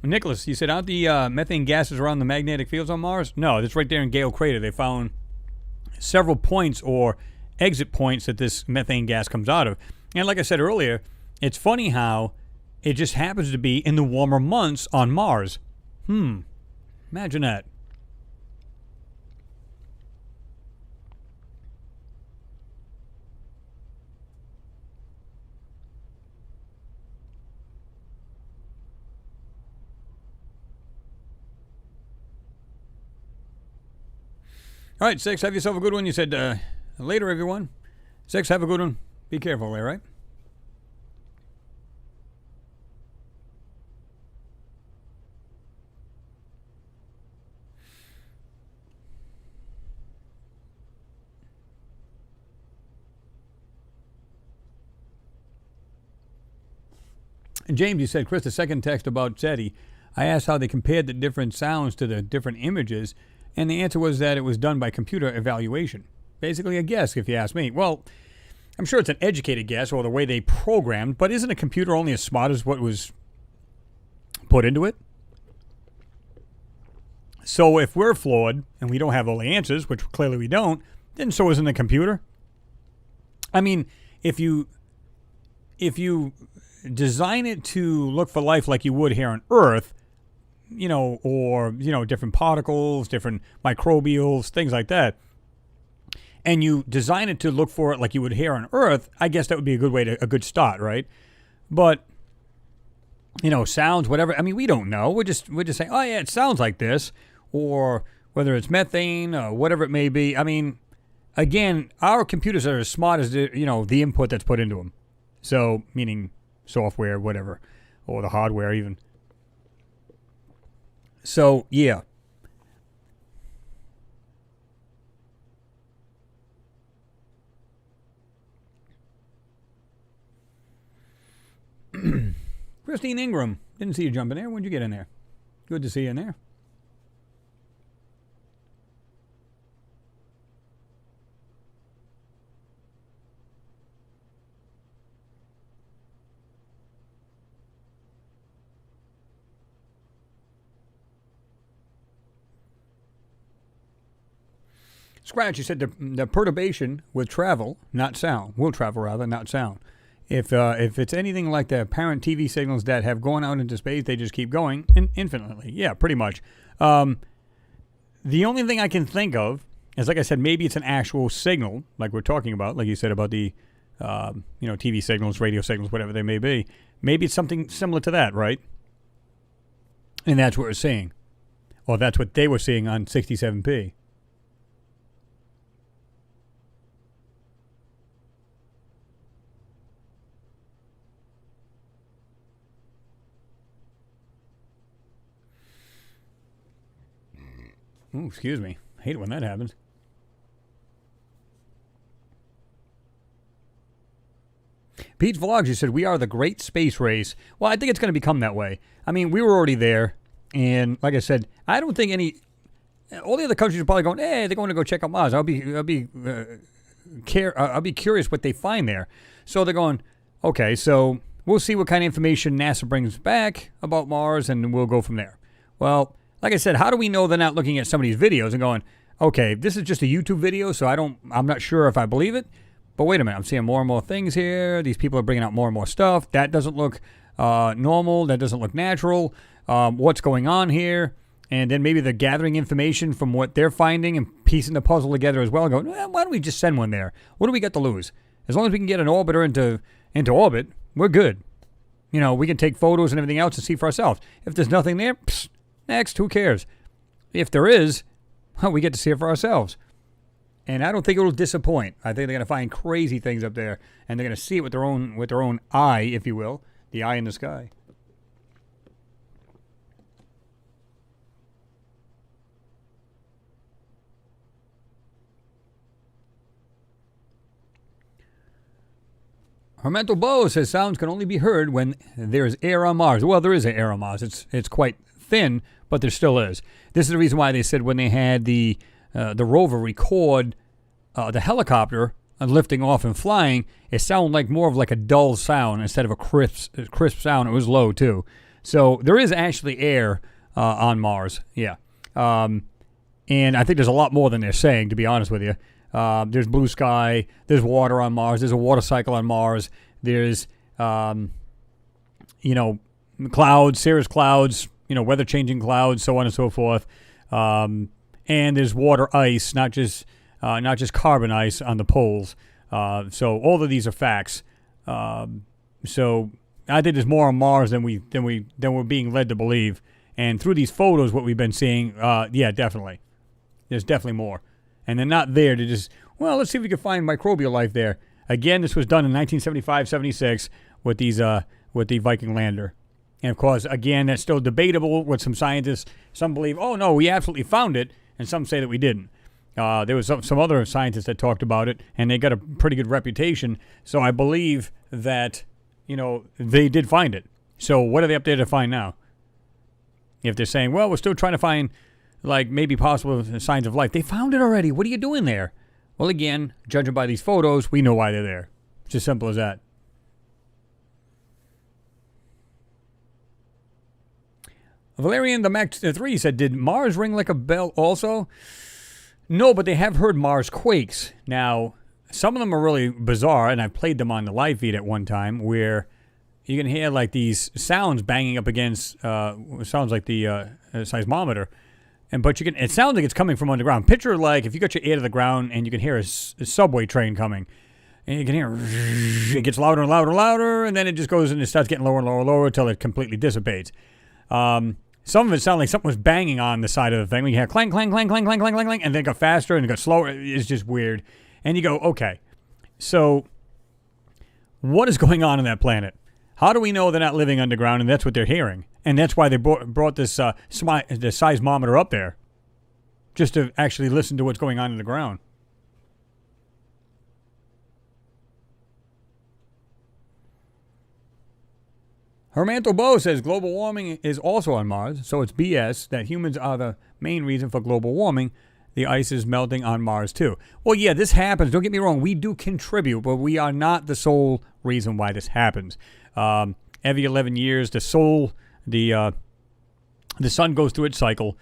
Nicholas, you said, aren't the methane gases around the magnetic fields on Mars? No, it's right there in Gale Crater. They found several points or exit points that this methane gas comes out of. And like I said earlier, it's funny how it just happens to be in the warmer months on Mars. Imagine that. All right, Six, have yourself a good one. You said, later, everyone. Six, have a good one. Be careful there, right? And James, you said, Chris, the second text about SETI, I asked how they compared the different sounds to the different images, and the answer was that it was done by computer evaluation. Basically a guess, if you ask me. Well, I'm sure it's an educated guess, or the way they programmed, but isn't a computer only as smart as what was put into it? So if we're flawed, and we don't have all the answers, which clearly we don't, then so isn't the computer. I mean, if you design it to look for life like you would here on Earth, or different particles, different microbials, things like that, and you design it to look for it like you would here on Earth, I guess that would be a good start, right? But sounds, whatever. I mean, we don't know. We're just saying, oh yeah, it sounds like this, or whether it's methane or whatever it may be. I mean, again, our computers are as smart as the input that's put into them. So, meaning software, whatever, or the hardware even. So, yeah. Christine Ingram, didn't see you jump in there. When'd you get in there? Good to see you in there. Scratch, you said the perturbation with travel, not sound. Will travel, rather, not sound. If it's anything like the apparent TV signals that have gone out into space, they just keep going infinitely. Yeah, pretty much. The only thing I can think of is, like I said, maybe it's an actual signal, like we're talking about, like you said about the TV signals, radio signals, whatever they may be. Maybe it's something similar to that, right? And that's what we're seeing. Or that's what they were seeing on 67p. Ooh, excuse me. I hate it when that happens. Pete's Vlogs, you said, we are the great space race. Well, I think it's going to become that way. I mean, we were already there. And like I said, I don't think all the other countries are probably going, hey, they're going to go check out Mars. I'll be curious what they find there. So they're going, okay, so we'll see what kind of information NASA brings back about Mars, and we'll go from there. Well, like I said, how do we know they're not looking at somebody's videos and going, okay, this is just a YouTube video, so I'm not sure if I believe it, but wait a minute, I'm seeing more and more things here. These people are bringing out more and more stuff. That doesn't look normal. That doesn't look natural. What's going on here? And then maybe they're gathering information from what they're finding and piecing the puzzle together as well, going, why don't we just send one there? What do we got to lose? As long as we can get an orbiter into orbit, we're good. We can take photos and everything else and see for ourselves. If there's nothing there, next, who cares? If there is, well, we get to see it for ourselves. And I don't think it'll disappoint. I think they're going to find crazy things up there, and they're going to see it with their own eye, if you will, the eye in the sky. Her mental bow says sounds can only be heard when there is air on Mars. Well, there is air on Mars. It's quite thin, but there still is. This is the reason why they said when they had the rover record the helicopter lifting off and flying, it sounded like more of like a dull sound instead of a crisp sound. It was low too. So there is actually air on Mars. Yeah. And I think there's a lot more than they're saying, to be honest with you. There's blue sky. There's water on Mars. There's a water cycle on Mars. There's, clouds, cirrus clouds, weather-changing clouds, so on and so forth. And there's water ice, not just carbon ice on the poles. So all of these are facts. So I think there's more on Mars than we're being led to believe. And through these photos, what we've been seeing, yeah, definitely. There's definitely more. And they're not there to just, well, let's see if we can find microbial life there. Again, this was done in 1975-76 with the Viking lander. And, of course, again, that's still debatable with some scientists. Some believe, oh, no, we absolutely found it, and some say that we didn't. There was some other scientists that talked about it, and they got a pretty good reputation. So I believe that, they did find it. So what are they up there to find now? If they're saying, well, we're still trying to find, like, maybe possible signs of life. They found it already. What are you doing there? Well, again, judging by these photos, we know why they're there. It's as simple as that. Valerian the Mac 3 said, did Mars ring like a bell also? No, but they have heard Mars quakes. Now, some of them are really bizarre, and I've played them on the live feed at one time, where you can hear like these sounds banging up against, sounds like the seismometer. But it sounds like it's coming from underground. Picture like if you got your ear to the ground and you can hear a subway train coming. And you can hear it gets louder and louder and louder, and then it just goes and it starts getting lower and lower and lower until it completely dissipates. Some of it sounded like something was banging on the side of the thing. We hear clang, clang, clang, clang, clang, clang, clang, clang, and then it got faster and it got slower. It's just weird. And you go, okay, so what is going on that planet? How do we know they're not living underground and that's what they're hearing? And that's why they brought this the seismometer up there, just to actually listen to what's going on in the ground. Hermanto Bo says global warming is also on Mars, so it's BS that humans are the main reason for global warming. The ice is melting on Mars too. Well, yeah, this happens. Don't get me wrong. We do contribute, but we are not the sole reason why this happens. Every 11 years, the sun goes through its cycle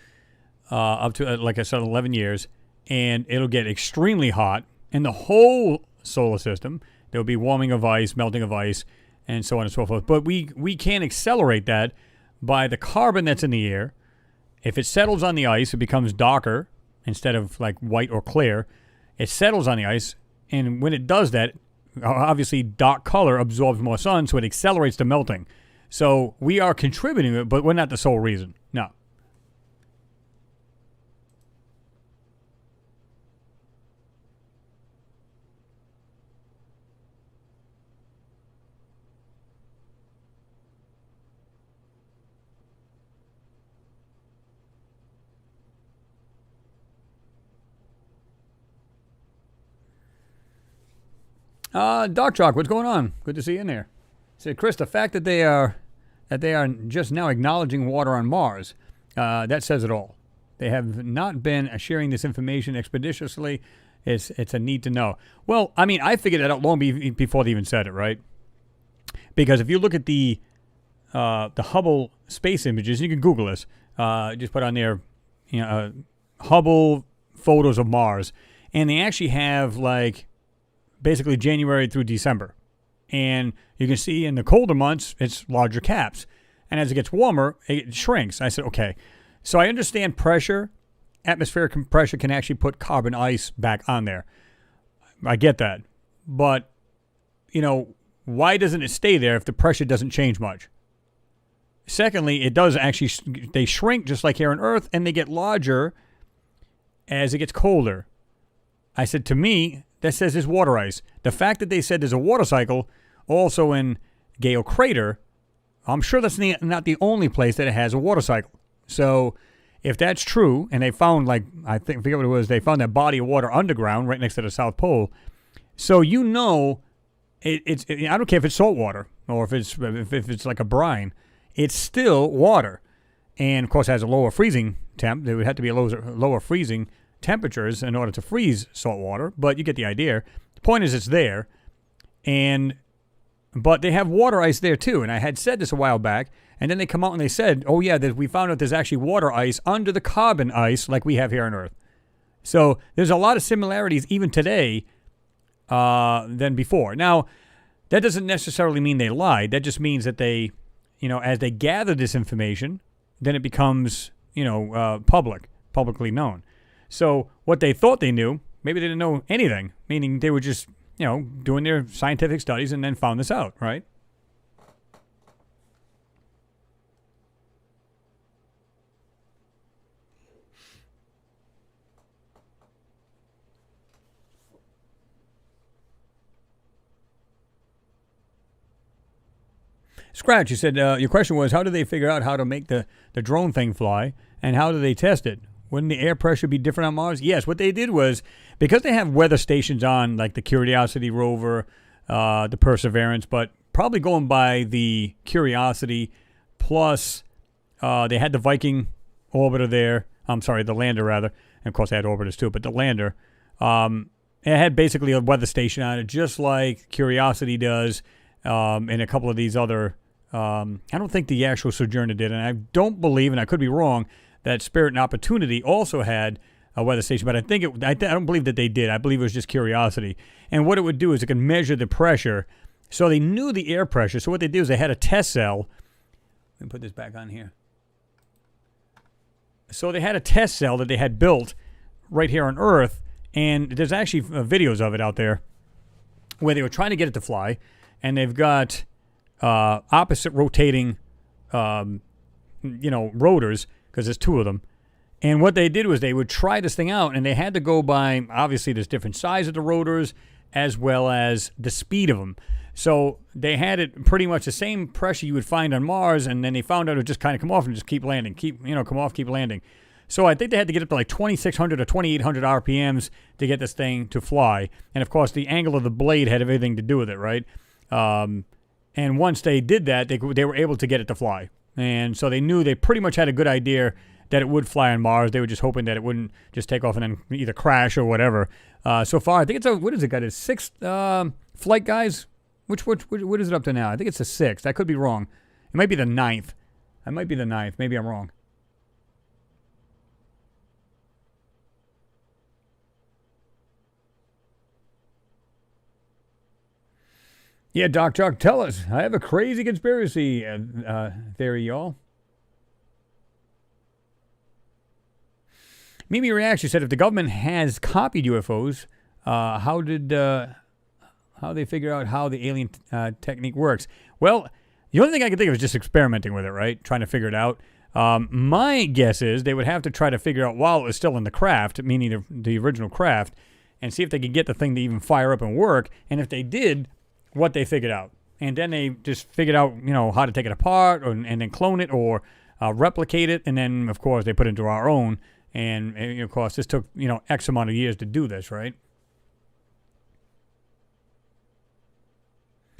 up to, like I said, 11 years, and it'll get extremely hot in the whole solar system. There will be warming of ice, melting of ice, and so on and so forth. But we can accelerate that by the carbon that's in the air. If it settles on the ice, it becomes darker instead of like white or clear. It settles on the ice, and when it does that, obviously dark color absorbs more sun, so it accelerates the melting. So we are contributing to it, but we're not the sole reason. No. Dark Chalk, what's going on? Good to see you in there. Said Chris, the fact that they are just now acknowledging water on Mars, that says it all. They have not been sharing this information expeditiously. It's a need to know. Well, I mean, I figured it out long before they even said it, right? Because if you look at the Hubble space images, you can Google this. Just put on there, Hubble photos of Mars, and they actually have like basically January through December. And you can see in the colder months, it's larger caps. And as it gets warmer, it shrinks. I said, okay. So I understand pressure. Atmospheric pressure can actually put carbon ice back on there. I get that. But, why doesn't it stay there if the pressure doesn't change much? Secondly, it does actually, they shrink just like here on Earth, and they get larger as it gets colder. I said, to me, that says there's water ice. The fact that they said there's a water cycle also in Gale Crater, I'm sure that's not the only place that it has a water cycle. So if that's true, and they found I forget what it was, they found that body of water underground right next to the South Pole. So I don't care if it's salt water or if it's like a brine, it's still water. And of course it has a lower freezing temp. There would have to be a lower freezing temperatures in order to freeze salt water, but you get the idea. The point is it's there, but they have water ice there too, and I had said this a while back, and then they come out and they said, oh yeah, that we found out there's actually water ice under the carbon ice like we have here on Earth. So there's a lot of similarities even today than before. Now, that doesn't necessarily mean they lied. That just means that they, as they gather this information, then it becomes, publicly known. So what they thought they knew, maybe they didn't know anything, meaning they were just, doing their scientific studies and then found this out, right? Scratch, you said, your question was, how do they figure out how to make the drone thing fly, and how do they test it? Wouldn't the air pressure be different on Mars? Yes, what they did was, because they have weather stations on, like the Curiosity rover, the Perseverance, but probably going by the Curiosity, plus they had the Viking orbiter there. I'm sorry, the lander rather. And of course they had orbiters too, but the lander. It had basically a weather station on it, just like Curiosity does, and a couple of these other. I don't think the actual Sojourner did, and I don't believe, and I could be wrong, that Spirit and Opportunity also had a weather station, but I don't believe that they did. I believe it was just Curiosity. And what it would do is it could measure the pressure. So they knew the air pressure. So what they did is they had a test cell. Let me put this back on here. So they had a test cell that they had built right here on Earth, and there's actually videos of it out there where they were trying to get it to fly, and they've got opposite rotating, rotors, because there's two of them. And what they did was they would try this thing out, and they had to go by, obviously, there's different size of the rotors as well as the speed of them. So they had it pretty much the same pressure you would find on Mars, and then they found out it would just kind of come off and just keep landing, come off, keep landing. So I think they had to get up to like 2,600 or 2,800 RPMs to get this thing to fly. And, of course, the angle of the blade had everything to do with it, right? And once they did that, they were able to get it to fly. And so they knew they pretty much had a good idea that it would fly on Mars. They were just hoping that it wouldn't just take off and then either crash or whatever. So far, I think it's what is it got? It's 6 flight, guys? What is it up to now? I think it's the 6th. I could be wrong. It might be the 9th. I might be the 9th. Maybe I'm wrong. Yeah, Doc Chuck, tell us. I have a crazy conspiracy theory, y'all. Mimi Reaction said, if the government has copied UFOs, how they figure out how the alien technique works? Well, the only thing I can think of is just experimenting with it, right? Trying to figure it out. My guess is they would have to try to figure out while it was still in the craft, meaning the original craft, and see if they could get the thing to even fire up and work. And if they did, what they figured out. And then they just figured out, how to take it apart and then clone it or replicate it. And then, of course, they put it into our own. And of course, this took, X amount of years to do this, right?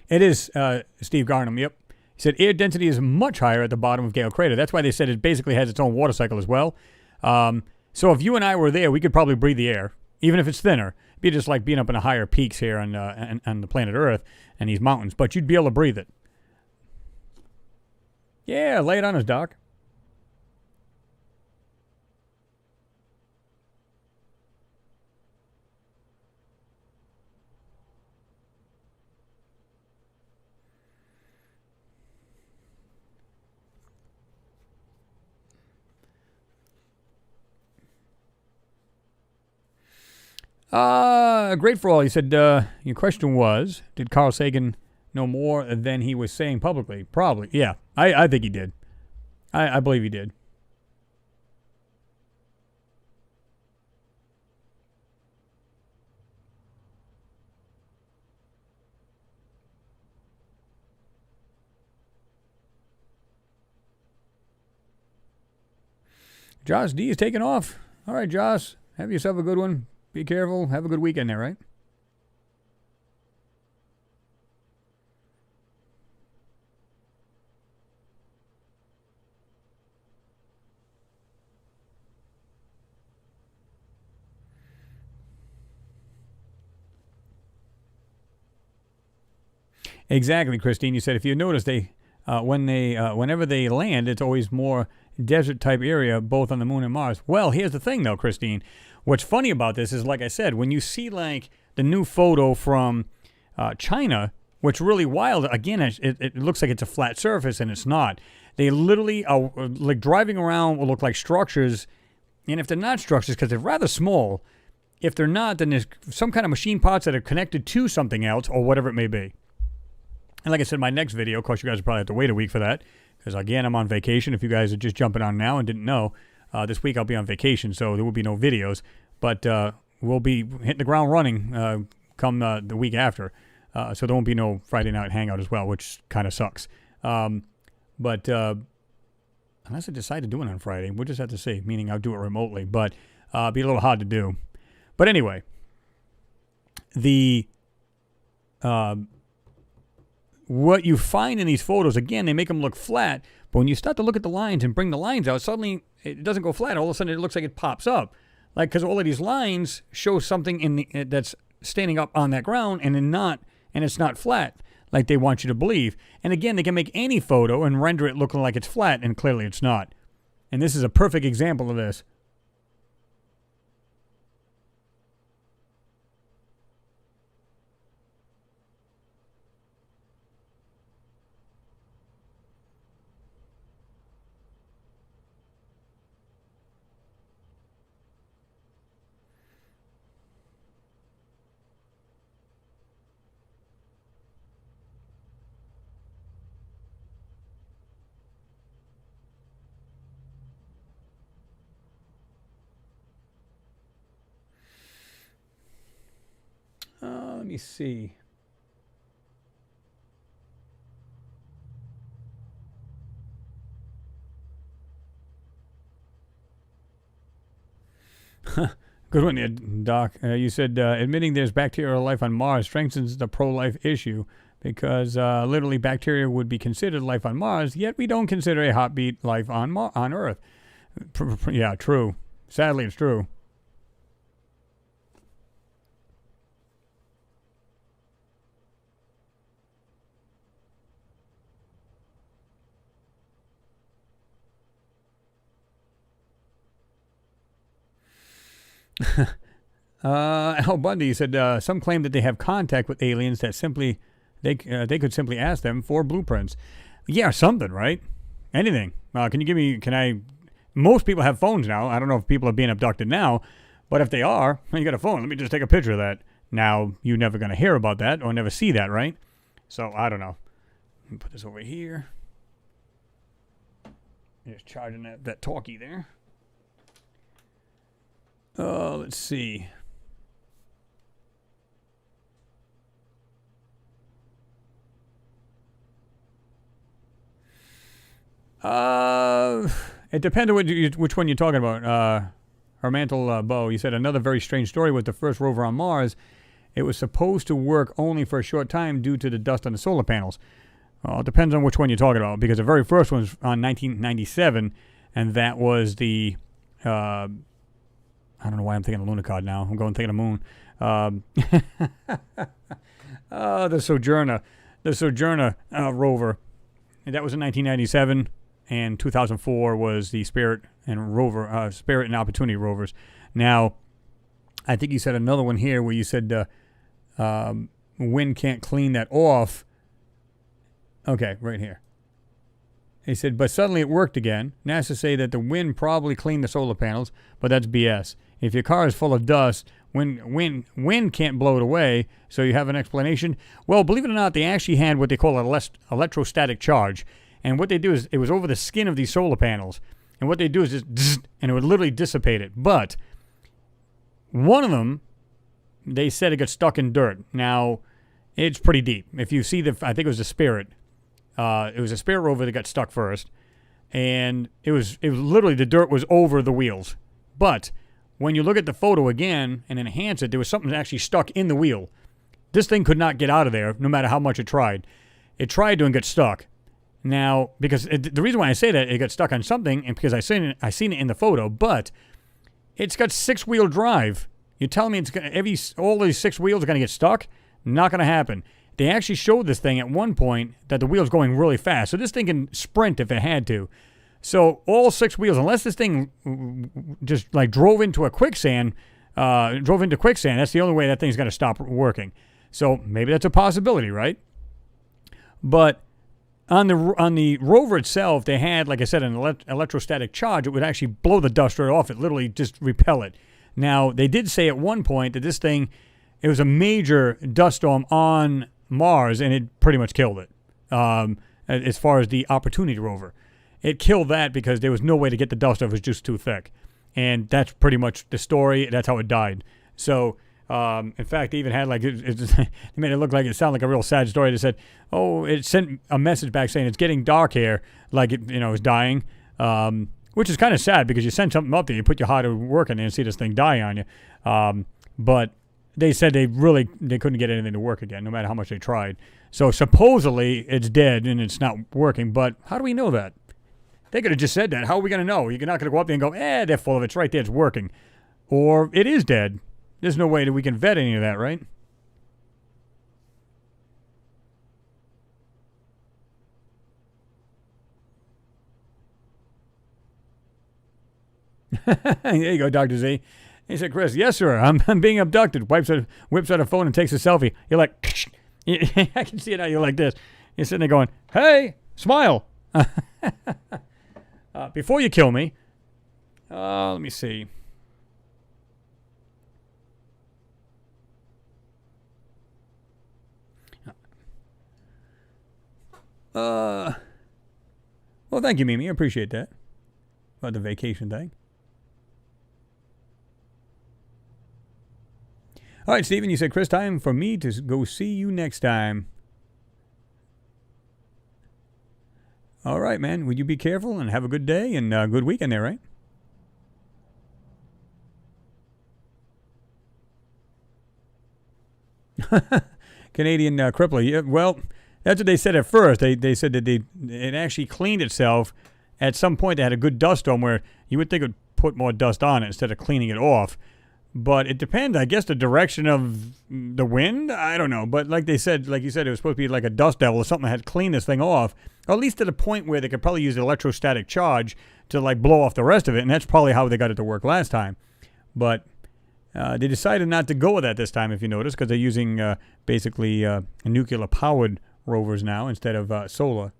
It is Steve Garnham, yep. He said air density is much higher at the bottom of Gale Crater. That's why they said it basically has its own water cycle as well. So if you and I were there, we could probably breathe the air, even if it's thinner. It'd be just like being up in the higher peaks here on the planet Earth and these mountains. But you'd be able to breathe it. Yeah, lay it on us, Doc. Great for all. He said, your question was, did Carl Sagan know more than he was saying publicly? Probably. Yeah, I think he did. I believe he did. Josh D is taking off. All right, Josh, have yourself a good one. Be careful. Have a good weekend there, right? Exactly, Christine. You said if you notice, whenever they land, it's always more desert type area, both on the moon and Mars. Well, here's the thing, though, Christine. What's funny about this is, like I said, when you see like the new photo from China, what's really wild, again, it looks like it's a flat surface, and it's not. They literally are like driving around will look like structures, and if they're not structures, because they're rather small, if they're not, then there's some kind of machine parts that are connected to something else or whatever it may be. And like I said, my next video, of course, you guys will probably have to wait a week for that, because again, I'm on vacation. If you guys are just jumping on now and didn't know, this week I'll be on vacation, so there will be no videos. But we'll be hitting the ground running come the week after. So there won't be no Friday night hangout as well, which kind of sucks. But unless I decide to do it on Friday, we'll just have to see, meaning I'll do it remotely. But it'll be a little hard to do. But anyway, the what you find in these photos, again, they make them look flat, but when you start to look at the lines and bring the lines out, suddenly it doesn't go flat. All of a sudden it looks like it pops up. Like, because all of these lines show something that's standing up on that ground and it's not flat like they want you to believe. And again, they can make any photo and render it looking like it's flat, and clearly it's not. And this is a perfect example of this. Let me see. Good one, Doc. You said admitting there's bacterial life on Mars strengthens the pro-life issue because literally bacteria would be considered life on Mars, yet we don't consider a heartbeat life on Earth. Yeah, true. Sadly, it's true. Al Bundy said some claim that they have contact with aliens that simply they could simply ask them for blueprints. Yeah, something, right? Anything. Can you give me? Can I? Most people have phones now. I don't know if people are being abducted now, but if they are, you got a phone. Let me just take a picture of that. Now you're never going to hear about that or never see that, right? So I don't know. Let me put this over here. Just charging that talkie there. Let's see. It depends on which one you're talking about. Hermantle Bow, you said another very strange story was the first rover on Mars. It was supposed to work only for a short time due to the dust on the solar panels. Well, it depends on which one you're talking about, because the very first one was on 1997, and that was the... I don't know why I'm thinking of Lunicod now. I'm thinking of Moon. The Sojourner. The Sojourner rover. And that was in 1997, and 2004 was the Spirit and Spirit and Opportunity rovers. Now, I think you said another one here where you said wind can't clean that off. Okay, right here. He said, but suddenly it worked again. NASA say that the wind probably cleaned the solar panels, but that's BS. If your car is full of dust, wind can't blow it away, so you have an explanation. Well, believe it or not, they actually had what they call an electrostatic charge. And what they do is, it was over the skin of these solar panels. And what they do is just, and it would literally dissipate it. But one of them, they said it got stuck in dirt. Now, it's pretty deep. If you see I think it was the Spirit. It was a Spirit rover that got stuck first. And it was literally, the dirt was over the wheels. But when you look at the photo again and enhance it, there was something actually stuck in the wheel. This thing could not get out of there, no matter how much it tried. It tried to and got stuck. Now, because the reason why I say that it got stuck on something, and because I seen it in the photo, but it's got 6-wheel drive. You're telling me all these 6 wheels are going to get stuck? Not going to happen. They actually showed this thing at one point that the wheel's going really fast. So this thing can sprint if it had to. So all 6 wheels, unless this thing just like drove into quicksand, that's the only way that thing's going to stop working. So maybe that's a possibility, right? But on the rover itself, they had, like I said, an electrostatic charge. It would actually blow the dust right off it, literally just repel it. Now, they did say at one point that this thing, it was a major dust storm on Mars, and it pretty much killed it. As far as the Opportunity rover, it killed that because there was no way to get the dust off. It was just too thick. And that's pretty much the story. That's how it died. So, in fact, they even had they made it look like it sounded like a real sad story. They said, it sent a message back saying it's getting dark here, like it, it's dying. Which is kind of sad because you send something up there, you put your heart to work in there and see this thing die on you. But they said they couldn't get anything to work again, no matter how much they tried. So supposedly it's dead and it's not working, but how do we know that? They could have just said that. How are we going to know? You're not going to go up there and go, they're full of it. It's right there. It's working. Or it is dead. There's no way that we can vet any of that, right? There you go, Dr. Z. He said, Chris, yes, sir. I'm being abducted. Whips out a phone and takes a selfie. You're like, I can see it now. You're like this. You're sitting there going, hey, smile. Before you kill me, let me see. Well, thank you, Mimi. I appreciate that. About the vacation thing. All right, Steven, you said, Chris, time for me to go see you next time. All right, man. Would you be careful and have a good day and a good weekend there, right? Canadian crippler. Yeah, well, that's what they said at first. They said that it actually cleaned itself. At some point, they had a good dust storm where you would think it would put more dust on it instead of cleaning it off. But it depends, I guess, the direction of the wind. I don't know. But like they said, like you said, it was supposed to be like a dust devil or something that had cleaned this thing off. Or at least to the point where they could probably use an electrostatic charge to like blow off the rest of it. And that's probably how they got it to work last time. But they decided not to go with that this time, if you notice, because they're using basically nuclear-powered rovers now instead of solar.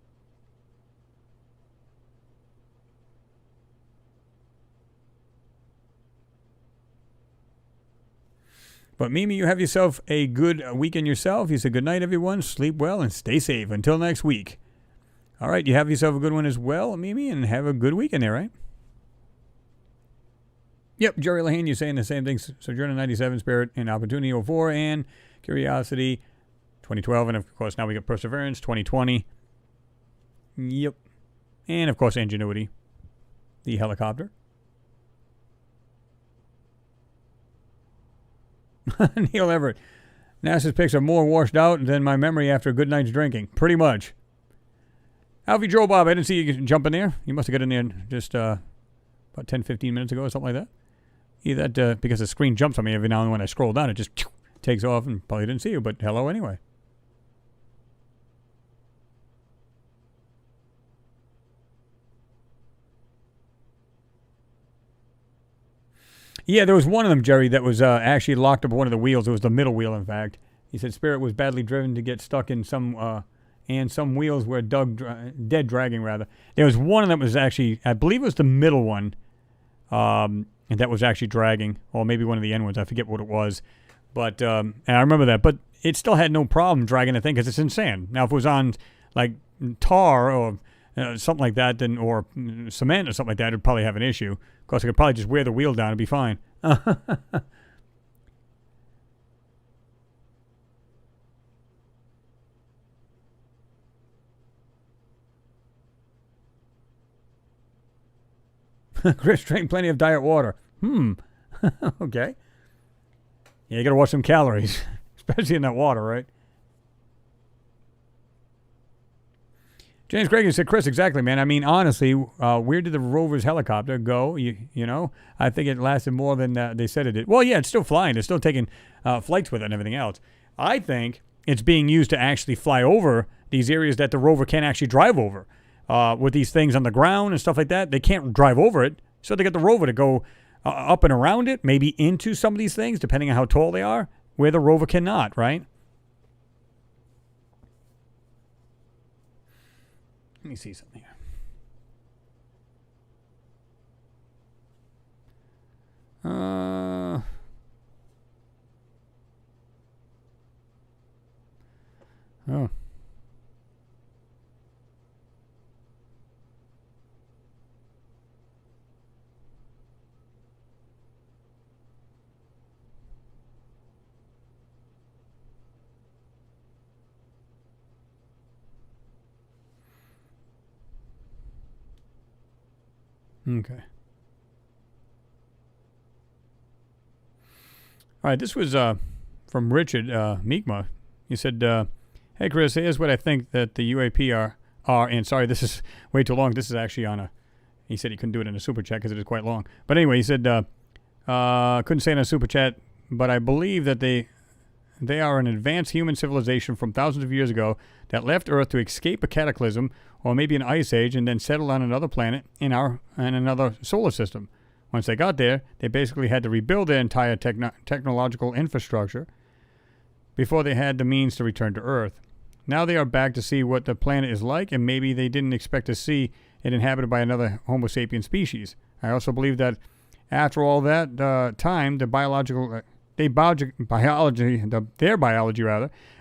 But Mimi, you have yourself a good weekend yourself. You said good night, everyone. Sleep well and stay safe. Until next week. All right, you have yourself a good one as well, Mimi, and have a good weekend there, right? Yep, Jerry Lahane, you're saying the same thing. Sojourner 97, Spirit, and Opportunity 04, and Curiosity 2012, and of course now we got Perseverance 2020. Yep. And of course Ingenuity, the helicopter. Neil Everett. NASA's pics are more washed out than my memory after a good night's drinking. Pretty much. Alfie Joe Bob, I didn't see you jump in there. You must have got in there just about 10, 15 minutes ago or something like that. Either that, because the screen jumps on me every now and then when I scroll down. It just takes off and probably didn't see you, but hello anyway. Yeah, there was one of them, Jerry, that was actually locked up one of the wheels. It was the middle wheel, in fact. He said Spirit was badly driven to get stuck in some wheels were dead dragging, rather. There was one of them that was actually, I believe it was the middle one, and that was actually dragging, or maybe one of the end ones. I forget what it was. But and I remember that. But it still had no problem dragging the thing because it's in sand. Now, if it was on, like, tar or something like that, then or cement or something like that, it would probably have an issue. Of course, I could probably just wear the wheel down and be fine. Chris, drink plenty of diet water. Okay. Yeah, you got to watch some calories, especially in that water, right? James Craig said, Chris, exactly, man. I mean, honestly, where did the rover's helicopter go? You know, I think it lasted more than they said it did. Well, yeah, it's still flying. It's still taking flights with it and everything else. I think it's being used to actually fly over these areas that the rover can't actually drive over. With these things on the ground and stuff like that, they can't drive over it. So they got the rover to go up and around it, maybe into some of these things, depending on how tall they are, where the rover cannot, right? Let me see something here. Oh. Okay. All right, this was from Richard Meekma. He said, Hey, Chris, here's what I think that the UAP are, and sorry, this is way too long. This is actually on a, he said he couldn't do it in a super chat because it is quite long. But anyway, he said, couldn't say it in a super chat, but I believe that they are an advanced human civilization from thousands of years ago that left Earth to escape a cataclysm or maybe an ice age and then settled on another planet in another solar system. Once they got there, they basically had to rebuild their entire technological infrastructure before they had the means to return to Earth. Now they are back to see what the planet is like, and maybe they didn't expect to see it inhabited by another Homo sapien species. I also believe that after all that time, their biology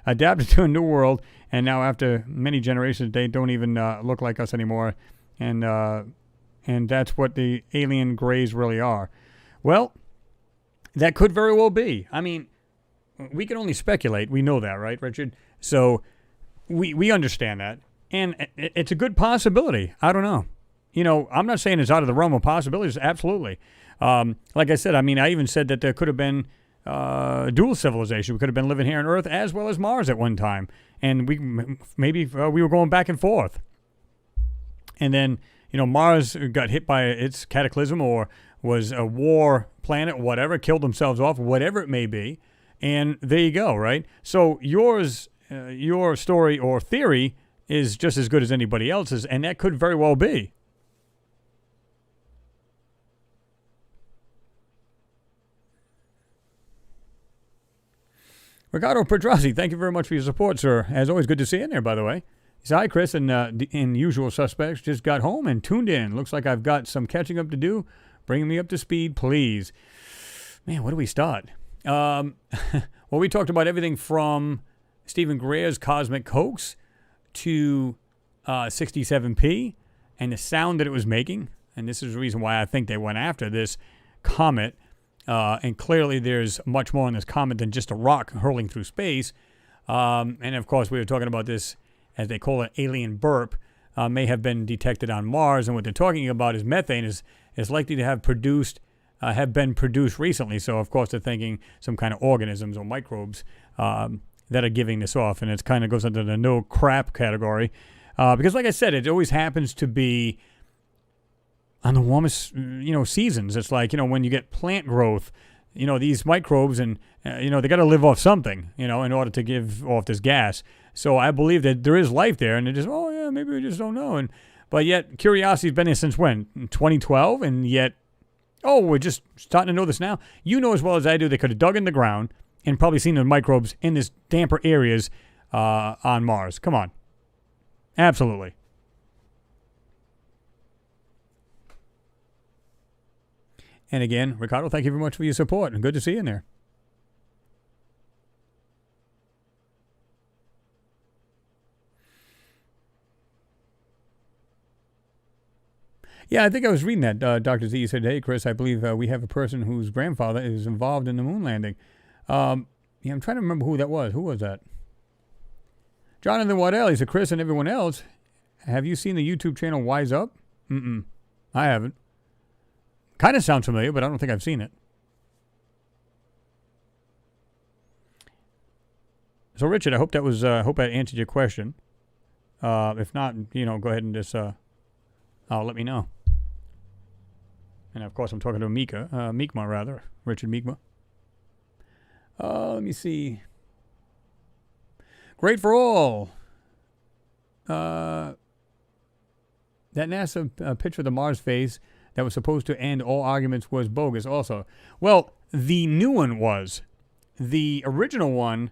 adapted to a new world, and now after many generations, they don't even look like us anymore, and that's what the alien grays really are. Well, that could very well be. I mean, we can only speculate. We know that, right, Richard? So we understand that, and it's a good possibility. I don't know. I'm not saying it's out of the realm of possibilities. Absolutely. Like I said, I mean, I even said that there could have been dual civilization. We could have been living here on Earth as well as Mars at one time, and maybe we were going back and forth. And then, Mars got hit by its cataclysm or was a war planet, whatever, killed themselves off, whatever it may be, and there you go, right? So your story or theory is just as good as anybody else's, and that could very well be. Ricardo Pedrazi, thank you very much for your support, sir. As always, good to see you in there, by the way. He said, hi, Chris, and in usual suspects, just got home and tuned in. Looks like I've got some catching up to do. Bringing me up to speed, please. Man, where do we start? Well, we talked about everything from Stephen Greer's Cosmic Hoax to 67P and the sound that it was making. And this is the reason why I think they went after this comet. And clearly there's much more in this comet than just a rock hurling through space. And, of course, we were talking about this, as they call it, alien burp, may have been detected on Mars. And what they're talking about is methane is likely to have been produced recently. So, of course, they're thinking some kind of organisms or microbes that are giving this off. And it kind of goes into the no crap category. Because, like I said, it always happens to be on the warmest, seasons. It's like, when you get plant growth, these microbes and, they got to live off something, in order to give off this gas. So I believe that there is life there, and it just, maybe we just don't know. But yet, curiosity's been there since when? 2012, and yet, we're just starting to know this now. You know as well as I do, they could have dug in the ground and probably seen the microbes in this damper areas on Mars. Come on. Absolutely. And again, Ricardo, thank you very much for your support, and good to see you in there. Yeah, I think I was reading that. Dr. Z said, hey, Chris, I believe we have a person whose grandfather is involved in the moon landing. I'm trying to remember who that was. Who was that? Jonathan Waddell, he said, Chris and everyone else, have you seen the YouTube channel Wise Up? I haven't. Kind of sounds familiar, but I don't think I've seen it. So, Richard, I hope that was. Hope I answered your question. If not, go ahead and just let me know. And of course, I'm talking to Meekma rather, Richard Meekma. Let me see. Great for all. That NASA picture of the Mars phase that was supposed to end all arguments was bogus also. Well, the new one was. The original one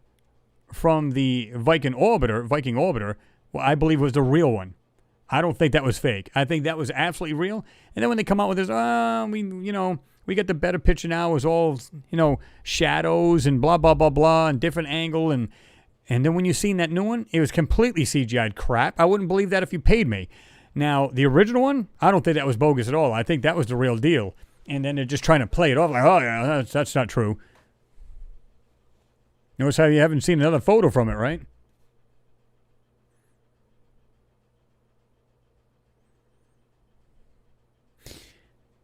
from the Viking orbiter, well, I believe was the real one. I don't think that was fake. I think that was absolutely real. And then when they come out with this, we get the better picture now. It was all, shadows and blah, blah, blah, blah, and different angle. And then when you seen that new one, it was completely CGI'd crap. I wouldn't believe that if you paid me. Now, the original one, I don't think that was bogus at all. I think that was the real deal. And then they're just trying to play it off like, oh, yeah, that's not true. Notice how you haven't seen another photo from it, right?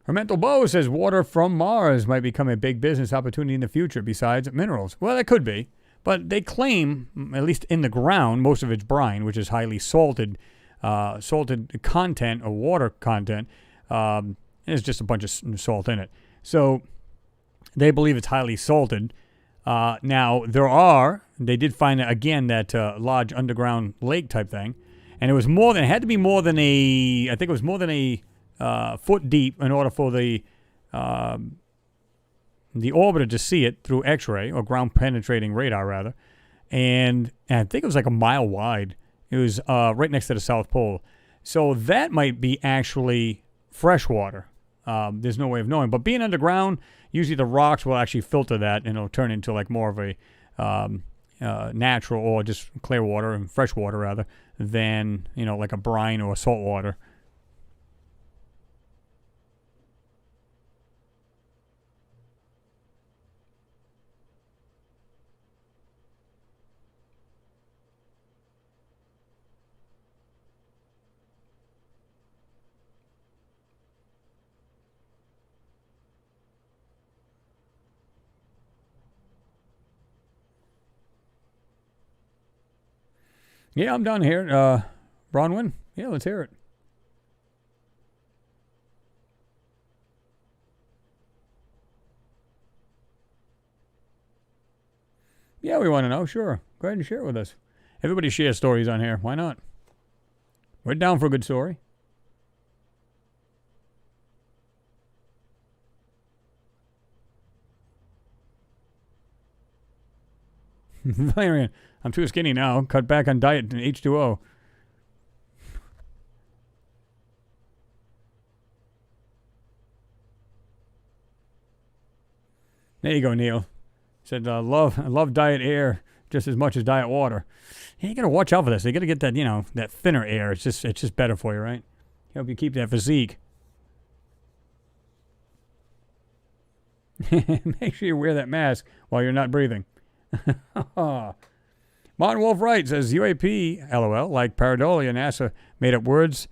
Hermental Bow says water from Mars might become a big business opportunity in the future besides minerals. Well, that could be. But they claim, at least in the ground, most of it's brine, which is highly salted, salted content or water content. There's just a bunch of salt in it. So they believe it's highly salted. Now, they did find, again, that large underground lake type thing. And it had to be more than I think it was more than a foot deep in order for the orbiter to see it through X-ray, or ground penetrating radar, rather. And I think it was like a mile wide. It was right next to the South Pole. So that might be actually fresh water. There's no way of knowing. But being underground, usually the rocks will actually filter that, and it'll turn into like more of a natural, or just clear water and fresh water rather, than, like a brine or salt water. Yeah, I'm done here. Bronwyn? Yeah, let's hear it. Yeah, we want to know. Sure. Go ahead and share it with us. Everybody shares stories on here. Why not? We're down for a good story. Valerian, I'm too skinny now. Cut back on diet and H2O. There you go, Neil. Said, love diet air just as much as diet water. Yeah, you got to watch out for this. You got to get that, that thinner air. It's just better for you, right? Help you keep that physique. Make sure you wear that mask while you're not breathing. Martin Wolf Wright says UAP, LOL, like pareidolia, NASA made up words,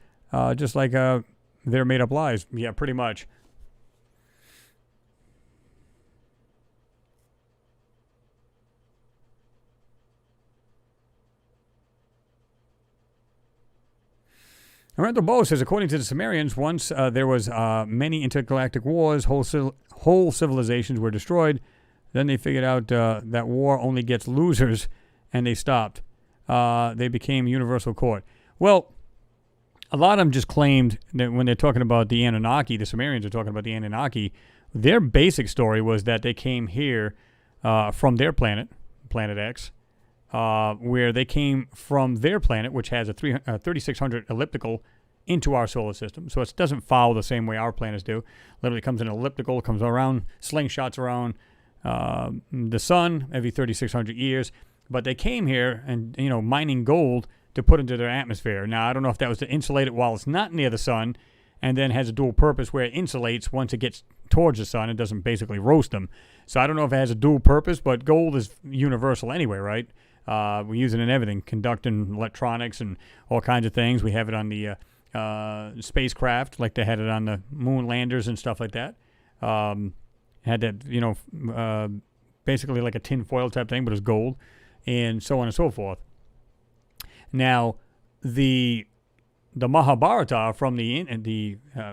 just like they're made up lies. Yeah, pretty much. Lorenzo Bo says, according to the Sumerians, once there was many intergalactic wars, whole civilizations were destroyed. Then they figured out that war only gets losers, and they stopped. They became universal court. Well, a lot of them just claimed that when they're talking about the Anunnaki, the Sumerians are talking about the Anunnaki, their basic story was that they came here from their planet, Planet X, where they came from their planet, which has a 3600 elliptical, into our solar system. So it doesn't follow the same way our planets do. Literally comes in an elliptical, comes around, slingshots around the sun every 3600 years. But they came here and, mining gold to put into their atmosphere. Now, I don't know if that was to insulate it while it's not near the sun, and then has a dual purpose where it insulates once it gets towards the sun. It doesn't basically roast them. So I don't know if it has a dual purpose, but gold is universal anyway, right? We use it in everything, conducting electronics and all kinds of things. We have it on the spacecraft, like they had it on the moon landers and stuff like that. Had that, basically like a tin foil type thing, but it's gold, and so on and so forth. Now, the Mahabharata from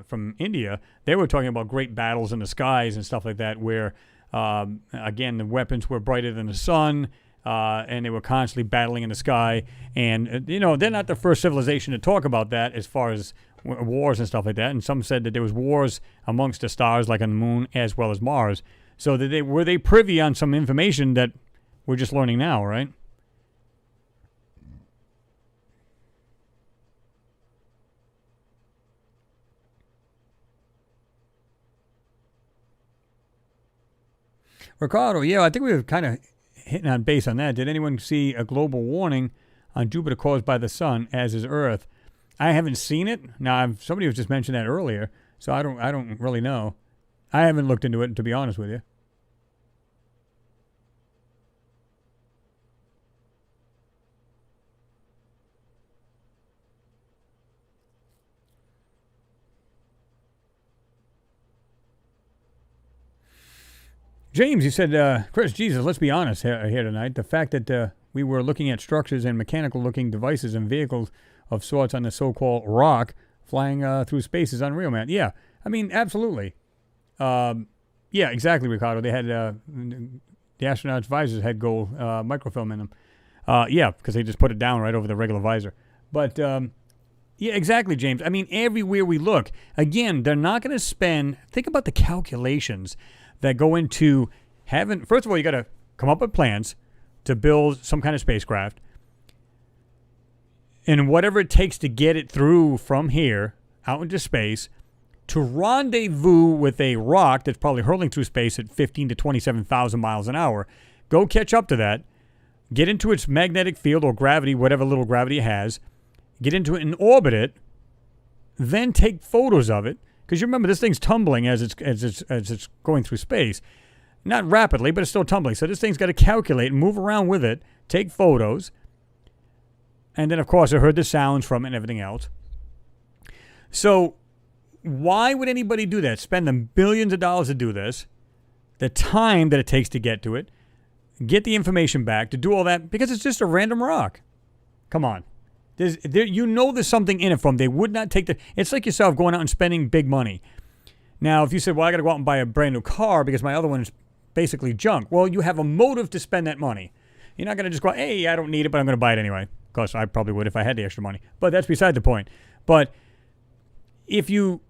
from India, they were talking about great battles in the skies and stuff like that, where again the weapons were brighter than the sun. And they were constantly battling in the sky. And, they're not the first civilization to talk about that as far as wars and stuff like that. And some said that there was wars amongst the stars, like on the moon, as well as Mars. So were they privy on some information that we're just learning now, right? Ricardo, yeah, I think we were kind of hitting on base on that. Did anyone see a global warning on Jupiter caused by the sun, as is Earth? I haven't seen it. Now, somebody was just mentioned that earlier, so I don't really know. I haven't looked into it, to be honest with you. James, you said, Chris, Jesus, let's be honest here tonight. The fact that we were looking at structures and mechanical-looking devices and vehicles of sorts on the so-called rock flying through space is unreal, man. Yeah, I mean, absolutely. Yeah, exactly, Ricardo. They had the astronauts' visors had gold microfilm in them. Yeah, because they just put it down right over the regular visor. But yeah, exactly, James. I mean, everywhere we look, again, they're not going to spend. Think about the calculations that go into having. First of all, you got to come up with plans to build some kind of spacecraft, and whatever it takes to get it through from here out into space to rendezvous with a rock that's probably hurtling through space at 15 to 27,000 miles an hour. Go catch up to that. Get into its magnetic field or gravity, whatever little gravity it has. Get into it and orbit it. Then take photos of it, because you remember this thing's tumbling as it's going through space. Not rapidly, but it's still tumbling. So this thing's got to calculate and move around with it, take photos, and then, of course, I heard the sounds from it and everything else. So why would anybody do that? Spend them billions of dollars to do this, the time that it takes to get to it, get the information back, to do all that, because it's just a random rock. Come on. You know there's something in it from. They would not take the... It's like yourself going out and spending big money. Now, if you said, well, I got to go out and buy a brand new car because my other one is basically junk. Well, you have a motive to spend that money. You're not going to just go, hey, I don't need it, but I'm going to buy it anyway. Of course, I probably would if I had the extra money. But that's beside the point. But if you...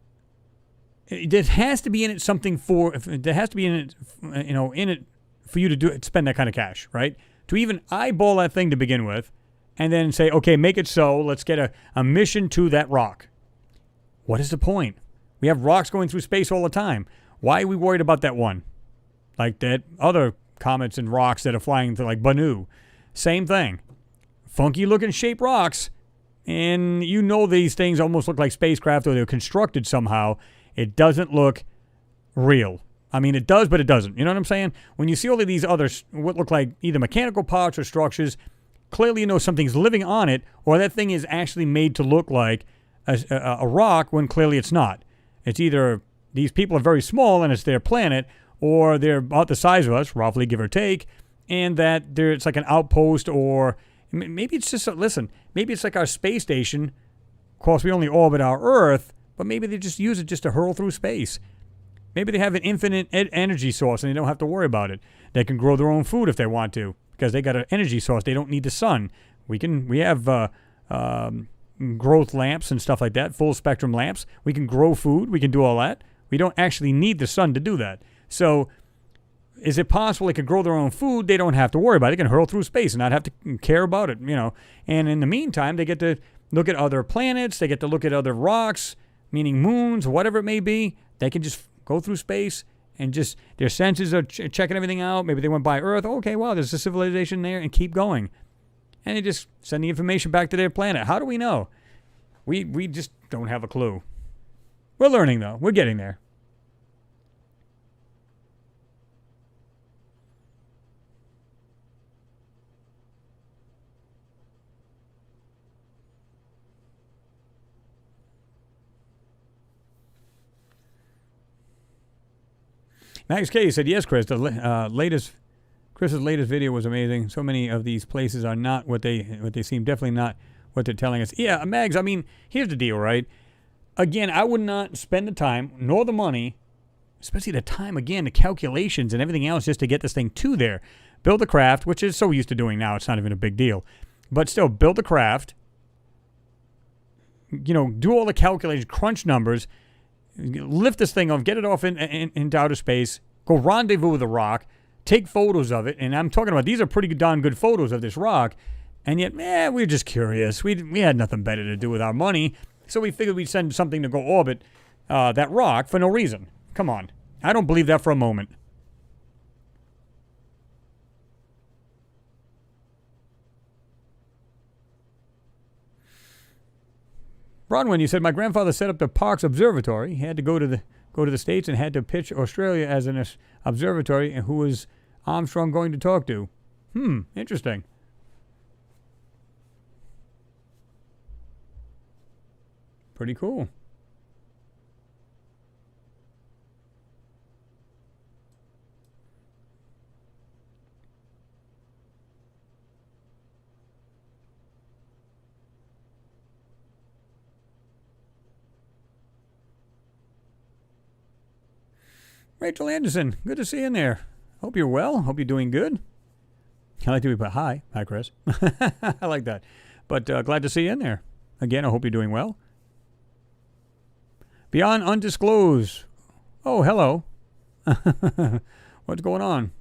There has to be in it something for... There has to be in it, in it for you to spend that kind of cash, right? To even eyeball that thing to begin with, and then say, okay, make it so. Let's get a mission to that rock. What is the point? We have rocks going through space all the time. Why are we worried about that one? Like that other comets and rocks that are flying to like Bennu. Same thing. Funky looking shaped rocks. And you know these things almost look like spacecraft or they're constructed somehow. It doesn't look real. I mean, it does, but it doesn't. You know what I'm saying? When you see all of these others, what look like either mechanical parts or structures, clearly you know something's living on it, or that thing is actually made to look like a rock when clearly it's not. It's either these people are very small and it's their planet, or they're about the size of us, roughly give or take, and that it's like an outpost, or maybe it's just, maybe it's like our space station. Of course, we only orbit our Earth, but maybe they just use it just to hurl through space. Maybe they have an infinite energy source and they don't have to worry about it. They can grow their own food if they want to, because they got an energy source. They don't need the sun. We have growth lamps and stuff like that, full spectrum lamps. We can grow food. We can do all that. We don't actually need the sun to do that. So is it possible they could grow their own food? They don't have to worry about it. They can hurl through space and not have to care about it, And in the meantime, they get to look at other planets. They get to look at other rocks, meaning moons, whatever it may be. They can just go through space and just their senses are checking everything out. Maybe they went by Earth. Okay, wow, there's a civilization there, and keep going. And they just send the information back to their planet. How do we know? We just don't have a clue. We're learning, though. We're getting there. Max K said, yes, Chris, Chris's latest video was amazing. So many of these places are not what they seem, definitely not what they're telling us. Yeah, Mags, I mean, here's the deal, right? Again, I would not spend the time nor the money, especially the time, again, the calculations and everything else just to get this thing to there. Build the craft, which is so used to doing now, it's not even a big deal. But still, build the craft, do all the calculations, crunch numbers, lift this thing off, get it off into outer space, go rendezvous with the rock, take photos of it, and I'm talking about these are pretty darn good photos of this rock, and yet, we're just curious. We had nothing better to do with our money, so we figured we'd send something to go orbit that rock for no reason. Come on. I don't believe that for a moment. Bronwyn, you said my grandfather set up the Parkes Observatory. He had to go to the States and had to pitch Australia as an observatory, and who was Armstrong going to talk to? Interesting. Pretty cool. Rachel Anderson, good to see you in there. Hope you're well. Hope you're doing good. I like to be put hi. Hi, Chris. I like that. But glad to see you in there. Again, I hope you're doing well. Beyond Undisclosed. Oh, hello. What's going on?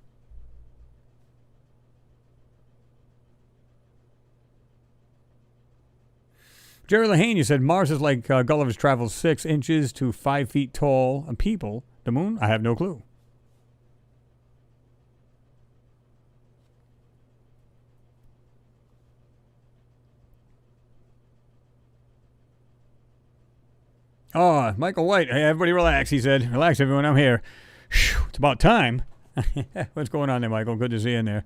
Jerry Lehane, you said Mars is like Gulliver's Travels, 6 inches to 5 feet tall. People, the moon? I have no clue. Oh, Michael White. Hey, everybody relax, he said. Relax, everyone. I'm here. Whew, it's about time. What's going on there, Michael? Good to see you in there.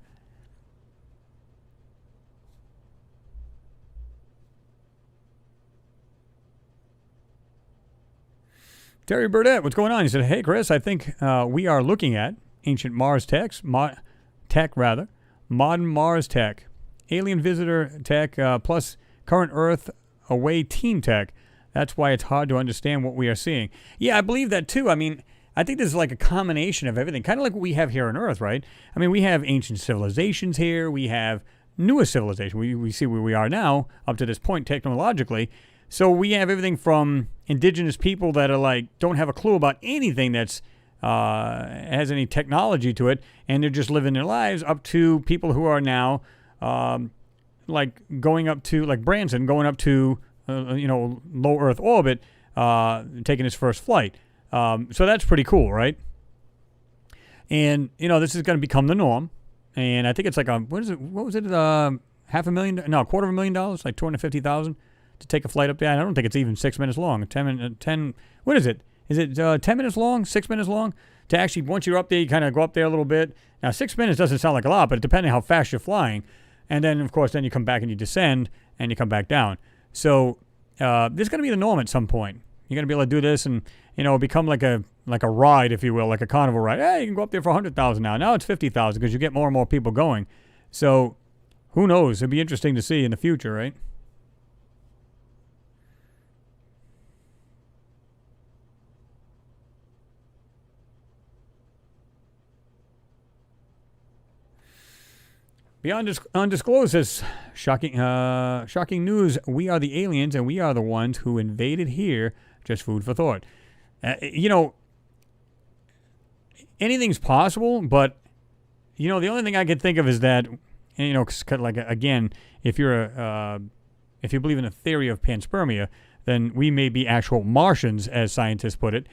Terry Burdett, what's going on? He said, hey, Chris, I think we are looking at ancient Mars modern Mars tech, alien visitor tech, plus current Earth away team tech. That's why it's hard to understand what we are seeing. Yeah, I believe that too. I mean, I think this is like a combination of everything, kind of like what we have here on Earth, right? I mean, we have ancient civilizations here. We have newest civilization. We see where we are now up to this point technologically. So we have everything from indigenous people that are like don't have a clue about anything that's has any technology to it, and they're just living their lives, up to people who are now like going up to like Branson, going up to low Earth orbit, taking his first flight. So that's pretty cool, right? And this is going to become the norm. And I think it's like what is it? What was it? $500,000? No, $250,000, like $250,000. To take a flight up there. I don't think it's even 6 minutes long. 10. What is it? Is it 10 minutes long? 6 minutes long? To actually, once you're up there, you kind of go up there a little bit. Now, 6 minutes doesn't sound like a lot, but depending how fast you're flying. And then, of course, then you come back and you descend and you come back down. So this is going to be the norm at some point. You're going to be able to do this and, become like a ride, if you will, like a carnival ride. Hey, you can go up there for $100,000 now. Now it's $50,000 because you get more and more people going. So who knows? It'd be interesting to see in the future, right? Beyond Undisclosed says, shocking news. We are the aliens, and we are the ones who invaded here. Just food for thought. Anything's possible, but the only thing I could think of is that, like again, if you believe in the theory of panspermia, then we may be actual Martians, as scientists put it,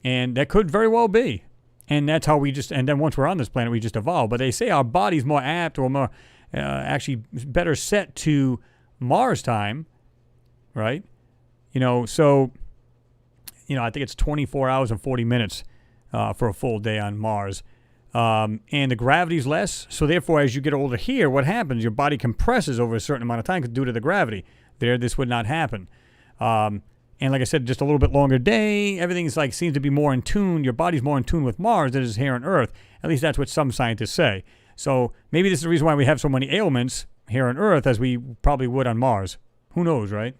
and that could very well be. And that's how and then once we're on this planet, we just evolve. But they say our body's more apt or more, actually better set to Mars time, right? So, I think it's 24 hours and 40 minutes for a full day on Mars. And the gravity's less. So therefore, as you get older here, what happens? Your body compresses over a certain amount of time due to the gravity. There, this would not happen. And like I said, just a little bit longer day. Everything's seems to be more in tune. Your body's more in tune with Mars than it is here on Earth. At least that's what some scientists say. So maybe this is the reason why we have so many ailments here on Earth as we probably would on Mars. Who knows, right?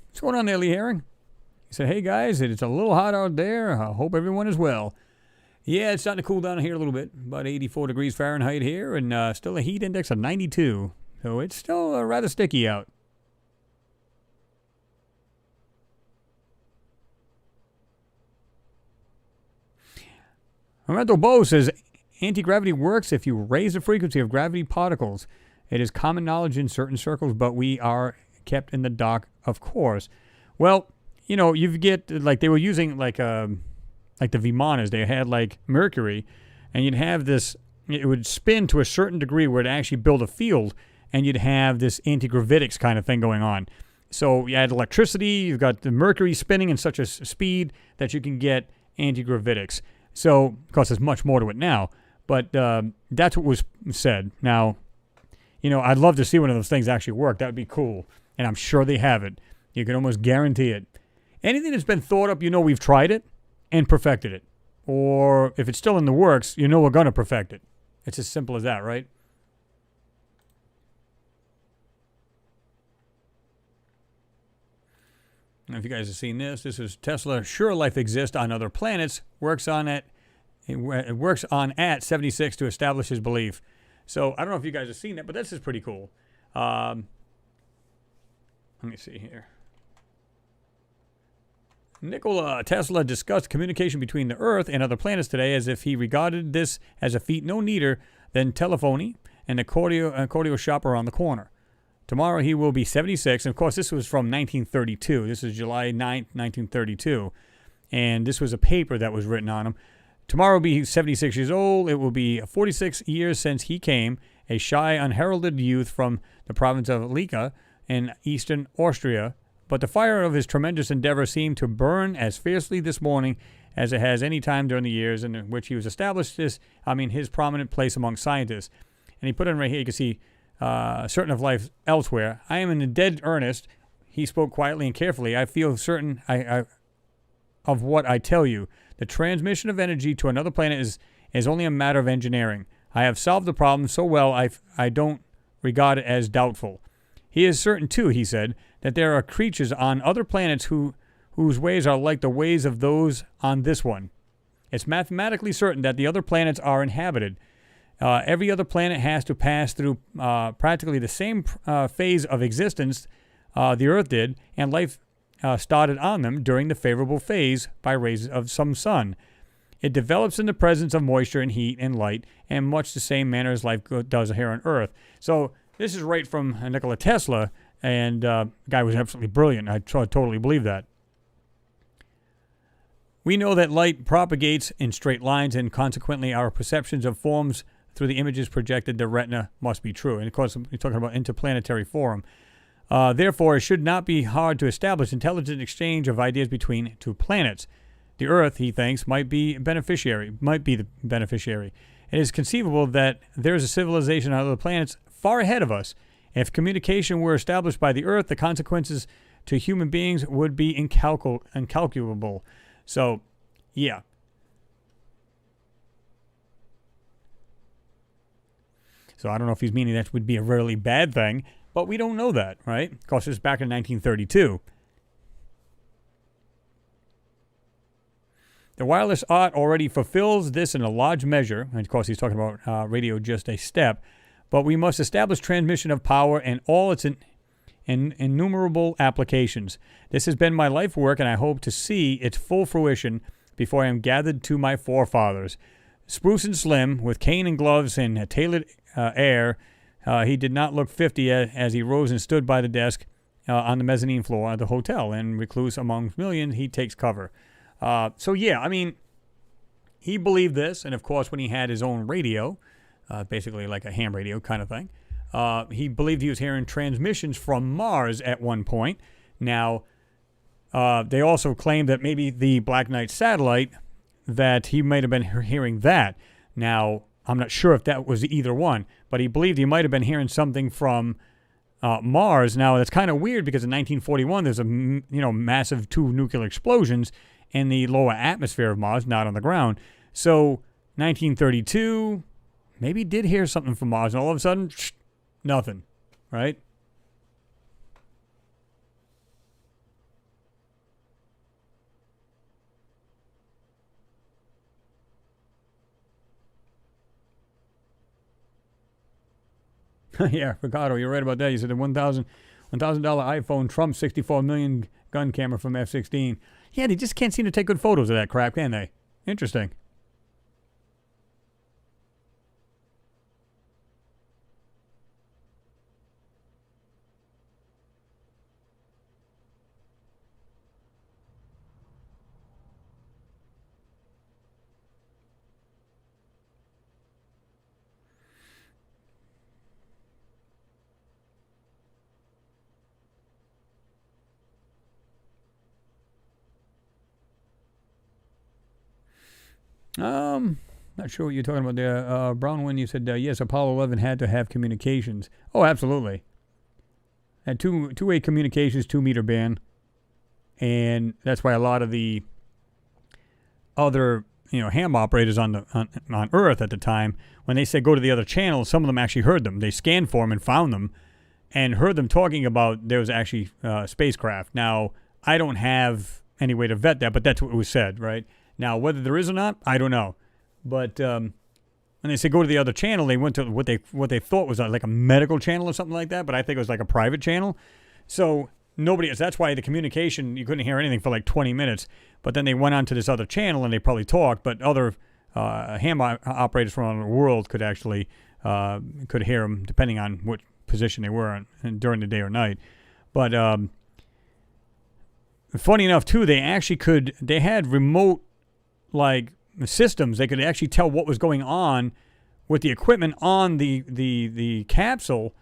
What's going on there, Lee Herring? He said, hey guys, it's a little hot out there. I hope everyone is well. Yeah, it's starting to cool down here a little bit. About 84 degrees Fahrenheit here, and still a heat index of 92. So it's still rather sticky out. Armando Bo says, anti-gravity works if you raise the frequency of gravity particles. It is common knowledge in certain circles, but we are kept in the dark, of course. Well, you get, they were using, like the Vimanas. They had, mercury, and you'd have this, it would spin to a certain degree where it actually build a field, and you'd have this anti-gravitics kind of thing going on. So you had electricity, you've got the mercury spinning in such a speed that you can get anti-gravitics. So, of course, there's much more to it now, but that's what was said. Now, I'd love to see one of those things actually work. That would be cool. And I'm sure they have it. You can almost guarantee it. Anything that's been thought up, we've tried it and perfected it. Or if it's still in the works, we're going to perfect it. It's as simple as that, right? Now, if you guys have seen this is Tesla. Sure, life exists on other planets. Works on at 76 to establish his belief. So I don't know if you guys have seen that, but this is pretty cool. Let me see here. Nikola Tesla discussed communication between the Earth and other planets today as if he regarded this as a feat no neater than telephony and a cordial shop around the corner. Tomorrow he will be 76. And, of course, this was from 1932. This is July 9th, 1932. And this was a paper that was written on him. Tomorrow will be 76 years old. It will be 46 years since he came, a shy, unheralded youth from the province of Lica in eastern Austria. But the fire of his tremendous endeavor seemed to burn as fiercely this morning as it has any time during the years in which he was established his prominent place among scientists. And he put in right here, you can see, certain of life elsewhere. I am in dead earnest. He spoke quietly and carefully. I feel certain of what I tell you. The transmission of energy to another planet is only a matter of engineering. I have solved the problem so well I don't regard it as doubtful. He is certain, too, he said, that there are creatures on other planets whose ways are like the ways of those on this one. It's mathematically certain that the other planets are inhabited. Every other planet has to pass through practically the same phase of existence the Earth did, and life started on them during the favorable phase by rays of some sun. It develops in the presence of moisture and heat and light, and much the same manner as life does here on Earth. So this is right from Nikola Tesla, and the guy was absolutely brilliant. I totally believe that. We know that light propagates in straight lines, and consequently our perceptions of forms through the images projected the retina must be true. And of course, we're talking about interplanetary forum. Therefore, it should not be hard to establish intelligent exchange of ideas between two planets. The Earth, he thinks, might be the beneficiary. It is conceivable that there is a civilization on other planets far ahead of us. If communication were established by the Earth, the consequences to human beings would be incalculable. So, yeah. So I don't know if he's meaning that would be a really bad thing, but we don't know that, right? Of course, it was back in 1932. The wireless art already fulfills this in a large measure. And of course, he's talking about radio just a step. But we must establish transmission of power and all its innumerable applications. This has been my life work, and I hope to see its full fruition before I am gathered to my forefathers. Spruce and slim, with cane and gloves and a tailored air, he did not look 50 as he rose and stood by the desk on the mezzanine floor of the hotel. And recluse among millions, he takes cover. So, yeah, I mean, he believed this. And, of course, when he had his own radio, basically like a ham radio kind of thing, he believed he was hearing transmissions from Mars at one point. Now, they also claimed that maybe the Black Knight satellite, that he might have been hearing that. Now, I'm not sure if that was either one, but he believed he might have been hearing something from Mars. Now, that's kind of weird because in 1941, there's massive 2 nuclear explosions in the lower atmosphere of Mars, not on the ground. So, 1932, maybe he did hear something from Mars, and all of a sudden, nothing, right? Yeah, Ricardo, you're right about that. You said the $1,000 iPhone trumps 64 million gun camera from F-16. Yeah, they just can't seem to take good photos of that crap, can they? Interesting. Not sure what you're talking about there. Brownwind, you said, yes, Apollo 11 had to have communications. Oh, absolutely. Had two-way communications, 2-meter band. and that's why a lot of the other ham operators on Earth at the time, when they said go to the other channel, some of them actually heard them. They scanned for them and found them, and heard them talking about there was actually spacecraft. Now I don't have any way to vet that, but that's what was said, right? Now whether there is or not, I don't know. But when they said go to the other channel, they went to what they thought was like a medical channel or something like that, but I think it was like a private channel. So that's why the communication, you couldn't hear anything for like 20 minutes. But then they went on to this other channel and they probably talked, but other ham operators from around the world could actually could hear them depending on what position they were in during the day or night. But funny enough too, they had remote like systems. They could actually tell what was going on with the equipment on the capsule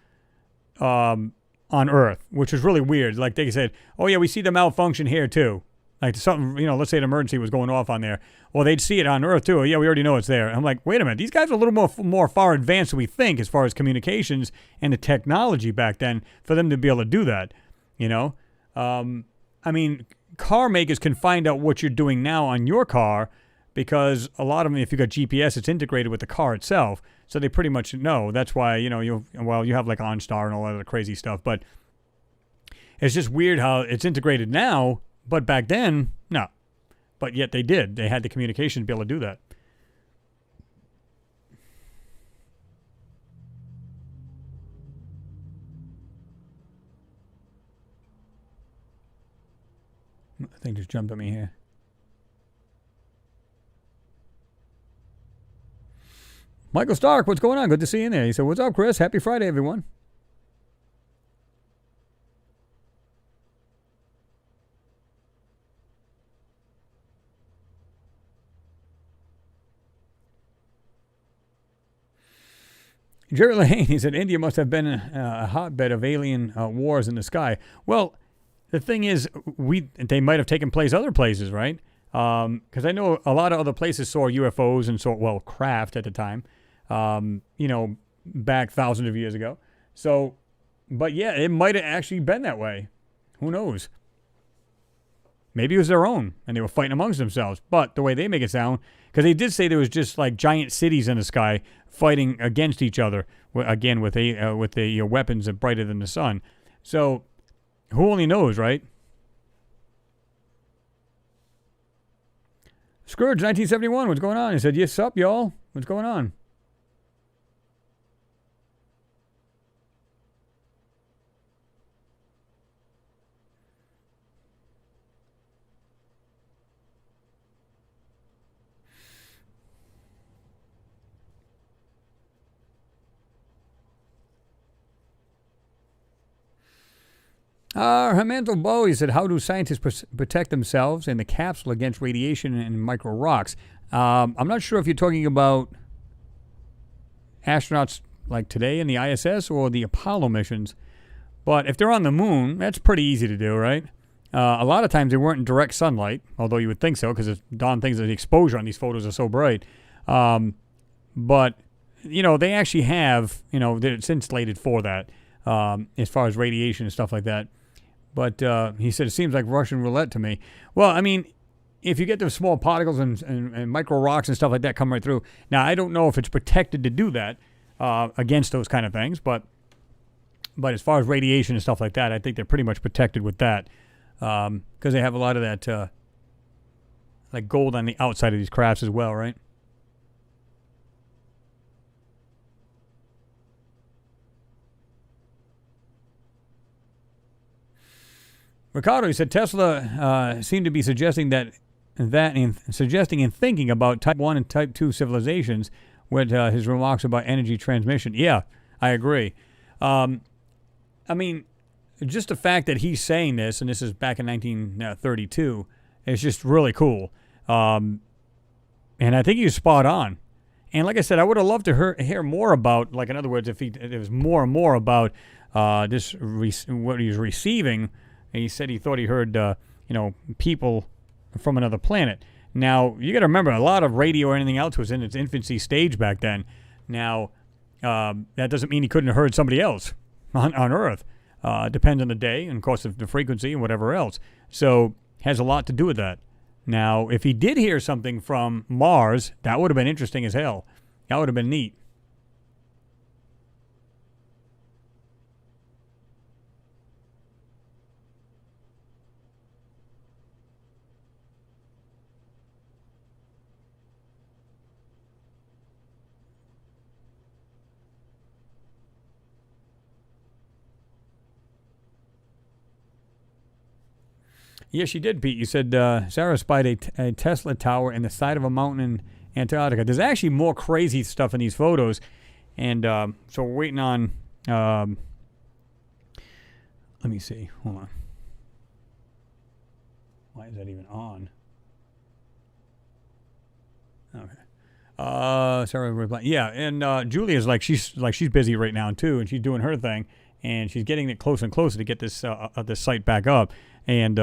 on Earth, which was really weird. Like they said, oh yeah, we see the malfunction here too. Like something, let's say an emergency was going off on there. Well, they'd see it on Earth too. Oh, yeah, we already know it's there. I'm like, wait a minute. These guys are a little more far advanced than we think as far as communications and the technology back then for them to be able to do that. I mean, car makers can find out what you're doing now on your car because a lot of them, if you got GPS, it's integrated with the car itself. So they pretty much know. That's why, you have like OnStar and all that other crazy stuff. But it's just weird how it's integrated now, but back then, no. But yet they did. They had the communication to be able to do that. I think just jumped on me here. Michael Stark, what's going on? Good to see you in there. He said, what's up, Chris? Happy Friday, everyone. Jerry Lane, he said, India must have been a hotbed of alien wars in the sky. Well, the thing is, they might have taken place other places, right? Because I know a lot of other places saw UFOs and saw, craft at the time. Back thousands of years ago. So, but yeah, it might have actually been that way. Who knows? Maybe it was their own, and they were fighting amongst themselves. But the way they make it sound, because they did say there was just like giant cities in the sky fighting against each other, again with the weapons that brighter than the sun. So, who only knows, right? Scourge 1971, what's going on? He said, yes, up, y'all. What's going on? Hermantel Bow, he said, how do scientists protect themselves and the capsule against radiation and micro rocks? I'm not sure if you're talking about astronauts like today in the ISS or the Apollo missions, but if they're on the moon, that's pretty easy to do, right? A lot of times they weren't in direct sunlight, although you would think so because Don thinks that the exposure on these photos are so bright. But, they actually have, it's insulated for that as far as radiation and stuff like that. But he said, it seems like Russian roulette to me. Well, I mean, if you get those small particles and micro rocks and stuff like that come right through. Now, I don't know if it's protected to do that against those kind of things. But as far as radiation and stuff like that, I think they're pretty much protected with that. Because they have a lot of that like gold on the outside of these crafts as well, right? Ricardo, he said Tesla seemed to be suggesting suggesting and thinking about Type 1 and Type 2 civilizations with his remarks about energy transmission. Yeah, I agree. I mean, just the fact that he's saying this, and this is back in 1932, is just really cool. And I think he was spot on. And like I said, I would have loved to hear more about, like in other words, if it was more and more about what he was receiving. And he said he thought he heard, people from another planet. Now, you got to remember, a lot of radio or anything else was in its infancy stage back then. Now, that doesn't mean he couldn't have heard somebody else on Earth. Depends on the day and, of course, the frequency and whatever else. So, has a lot to do with that. Now, if he did hear something from Mars, that would have been interesting as hell. That would have been neat. Yes, she did, Pete. You said Sarah spied a Tesla tower in the side of a mountain in Antarctica. There's actually more crazy stuff in these photos. And so we're waiting on... let me see. Hold on. Why is that even on? Okay. Sarah replying. Yeah, and Julia's she's busy right now too, and she's doing her thing, and she's getting it closer and closer to get this site back up. And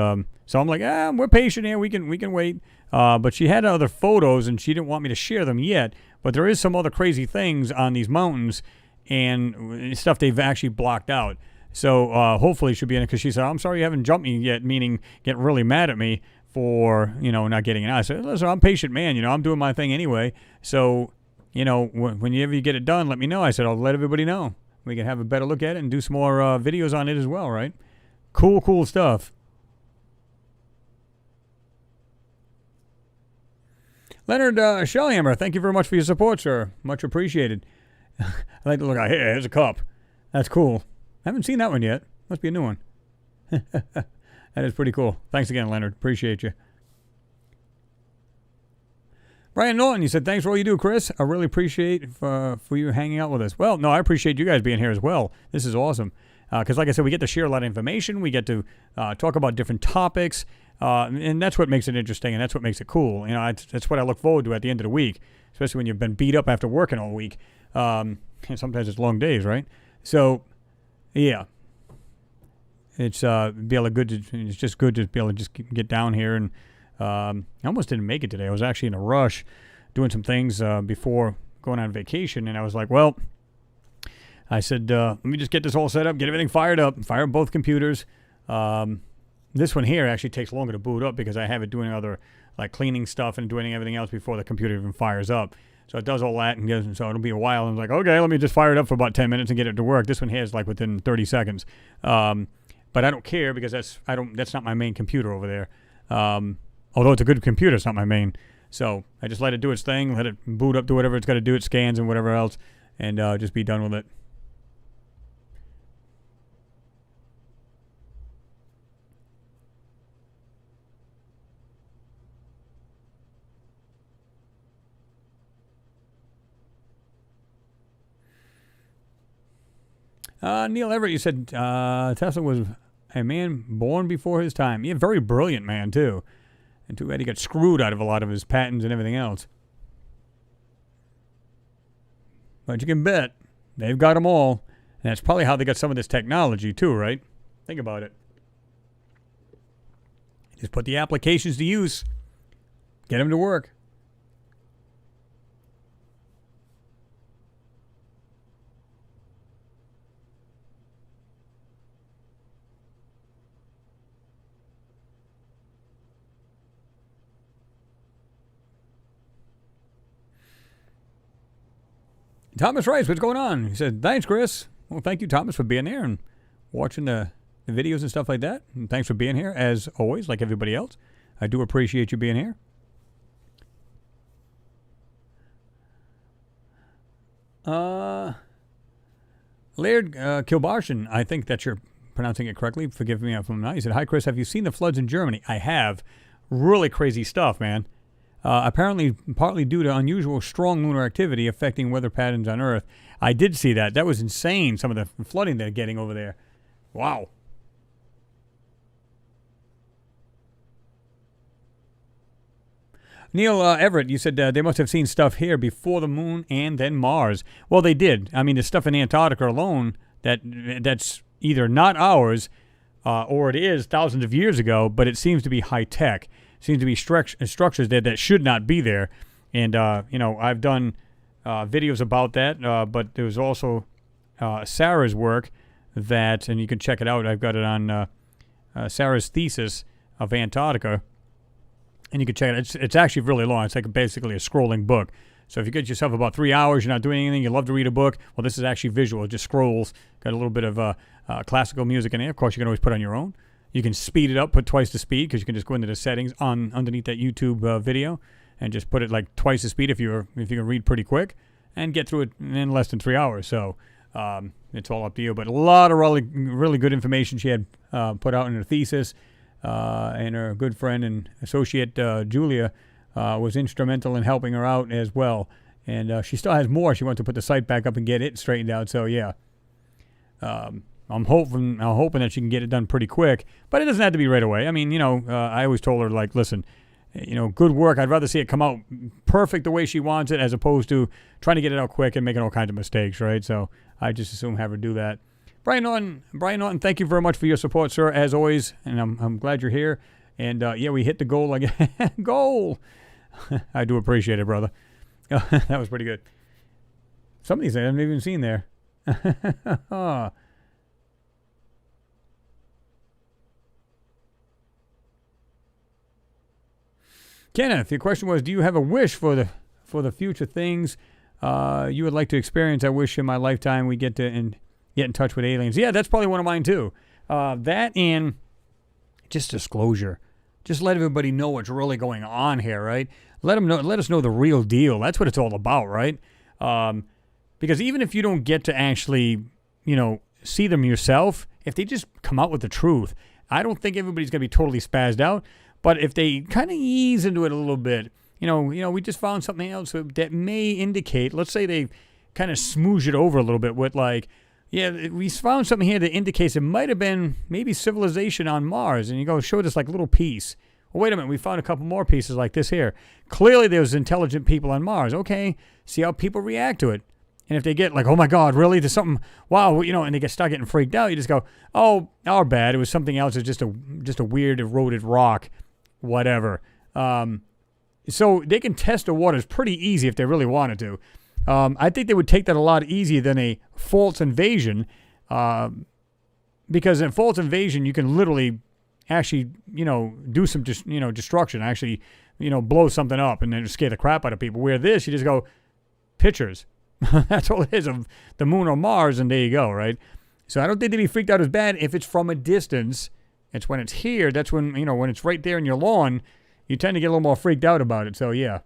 so I'm like, we're patient here. We can wait. But she had other photos, and she didn't want me to share them yet. But there is some other crazy things on these mountains and stuff they've actually blocked out. So hopefully she'll be in it, because she said, I'm sorry you haven't jumped me yet, meaning getting really mad at me for, not getting it out. I said, listen, I'm a patient man. I'm doing my thing anyway. So, whenever you get it done, let me know. I said, I'll let everybody know. We can have a better look at it and do some more videos on it as well, right? Cool stuff. Leonard Shellhammer, thank you very much for your support, sir. Much appreciated. I like to look out here. Here's a cup. That's cool. I haven't seen that one yet. Must be a new one. That is pretty cool. Thanks again, Leonard. Appreciate you. Brian Norton, you said, thanks for all you do, Chris. I really appreciate for you hanging out with us. Well, no, I appreciate you guys being here as well. This is awesome. Because like I said, we get to share a lot of information. We get to talk about different topics. And that's what makes it interesting, and that's what makes it cool. That's what I look forward to at the end of the week, especially when you've been beat up after working all week. And sometimes it's long days, right? So, yeah. It's it's just good to be able to just get down here. And I almost didn't make it today. I was actually in a rush doing some things before going on vacation, and I was like, well, I said, let me just get this all set up, get everything fired up, fire up both computers. This one here actually takes longer to boot up because I have it doing other, cleaning stuff and doing everything else before the computer even fires up. So it does all that, and so it'll be a while. And I'm like, okay, let me just fire it up for about 10 minutes and get it to work. This one here is within 30 seconds. But I don't care because that's not my main computer over there. Although it's a good computer, it's not my main. So I just let it do its thing, let it boot up, do whatever it's got to do, it scans and whatever else, and just be done with it. Neil Everett, you said Tesla was a man born before his time. Yeah, very brilliant man, too. And too bad he got screwed out of a lot of his patents and everything else. But you can bet they've got them all. And that's probably how they got some of this technology, too, right? Think about it. Just put the applications to use. Get them to work. Thomas Rice, what's going on? He said, thanks, Chris. Well, thank you, Thomas, for being there and watching the videos and stuff like that. And thanks for being here, as always, like everybody else. I do appreciate you being here. Laird Kilbarshan, I think that you're pronouncing it correctly. Forgive me if I'm not. He said, hi, Chris. Have you seen the floods in Germany? I have. Really crazy stuff, man. Apparently partly due to unusual strong lunar activity affecting weather patterns on Earth. I did see that. That was insane, some of the flooding they're getting over there. Wow. Neil Everett, you said they must have seen stuff here before the moon and then Mars. Well, they did. I mean, the stuff in Antarctica alone, that's either not ours or it is thousands of years ago, but it seems to be high-tech. Seems to be structures there that should not be there. And, I've done videos about that, but there was also Sarah's work and you can check it out. I've got it on Sarah's thesis of Antarctica. And you can check it. It's actually really long. It's like basically a scrolling book. So if you get yourself about 3 hours, you're not doing anything, you love to read a book, well, this is actually visual. It just scrolls. Got a little bit of classical music in there. Of course, you can always put on your own. You can speed it up, put twice the speed, because you can just go into the settings underneath that YouTube video and just put it like twice the speed if you can read pretty quick and get through it in less than 3 hours. So it's all up to you. But a lot of really, really good information she had put out in her thesis. And her good friend and associate Julia was instrumental in helping her out as well. And she still has more. She wants to put the site back up and get it straightened out. So yeah, I'm hoping that she can get it done pretty quick. But it doesn't have to be right away. I mean, I always told her, like, listen, good work. I'd rather see it come out perfect the way she wants it, as opposed to trying to get it out quick and making all kinds of mistakes, right? So I just assume have her do that. Brian Norton, thank you very much for your support, sir, as always, and I'm glad you're here. And yeah, we hit the goal again. Goal! I do appreciate it, brother. That was pretty good. Some of these I haven't even seen there. Kenneth, your question was, do you have a wish for the future things you would like to experience? I wish in my lifetime we get in touch with aliens. Yeah, that's probably one of mine too. That and just disclosure. Just let everybody know what's really going on here, right? Let us know the real deal. That's what it's all about, right? Because even if you don't get to actually, see them yourself, if they just come out with the truth, I don't think everybody's going to be totally spazzed out. But if they kind of ease into it a little bit, we just found something else that may indicate, let's say they kind of smoosh it over a little bit with like, yeah, we found something here that indicates it might have been maybe civilization on Mars. And you go, show this like little piece. Well, wait a minute, we found a couple more pieces like this here. Clearly there's intelligent people on Mars. Okay, see how people react to it. And if they get like, oh my God, really? There's something, wow, and they start getting freaked out, you just go, oh, our bad. It was something else. It's just a weird eroded rock, whatever. So they can test the waters pretty easy if they really wanted to. I think they would take that a lot easier than a false invasion, because in false invasion you can literally actually, do some destruction, actually, blow something up and then scare the crap out of people. Where this, you just go, pictures. That's all it is of the moon or Mars, and there you go, right? So I don't think they'd be freaked out as bad if it's from a distance. It's when it's here, that's when, when it's right there in your lawn, you tend to get a little more freaked out about it. So, yeah.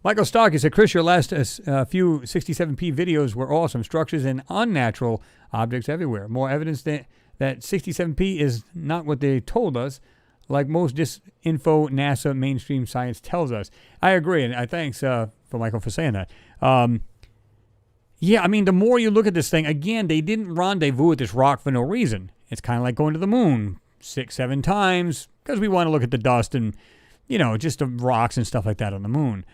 Michael Starkey said, Chris, your last few 67p videos were awesome. Structures and unnatural objects everywhere. More evidence that 67p is not what they told us, like most disinfo NASA mainstream science tells us. I agree, and thanks for Michael for saying that. Yeah, I mean, the more you look at this thing, again, they didn't rendezvous with this rock for no reason. It's kind of like going to the moon 6-7 times because we want to look at the dust and, just the rocks and stuff like that on the moon.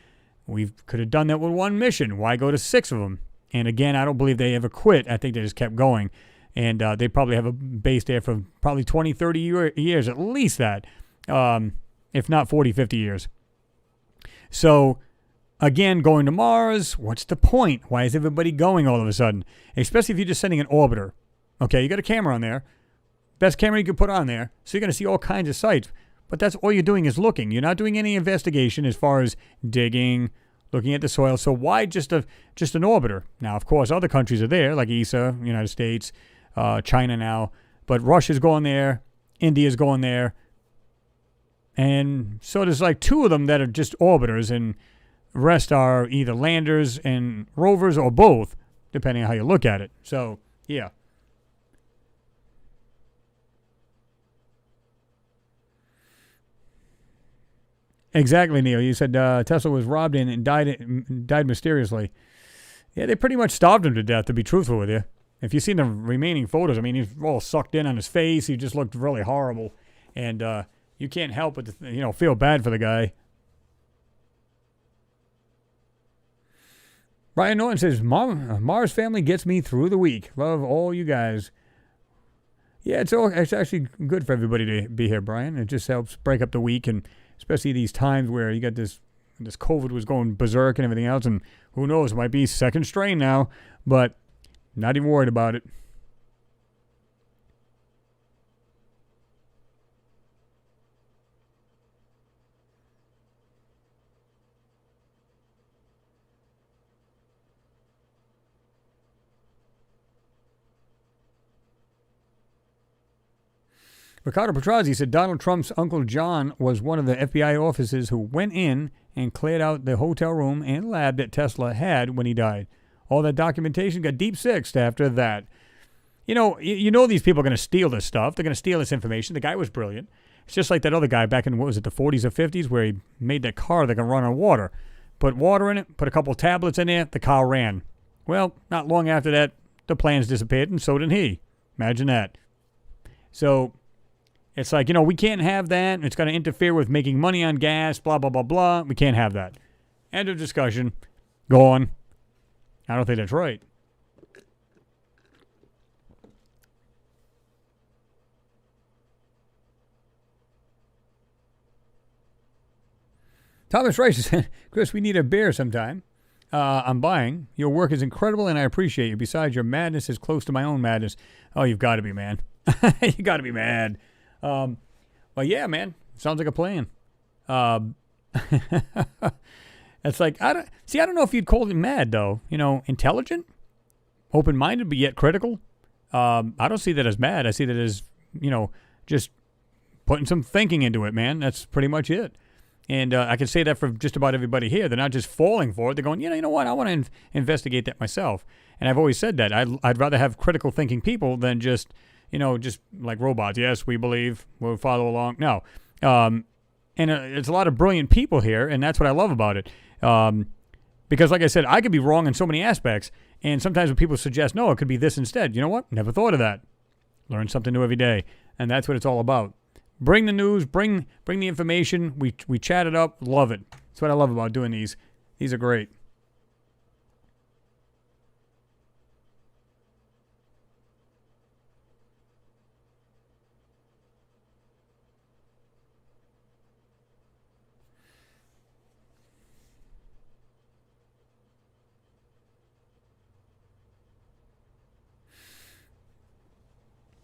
We could have done that with one mission. Why go to 6 of them? And again, I don't believe they ever quit. I think they just kept going. And they probably have a base there for probably 20, 30 years, at least that, if not 40, 50 years. So, again, going to Mars, what's the point? Why is everybody going all of a sudden? Especially if you're just sending an orbiter. Okay, you got a camera on there. Best camera you could put on there. So you're going to see all kinds of sights. But that's all you're doing is looking. You're not doing any investigation as far as digging, looking at the soil. So why just an orbiter? Now, of course, other countries are there, like ESA, United States, China now. But Russia's going there. India's going there. And so there's like 2 of them that are just orbiters, and the rest are either landers and rovers or both, depending on how you look at it. So, yeah. Exactly, Neil. You said Tesla was robbed and died mysteriously. Yeah, they pretty much starved him to death, to be truthful with you. If you've seen the remaining photos, I mean, he's all sucked in on his face. He just looked really horrible. And you can't help but, feel bad for the guy. Brian Norton says, Mars family gets me through the week. Love all you guys. Yeah, it's actually good for everybody to be here, Brian. It just helps break up the week, and especially these times where you got this COVID was going berserk and everything else, and who knows, it might be second strain now, but not even worried about it. Ricardo Petrazzi said Donald Trump's Uncle John was one of the FBI officers who went in and cleared out the hotel room and lab that Tesla had when he died. All that documentation got deep-sixed after that. You know these people are going to steal this stuff. They're going to steal this information. The guy was brilliant. It's just like that other guy back in, what was it, the 40s or 50s, where he made that car that can run on water. Put water in it, put a couple tablets in there, the car ran. Well, not long after that, the plans disappeared, and so did he. Imagine that. So it's like, we can't have that. It's going to interfere with making money on gas, blah, blah, blah, blah. We can't have that. End of discussion. Go on. I don't think that's right. Thomas Rice said, Chris, we need a beer sometime. I'm buying. Your work is incredible, and I appreciate you. Besides, your madness is close to my own madness. Oh, you've got to be, man. You got to be mad. Well, yeah, man. Sounds like a plan. It's like, I don't know if you'd call it mad, though. Intelligent, open-minded, but yet critical. I don't see that as mad. I see that as, just putting some thinking into it, man. That's pretty much it. And I can say that for just about everybody here. They're not just falling for it. They're going, you know what? I want to investigate that myself. And I've always said that. I'd rather have critical thinking people than just like robots. Yes, we believe. We'll follow along. No. And it's a lot of brilliant people here, and that's what I love about it. Because, like I said, I could be wrong in so many aspects. And sometimes when people suggest, no, it could be this instead. You know what? Never thought of that. Learn something new every day. And that's what it's all about. Bring the news, bring the information. We chat it up. Love it. That's what I love about doing these. These are great.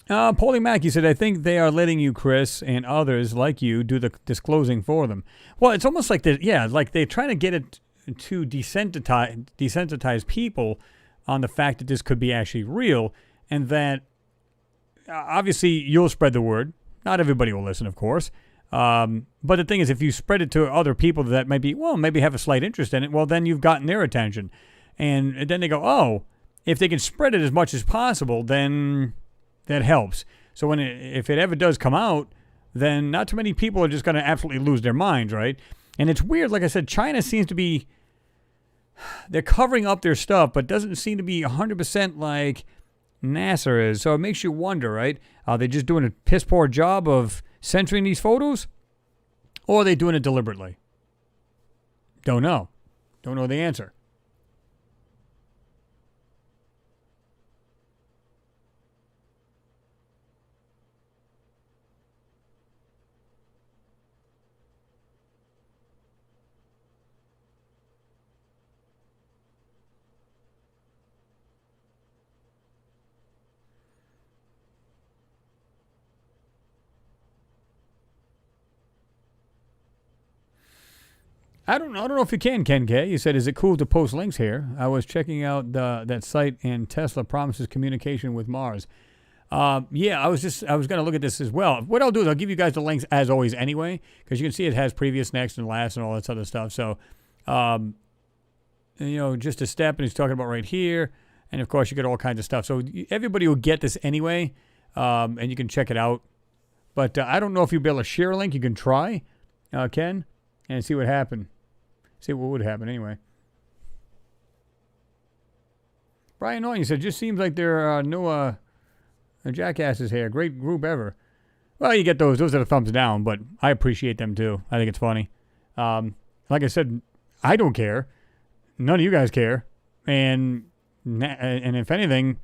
Paulie Mackey said, I think they are letting you, Chris, and others like you do the disclosing for them. Well, it's almost like like they're trying to get it to desensitize people on the fact that this could be actually real, and that obviously you'll spread the word. Not everybody will listen, of course. But the thing is, if you spread it to other people that maybe have a slight interest in it, well, then you've gotten their attention. And then they go, oh, if they can spread it as much as possible, then that helps. So if it ever does come out, then not too many people are just going to absolutely lose their minds, right? And it's weird. Like I said, China seems to be, they're covering up their stuff, but doesn't seem to be 100% like NASA is. So it makes you wonder, right? Are they just doing a piss poor job of censoring these photos? Or are they doing it deliberately? Don't know. Don't know the answer. I don't know if you can, Ken K. You said, is it cool to post links here? I was checking out that site, and Tesla promises communication with Mars. Yeah, I was going to look at this as well. What I'll do is I'll give you guys the links as always anyway, because you can see it has previous, next, and last, and all that other stuff. So, just a step, and he's talking about right here. And, of course, you get all kinds of stuff. So everybody will get this anyway, and you can check it out. But I don't know if you'll be able to share a link. You can try, Ken, and see what happened. See what would happen anyway. Brian Norton said, just seems like there are no jackasses here. Great group ever. Well, you get those. Those are the thumbs down, but I appreciate them too. I think it's funny. Like I said, I don't care. None of you guys care. And if anything,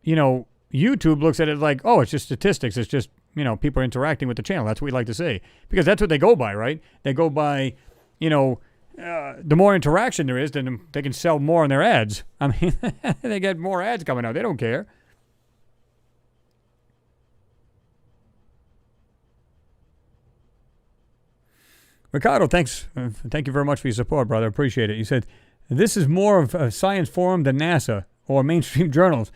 YouTube looks at it like, oh, it's just statistics. It's just, people are interacting with the channel. That's what we like to say. Because that's what they go by, right? They go by, the more interaction there is, then they can sell more on their ads. I mean, they get more ads coming out. They don't care. Ricardo, thanks. Thank you very much for your support, brother. Appreciate it. You said, this is more of a science forum than NASA or mainstream journals.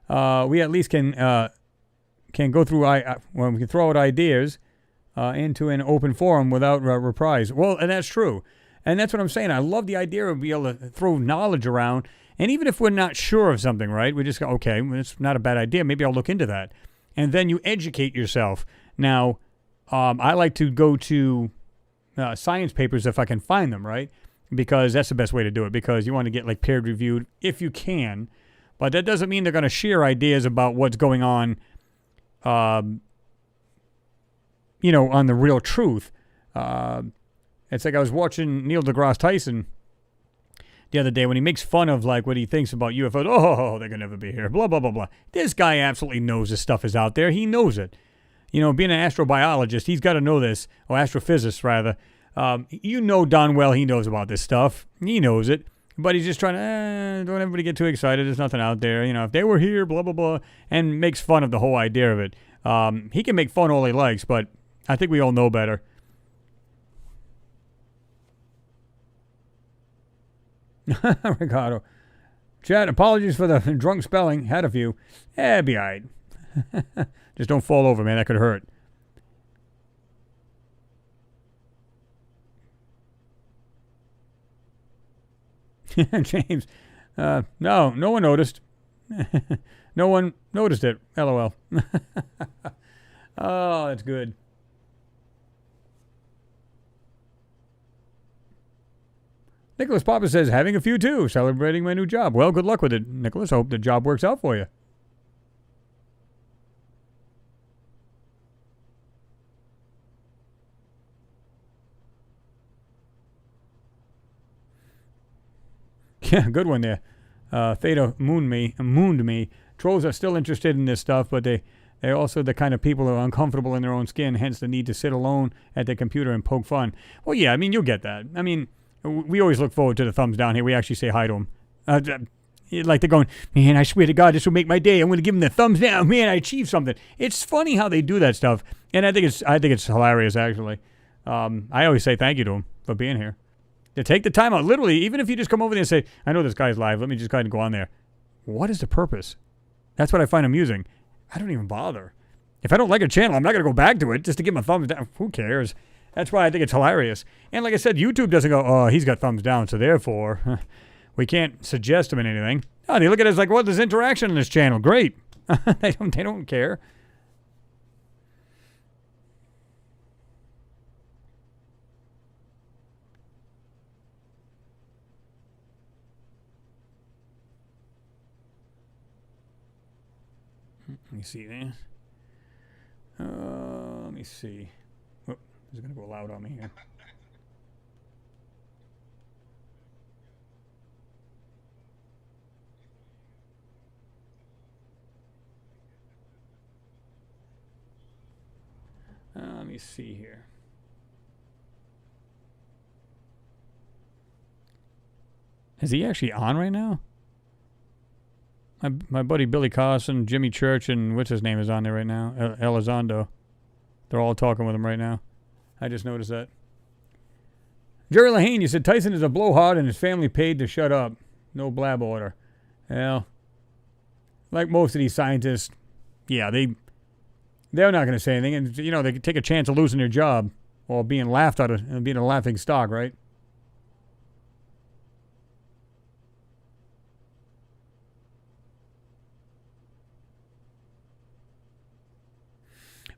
We at least can can go through, well, we can throw out ideas into an open forum without reprise. Well, and that's true. And that's what I'm saying. I love the idea of being able to throw knowledge around. And even if we're not sure of something, right, we just go, okay, well, it's not a bad idea. Maybe I'll look into that. And then you educate yourself. Now, I like to go to science papers if I can find them, right? Because that's the best way to do it, because you want to get like peer reviewed if you can. But that doesn't mean they're going to share ideas about what's going on, on the real truth. It's like I was watching Neil deGrasse Tyson the other day when he makes fun of like what he thinks about UFOs. Oh, they can never be here. Blah, blah, blah, blah. This guy absolutely knows this stuff is out there. He knows it. Being an astrobiologist, he's got to know this, or astrophysicist rather. Darn well he knows about this stuff. He knows it. But he's just trying to, don't everybody get too excited. There's nothing out there. If they were here, blah, blah, blah, and makes fun of the whole idea of it. He can make fun all he likes, but I think we all know better. Ricardo. Chad, apologies for the drunk spelling. Had a few. Be all right. Just don't fall over, man. That could hurt. James. No one noticed. No one noticed it. LOL. Oh, that's good. Nicholas Papa says, having a few too, celebrating my new job. Well, good luck with it, Nicholas. Hope the job works out for you. Yeah, good one there. Theta mooned me. Trolls are still interested in this stuff, but they're also the kind of people who are uncomfortable in their own skin, hence the need to sit alone at their computer and poke fun. Well, yeah, you'll get that. We always look forward to the thumbs down here. We actually say hi to them. Like they're going, man, I swear to God, this will make my day. I'm going to give them the thumbs down. Man, I achieved something. It's funny how they do that stuff, and I think it's hilarious, actually. I always say thank you to them for being here. To take the time out, literally, even if you just come over there and say, I know this guy's live, let me just go ahead and go on there. What is the purpose? That's what I find amusing. I don't even bother. If I don't like a channel, I'm not going to go back to it just to give my thumbs down. Who cares? That's why I think it's hilarious. And like I said, YouTube doesn't go, oh, he's got thumbs down, so therefore we can't suggest him in anything. No, they look at it as like, well, there's interaction on this channel. Great. They don't care. Let me see there. Let me see. Whoop, it's going to go loud on me here. Let me see here. Is he actually on right now? My buddy Billy Carson, Jimmy Church, and what's his name is on there right now? Elizondo. They're all talking with him right now. I just noticed that. Jerry Lahane, you said Tyson is a blowhard and his family paid to shut up. No blab order. Well, like most of these scientists, yeah, they're not going to say anything. And, they could take a chance of losing their job or being laughed out of, being a laughing stock, right?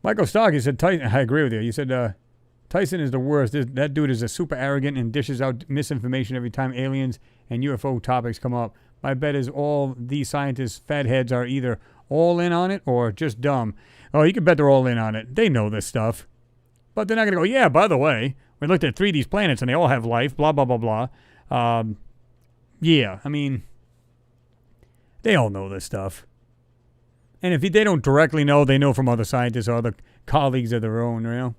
Michael Stark, he said, Tyson, I agree with you. You said Tyson is the worst. That dude is a super arrogant and dishes out misinformation every time aliens and UFO topics come up. My bet is all these scientists, fat heads, are either all in on it or just dumb. Oh, you can bet they're all in on it. They know this stuff. But they're not going to go, yeah, by the way, we looked at 3D planets and they all have life, blah, blah, blah, blah. Yeah, they all know this stuff. And if they don't directly know, they know from other scientists or other colleagues of their own,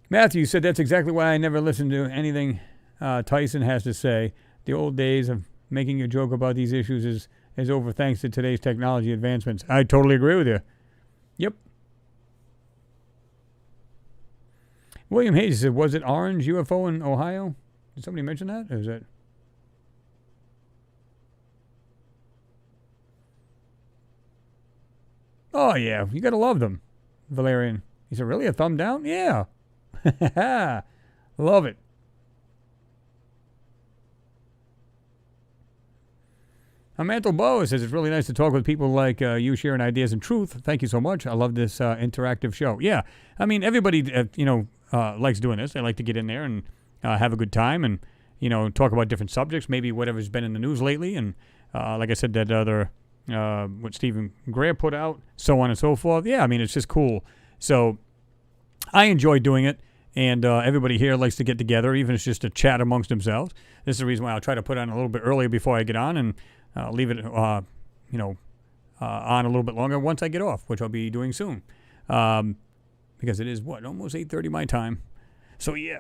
Matthew said, that's exactly why I never listen to anything Tyson has to say. The old days of making a joke about these issues is over thanks to today's technology advancements. I totally agree with you. Yep. William Hayes said, was it orange UFO in Ohio? Did somebody mention that? Or is it? Oh, yeah. You got to love them, Valerian. He said, really? A thumb down? Yeah. Love it. Mantle Bow says, it's really nice to talk with people like you sharing ideas and truth. Thank you so much. I love this interactive show. Yeah. I mean, everybody, likes doing this. They like to get in there and have a good time and, talk about different subjects, maybe whatever's been in the news lately. And like I said, that other, what Stephen Greer put out, so on and so forth. Yeah, I mean, it's just cool. So I enjoy doing it. And everybody here likes to get together, even if it's just to chat amongst themselves. This is the reason why I'll try to put on a little bit earlier before I get on and leave it, on a little bit longer once I get off, which I'll be doing soon. Because it is, almost 8:30 my time. So, yeah.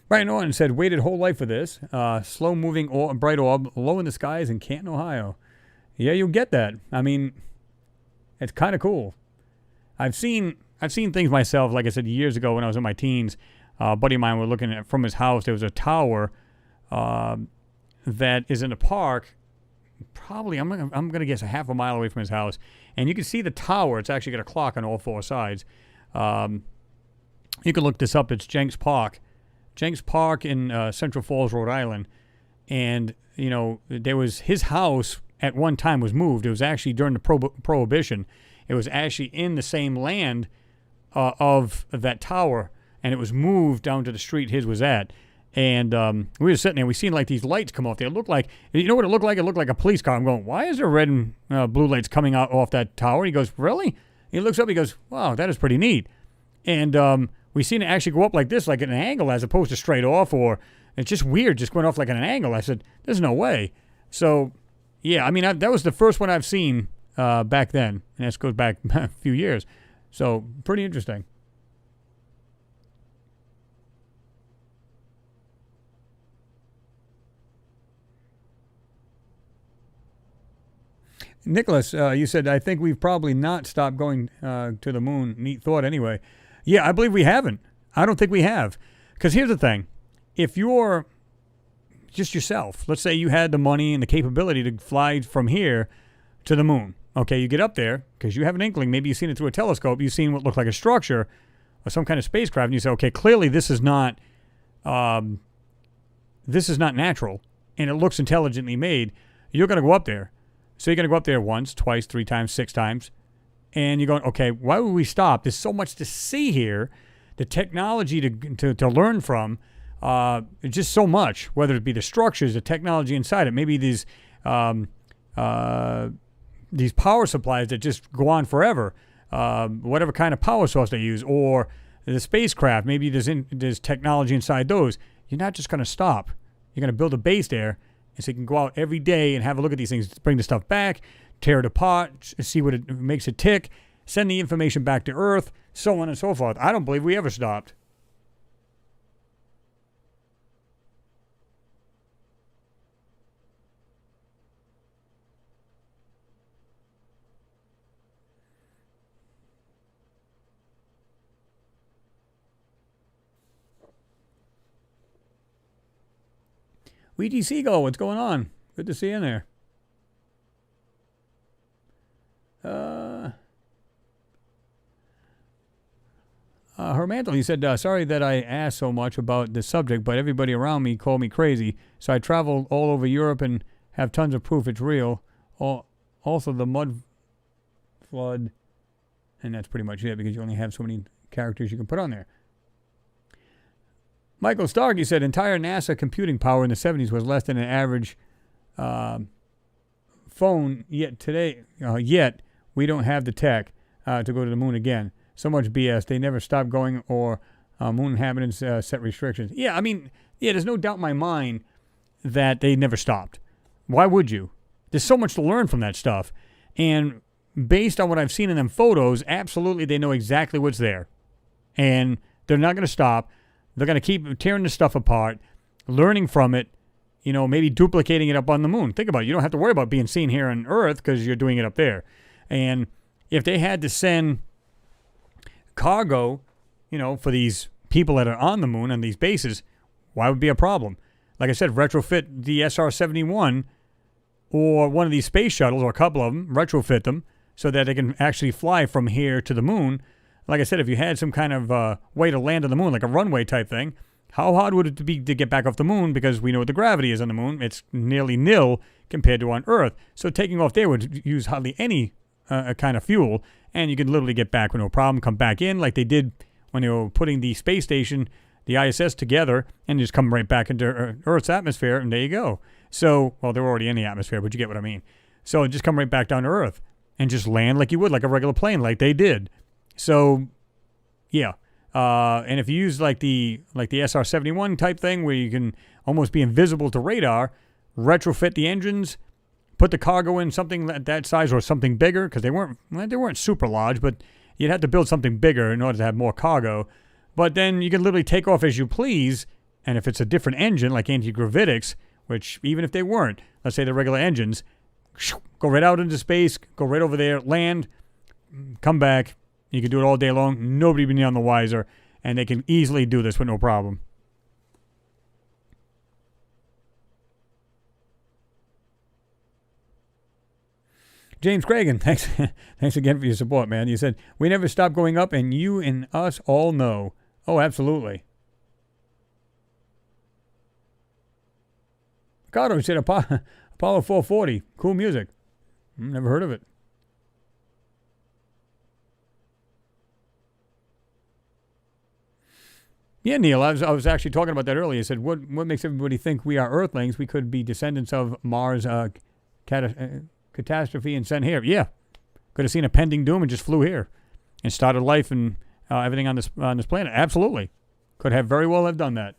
Brian Norton said, waited whole life for this. Slow-moving bright orb, low in the skies in Canton, Ohio. Yeah, you'll get that. I mean, it's kind of cool. I've seen things myself, like I said, years ago when I was in my teens. A buddy of mine was looking at from his house. There was a tower that is in a park, probably, I'm gonna guess a half a mile away from his house. And you can see the tower. It's actually got a clock on all four sides. You can look this up. It's Jenks Park. Jenks Park in Central Falls, Rhode Island. And, there was his house at one time was moved. It was actually during the Prohibition. It was actually in the same land of that tower, and it was moved down to the street his was at. And we were sitting there. We seen like these lights come off there. It looked like, you know what it looked like? It looked like a police car. I'm going, why is there red and blue lights coming out off that tower? He goes, really? He looks up. He goes, wow, that is pretty neat. And we seen it actually go up like this, like at an angle, as opposed to straight off. Or it's just weird, just going off like at an angle. I said, there's no way. So, yeah, I mean, that was the first one I've seen back then, and this goes back a few years. So, pretty interesting. Nicholas, you said, I think we've probably not stopped going to the moon. Neat thought anyway. Yeah, I believe we haven't. I don't think we have. Because here's the thing. If you're just yourself, let's say you had the money and the capability to fly from here to the moon. Okay, you get up there because you have an inkling. Maybe you've seen it through a telescope. You've seen what looked like a structure or some kind of spacecraft. And you say, okay, clearly this is not natural. And it looks intelligently made. You're going to go up there. So you're going to go up there once, twice, 3 times, 6 times. And you're going, okay, why would we stop? There's so much to see here. The technology to learn from, just so much, whether it be the structures, the technology inside it, maybe these power supplies that just go on forever, whatever kind of power source they use, or the spacecraft, maybe there's technology inside those. You're not just going to stop. You're going to build a base there, and so you can go out every day and have a look at these things, bring the stuff back, tear it apart, see what it makes it tick, send the information back to Earth, so on and so forth. I don't believe we ever stopped. Ouija Seagull, what's going on? Good to see you in there. Her mantle, he said, sorry that I asked so much about this subject, but everybody around me called me crazy. So I traveled all over Europe and have tons of proof it's real. Also, the mud flood, and that's pretty much it because you only have so many characters you can put on there. Michael Starkey said, entire NASA computing power in the 70s was less than an average phone, yet we don't have the tech to go to the moon again. So much BS. They never stopped going, or moon inhabitants set restrictions. Yeah, I mean, there's no doubt in my mind that they never stopped. Why would you? There's so much to learn from that stuff. And based on what I've seen in them photos, absolutely they know exactly what's there. And they're not going to stop. They're going to keep tearing the stuff apart, learning from it, maybe duplicating it up on the moon. Think about it. You don't have to worry about being seen here on Earth because you're doing it up there. And if they had to send cargo, for these people that are on the moon and these bases, why would it be a problem? Like I said, retrofit the SR-71 or one of these space shuttles, or a couple of them, retrofit them so that they can actually fly from here to the moon. Like I said, if you had some kind of way to land on the moon, like a runway type thing, how hard would it be to get back off the moon? Because we know what the gravity is on the moon. It's nearly nil compared to on Earth. So taking off there would use hardly any kind of fuel, and you can literally get back with no problem, come back in like they did when they were putting the space station, the ISS, together, and just come right back into Earth's atmosphere, and there you go. So, well, they're already in the atmosphere, but you get what I mean. So just come right back down to Earth and just land like you would, like a regular plane, like they did. So, yeah. And if you use like the SR-71 type thing where you can almost be invisible to radar, retrofit the engines, put the cargo in something that size or something bigger, because they weren't super large, but you'd have to build something bigger in order to have more cargo. But then you can literally take off as you please, and if it's a different engine like anti-gravitics, which even if they weren't, let's say the regular engines, go right out into space, go right over there, land, come back. You can do it all day long. Nobody will be none the wiser, and they can easily do this with no problem. James Cragen, thanks again for your support, man. You said, we never stop going up, and you and us all know. Oh, absolutely. Ricardo said, Apollo 440, cool music. Never heard of it. Yeah, Neil, I was actually talking about that earlier. I said, what makes everybody think we are Earthlings? We could be descendants of Mars' catastrophe and sent here. Yeah, could have seen a pending doom and just flew here and started life and everything on this planet. Absolutely, could have very well have done that.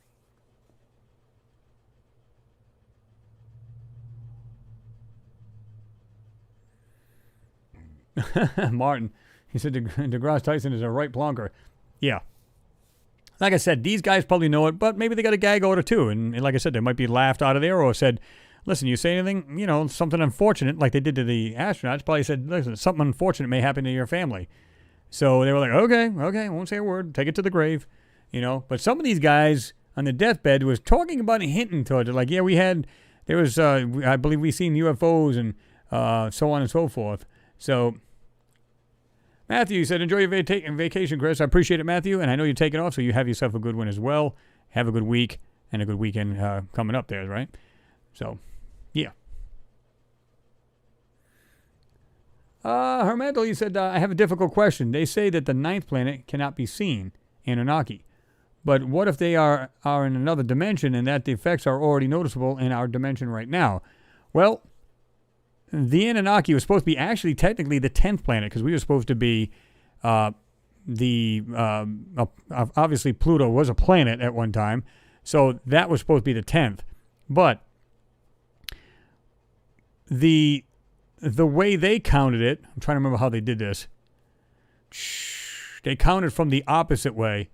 Martin, he said DeGrasse Tyson is a right plonker. Yeah. Like I said, these guys probably know it, but maybe they got a gag order too. And like I said, they might be laughed out of there or said, listen, you say anything, something unfortunate, like they did to the astronauts, probably said, listen, something unfortunate may happen to your family. So they were like, okay, won't say a word, take it to the grave, But some of these guys on the deathbed was talking about and hinting towards it, like, yeah, I believe we seen UFOs and so on and so forth. So Matthew said, enjoy your vacation, Chris. I appreciate it, Matthew, and I know you're taking off, so you have yourself a good one as well. Have a good week and a good weekend coming up there, right? So, yeah. Hermandel, you said, I have a difficult question. They say that the ninth planet cannot be seen, Anunnaki. But what if they are in another dimension and that the effects are already noticeable in our dimension right now? Well, the Anunnaki was supposed to be actually technically the 10th planet because we were supposed to be obviously Pluto was a planet at one time. So that was supposed to be the 10th. But the way they counted it, I'm trying to remember how they did this. They counted from the opposite way.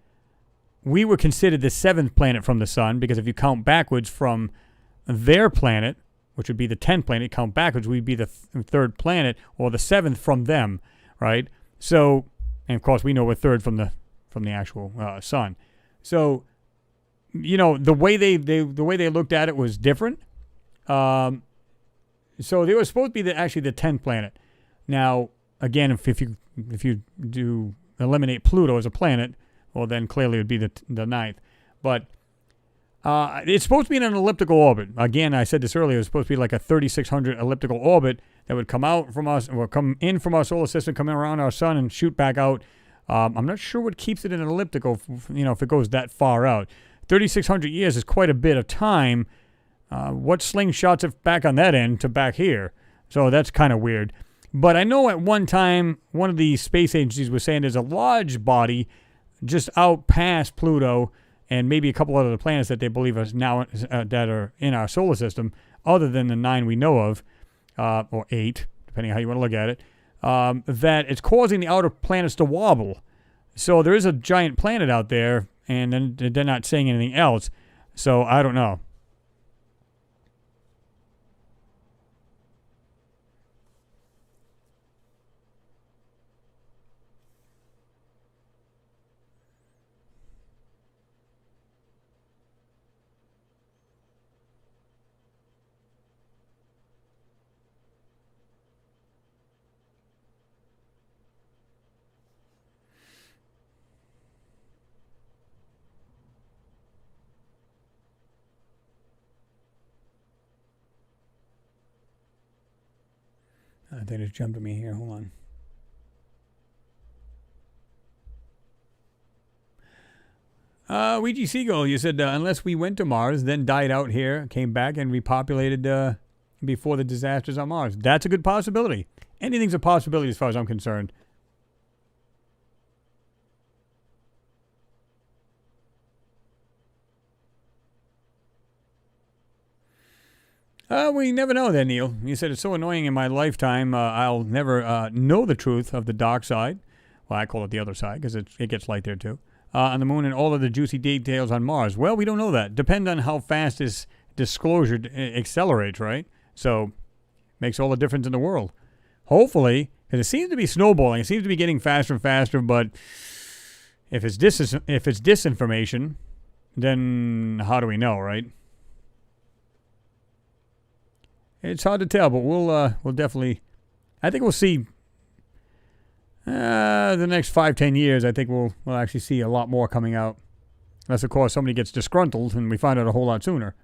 We were considered the 7th planet from the sun because if you count backwards from their planet, which would be the 10th planet, count backwards, we'd be the third planet or the 7th from them, right? So, and of course we know we're third from the actual sun. So, the way they looked at it was different. So they were supposed to be actually the 10th planet. Now, again, if you do eliminate Pluto as a planet, well, then clearly it would be the 9th. But it's supposed to be in an elliptical orbit. Again, I said this earlier, it's supposed to be like a 3,600 elliptical orbit that would come out from us, or come in from our solar system, come around our sun, and shoot back out. I'm not sure what keeps it in an elliptical, if it goes that far out. 3,600 years is quite a bit of time. What slingshots it back on that end to back here? So that's kind of weird. But I know at one time, one of the space agencies was saying there's a large body just out past Pluto and maybe a couple other planets that they believe are now that are in our solar system, other than the 9 we know of, or 8, depending on how you want to look at it, that it's causing the outer planets to wobble. So there is a giant planet out there, and then they're not saying anything else. So I don't know. They just jumped at me here. Hold on. Ouija Seagull, you said, unless we went to Mars, then died out here, came back and repopulated before the disasters on Mars. That's a good possibility. Anything's a possibility as far as I'm concerned. We never know there, Neil. You said it's so annoying in my lifetime, I'll never know the truth of the dark side. Well, I call it the other side because it gets light there too. On the moon and all of the juicy details on Mars. Well, we don't know that. Depends on how fast this disclosure accelerates, right? So, makes all the difference in the world. Hopefully, because it seems to be snowballing. It seems to be getting faster and faster, but if it's disinformation, then how do we know, right? It's hard to tell, but we'll definitely. I think we'll see. The next 5-10 years, I think we'll actually see a lot more coming out, unless of course somebody gets disgruntled and we find out a whole lot sooner.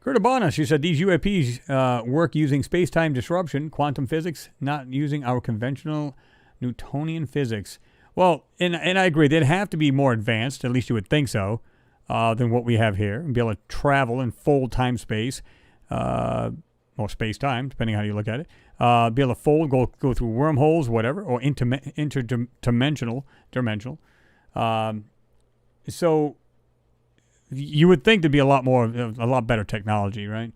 Kurtabana, she said these UAPs work using space-time disruption, quantum physics, not using our conventional Newtonian physics. Well, and I agree, they'd have to be more advanced, at least you would think so, than what we have here, and be able to travel in full time-space, or space-time, depending on how you look at it. Be able to fold, go through wormholes, whatever, or interdimensional. So you would think there'd be a lot better technology, right?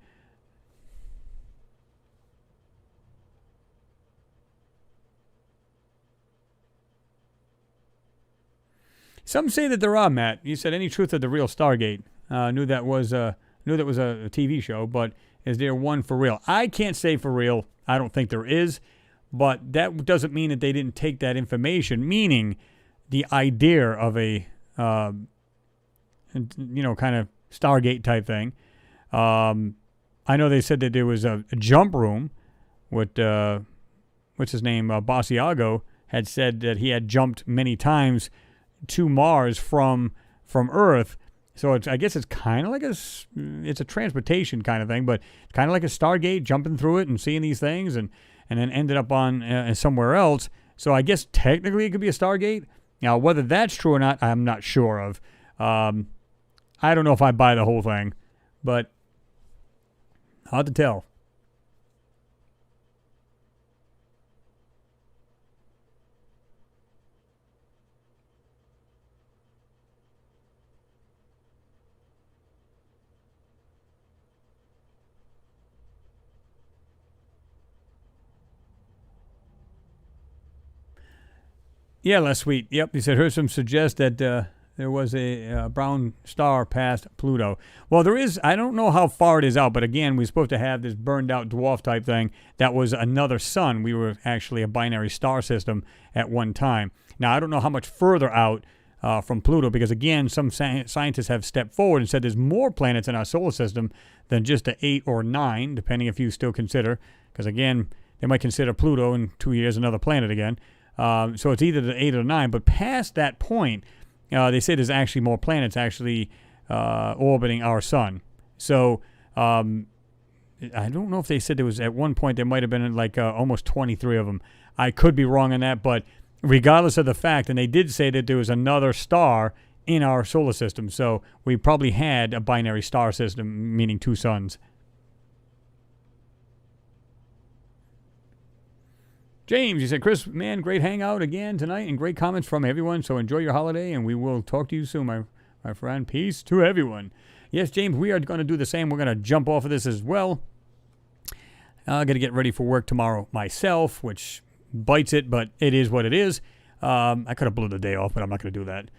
Some say that there are, Matt. You said any truth of the real Stargate. Knew that was a TV show, but is there one for real? I can't say for real. I don't think there is, but that doesn't mean that they didn't take that information. Meaning, the idea of a kind of Stargate type thing. I know they said that there was a jump room. What's his name? Basiago had said that he had jumped many times to Mars from Earth. So I guess it's kind of like it's a transportation kind of thing, but kind of like a Stargate, jumping through it and seeing these things, and then ended up on somewhere else. So I guess technically it could be a Stargate. Now, whether that's true or not, I'm not sure of. I don't know if I buy the whole thing, but hard to tell. Yeah, Les Sweet. Yep, he said, heard some suggest that there was a brown star past Pluto. Well, there is. I don't know how far it is out, but again, we're supposed to have this burned out dwarf type thing that was another sun. We were actually a binary star system at one time. Now, I don't know how much further out from Pluto, because again, some scientists have stepped forward and said there's more planets in our solar system than just the 8 or 9, depending if you still consider, because again, they might consider Pluto in 2 years another planet again. So it's either the 8 or 9, but past that point, they say there's actually more planets actually orbiting our sun. So I don't know if they said there was, at one point there might have been like almost 23 of them. I could be wrong on that, but regardless of the fact, and they did say that there was another star in our solar system, so we probably had a binary star system, meaning two suns. James, he said, Chris, man, great hangout again tonight and great comments from everyone. So enjoy your holiday and we will talk to you soon, my friend. Peace to everyone. Yes, James, we are going to do the same. We're going to jump off of this as well. I'm going to get ready for work tomorrow myself, which bites it, but it is what it is. I could have blew the day off, but I'm not going to do that.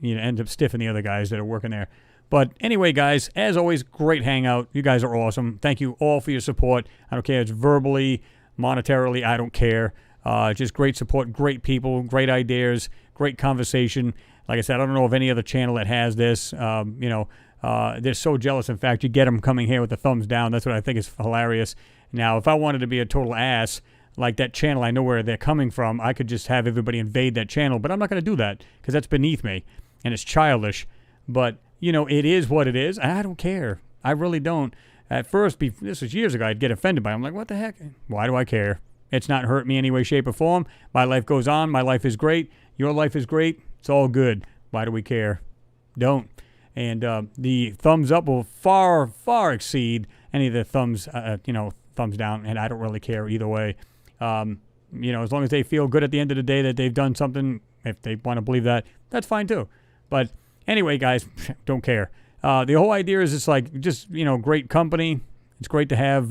End up stiffing the other guys that are working there. But anyway, guys, as always, great hangout. You guys are awesome. Thank you all for your support. I don't care if it's verbally, monetarily, I don't care. Just great support, great people, great ideas, great conversation. Like I said, I don't know of any other channel that has this. They're so jealous. In fact, you get them coming here with the thumbs down. That's what I think is hilarious. Now, if I wanted to be a total ass, like that channel, I know where they're coming from. I could just have everybody invade that channel, but I'm not going to do that because that's beneath me and it's childish. But, it is what it is. I don't care. I really don't. At first, this was years ago, I'd get offended by it. I'm like, what the heck? Why do I care? It's not hurt me any way, shape, or form. My life goes on. My life is great. Your life is great. It's all good. Why do we care? Don't. And the thumbs up will far, far exceed any of the thumbs down, and I don't really care either way. As long as they feel good at the end of the day that they've done something, if they want to believe that, that's fine too. But anyway, guys, don't care. The whole idea is it's like just, great company. It's great to have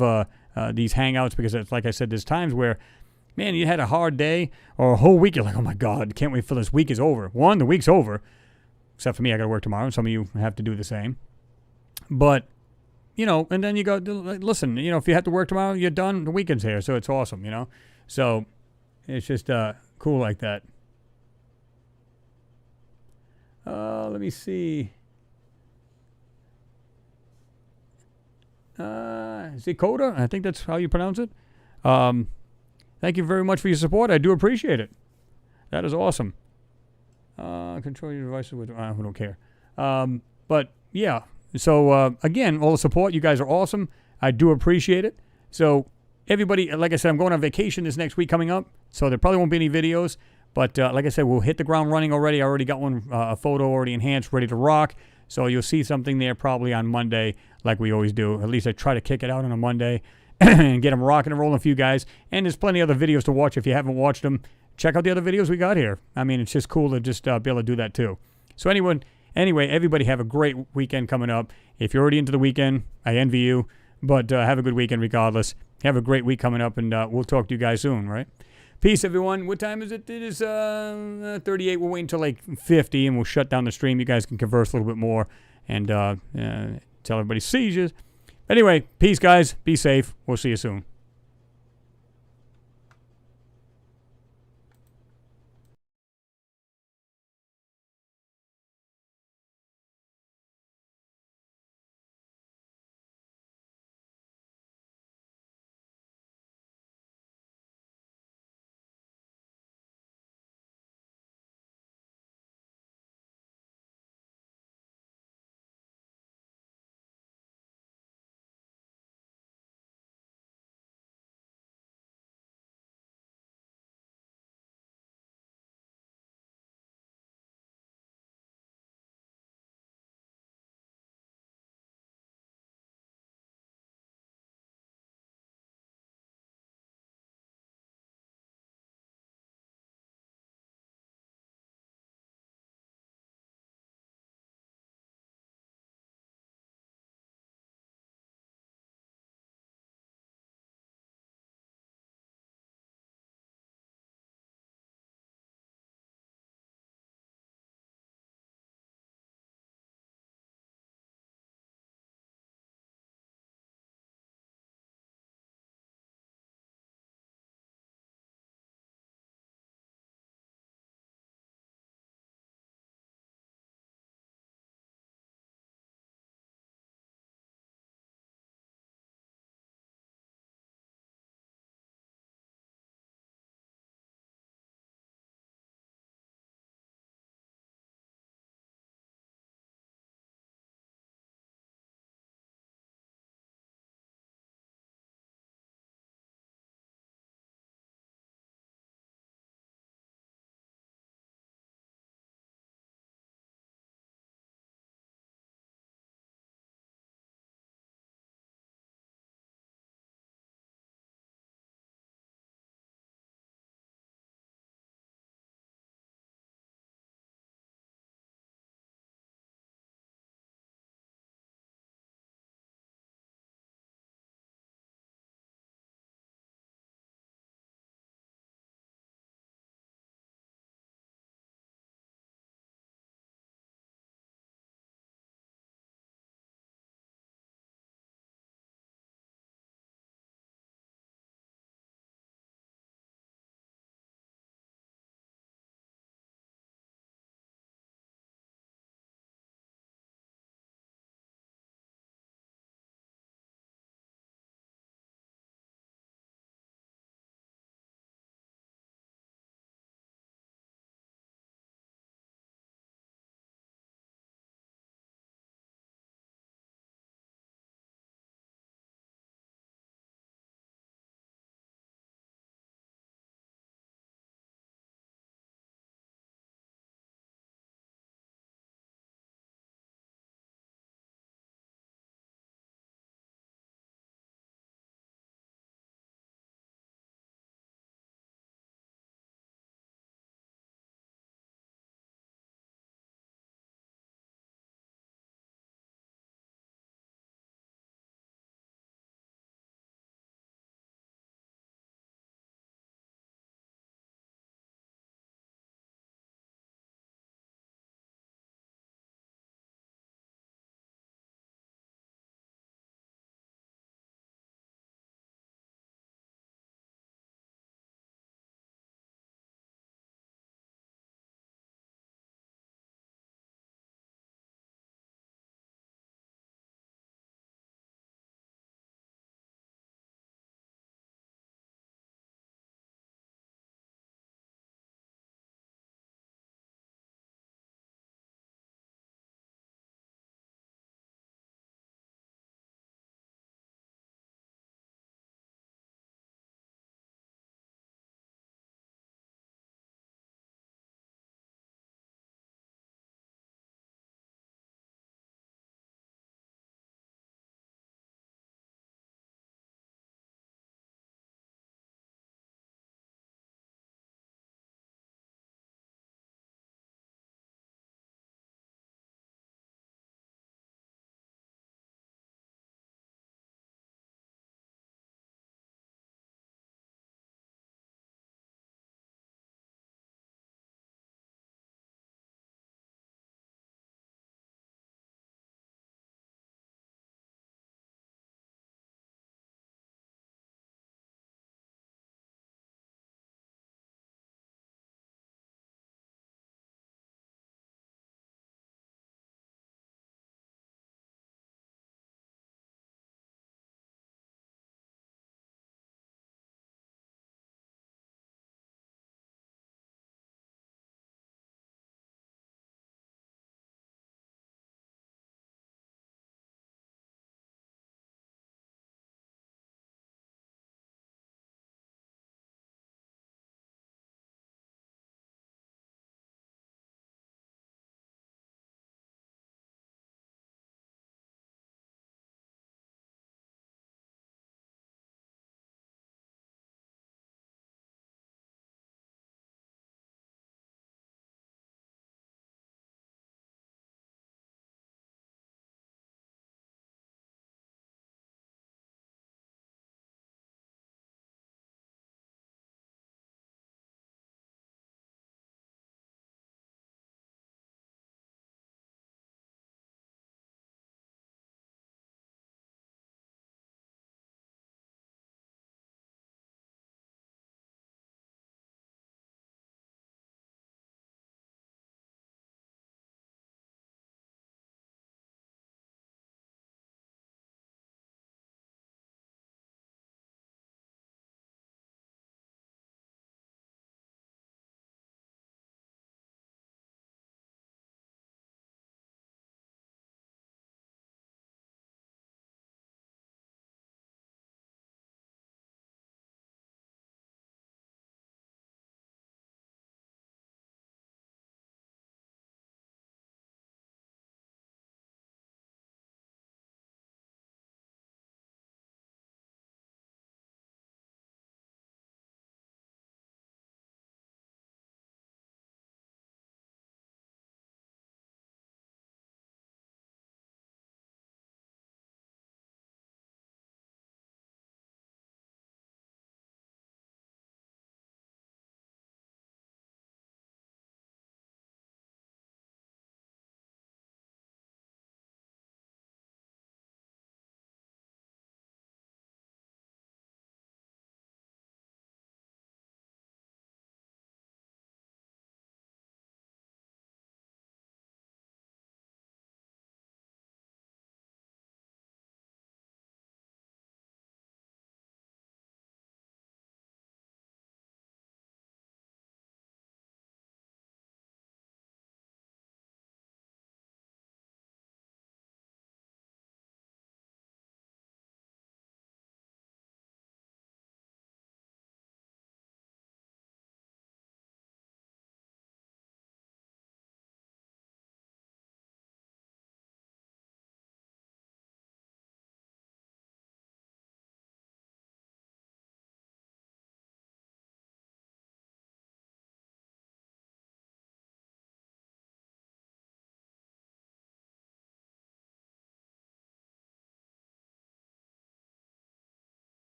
these hangouts because, it's like I said, there's times where, man, you had a hard day or a whole week. You're like, oh, my God, can't wait for this week is over. One, the week's over, except for me. I got to work tomorrow. Some of you have to do the same. But, and then you go, listen, if you have to work tomorrow, you're done. The weekend's here, so it's awesome, So it's just cool like that. Let me see. Zikoda, I think that's how you pronounce it. Thank you very much for your support. I do appreciate it. That is awesome. Control your devices with, I don't care. But yeah, so again, all the support. You guys are awesome. I do appreciate it. So everybody, like I said, I'm going on vacation this next week coming up, so there probably won't be any videos. But like I said, we'll hit the ground running already. I already got one, a photo already enhanced, ready to rock. So you'll see something there probably on Monday, like we always do. At least I try to kick it out on a Monday and get them rocking and rolling for you guys. And there's plenty of other videos to watch. If you haven't watched them, check out the other videos we got here. I mean, it's just cool to just be able to do that too. So anyway, everybody have a great weekend coming up. If you're already into the weekend, I envy you. But have a good weekend regardless. Have a great week coming up, and we'll talk to you guys soon, right? Peace, everyone. What time is it? It is 38. We'll wait until like 50, and we'll shut down the stream. You guys can converse a little bit more and tell everybody sees you. Anyway, peace, guys. Be safe. We'll see you soon.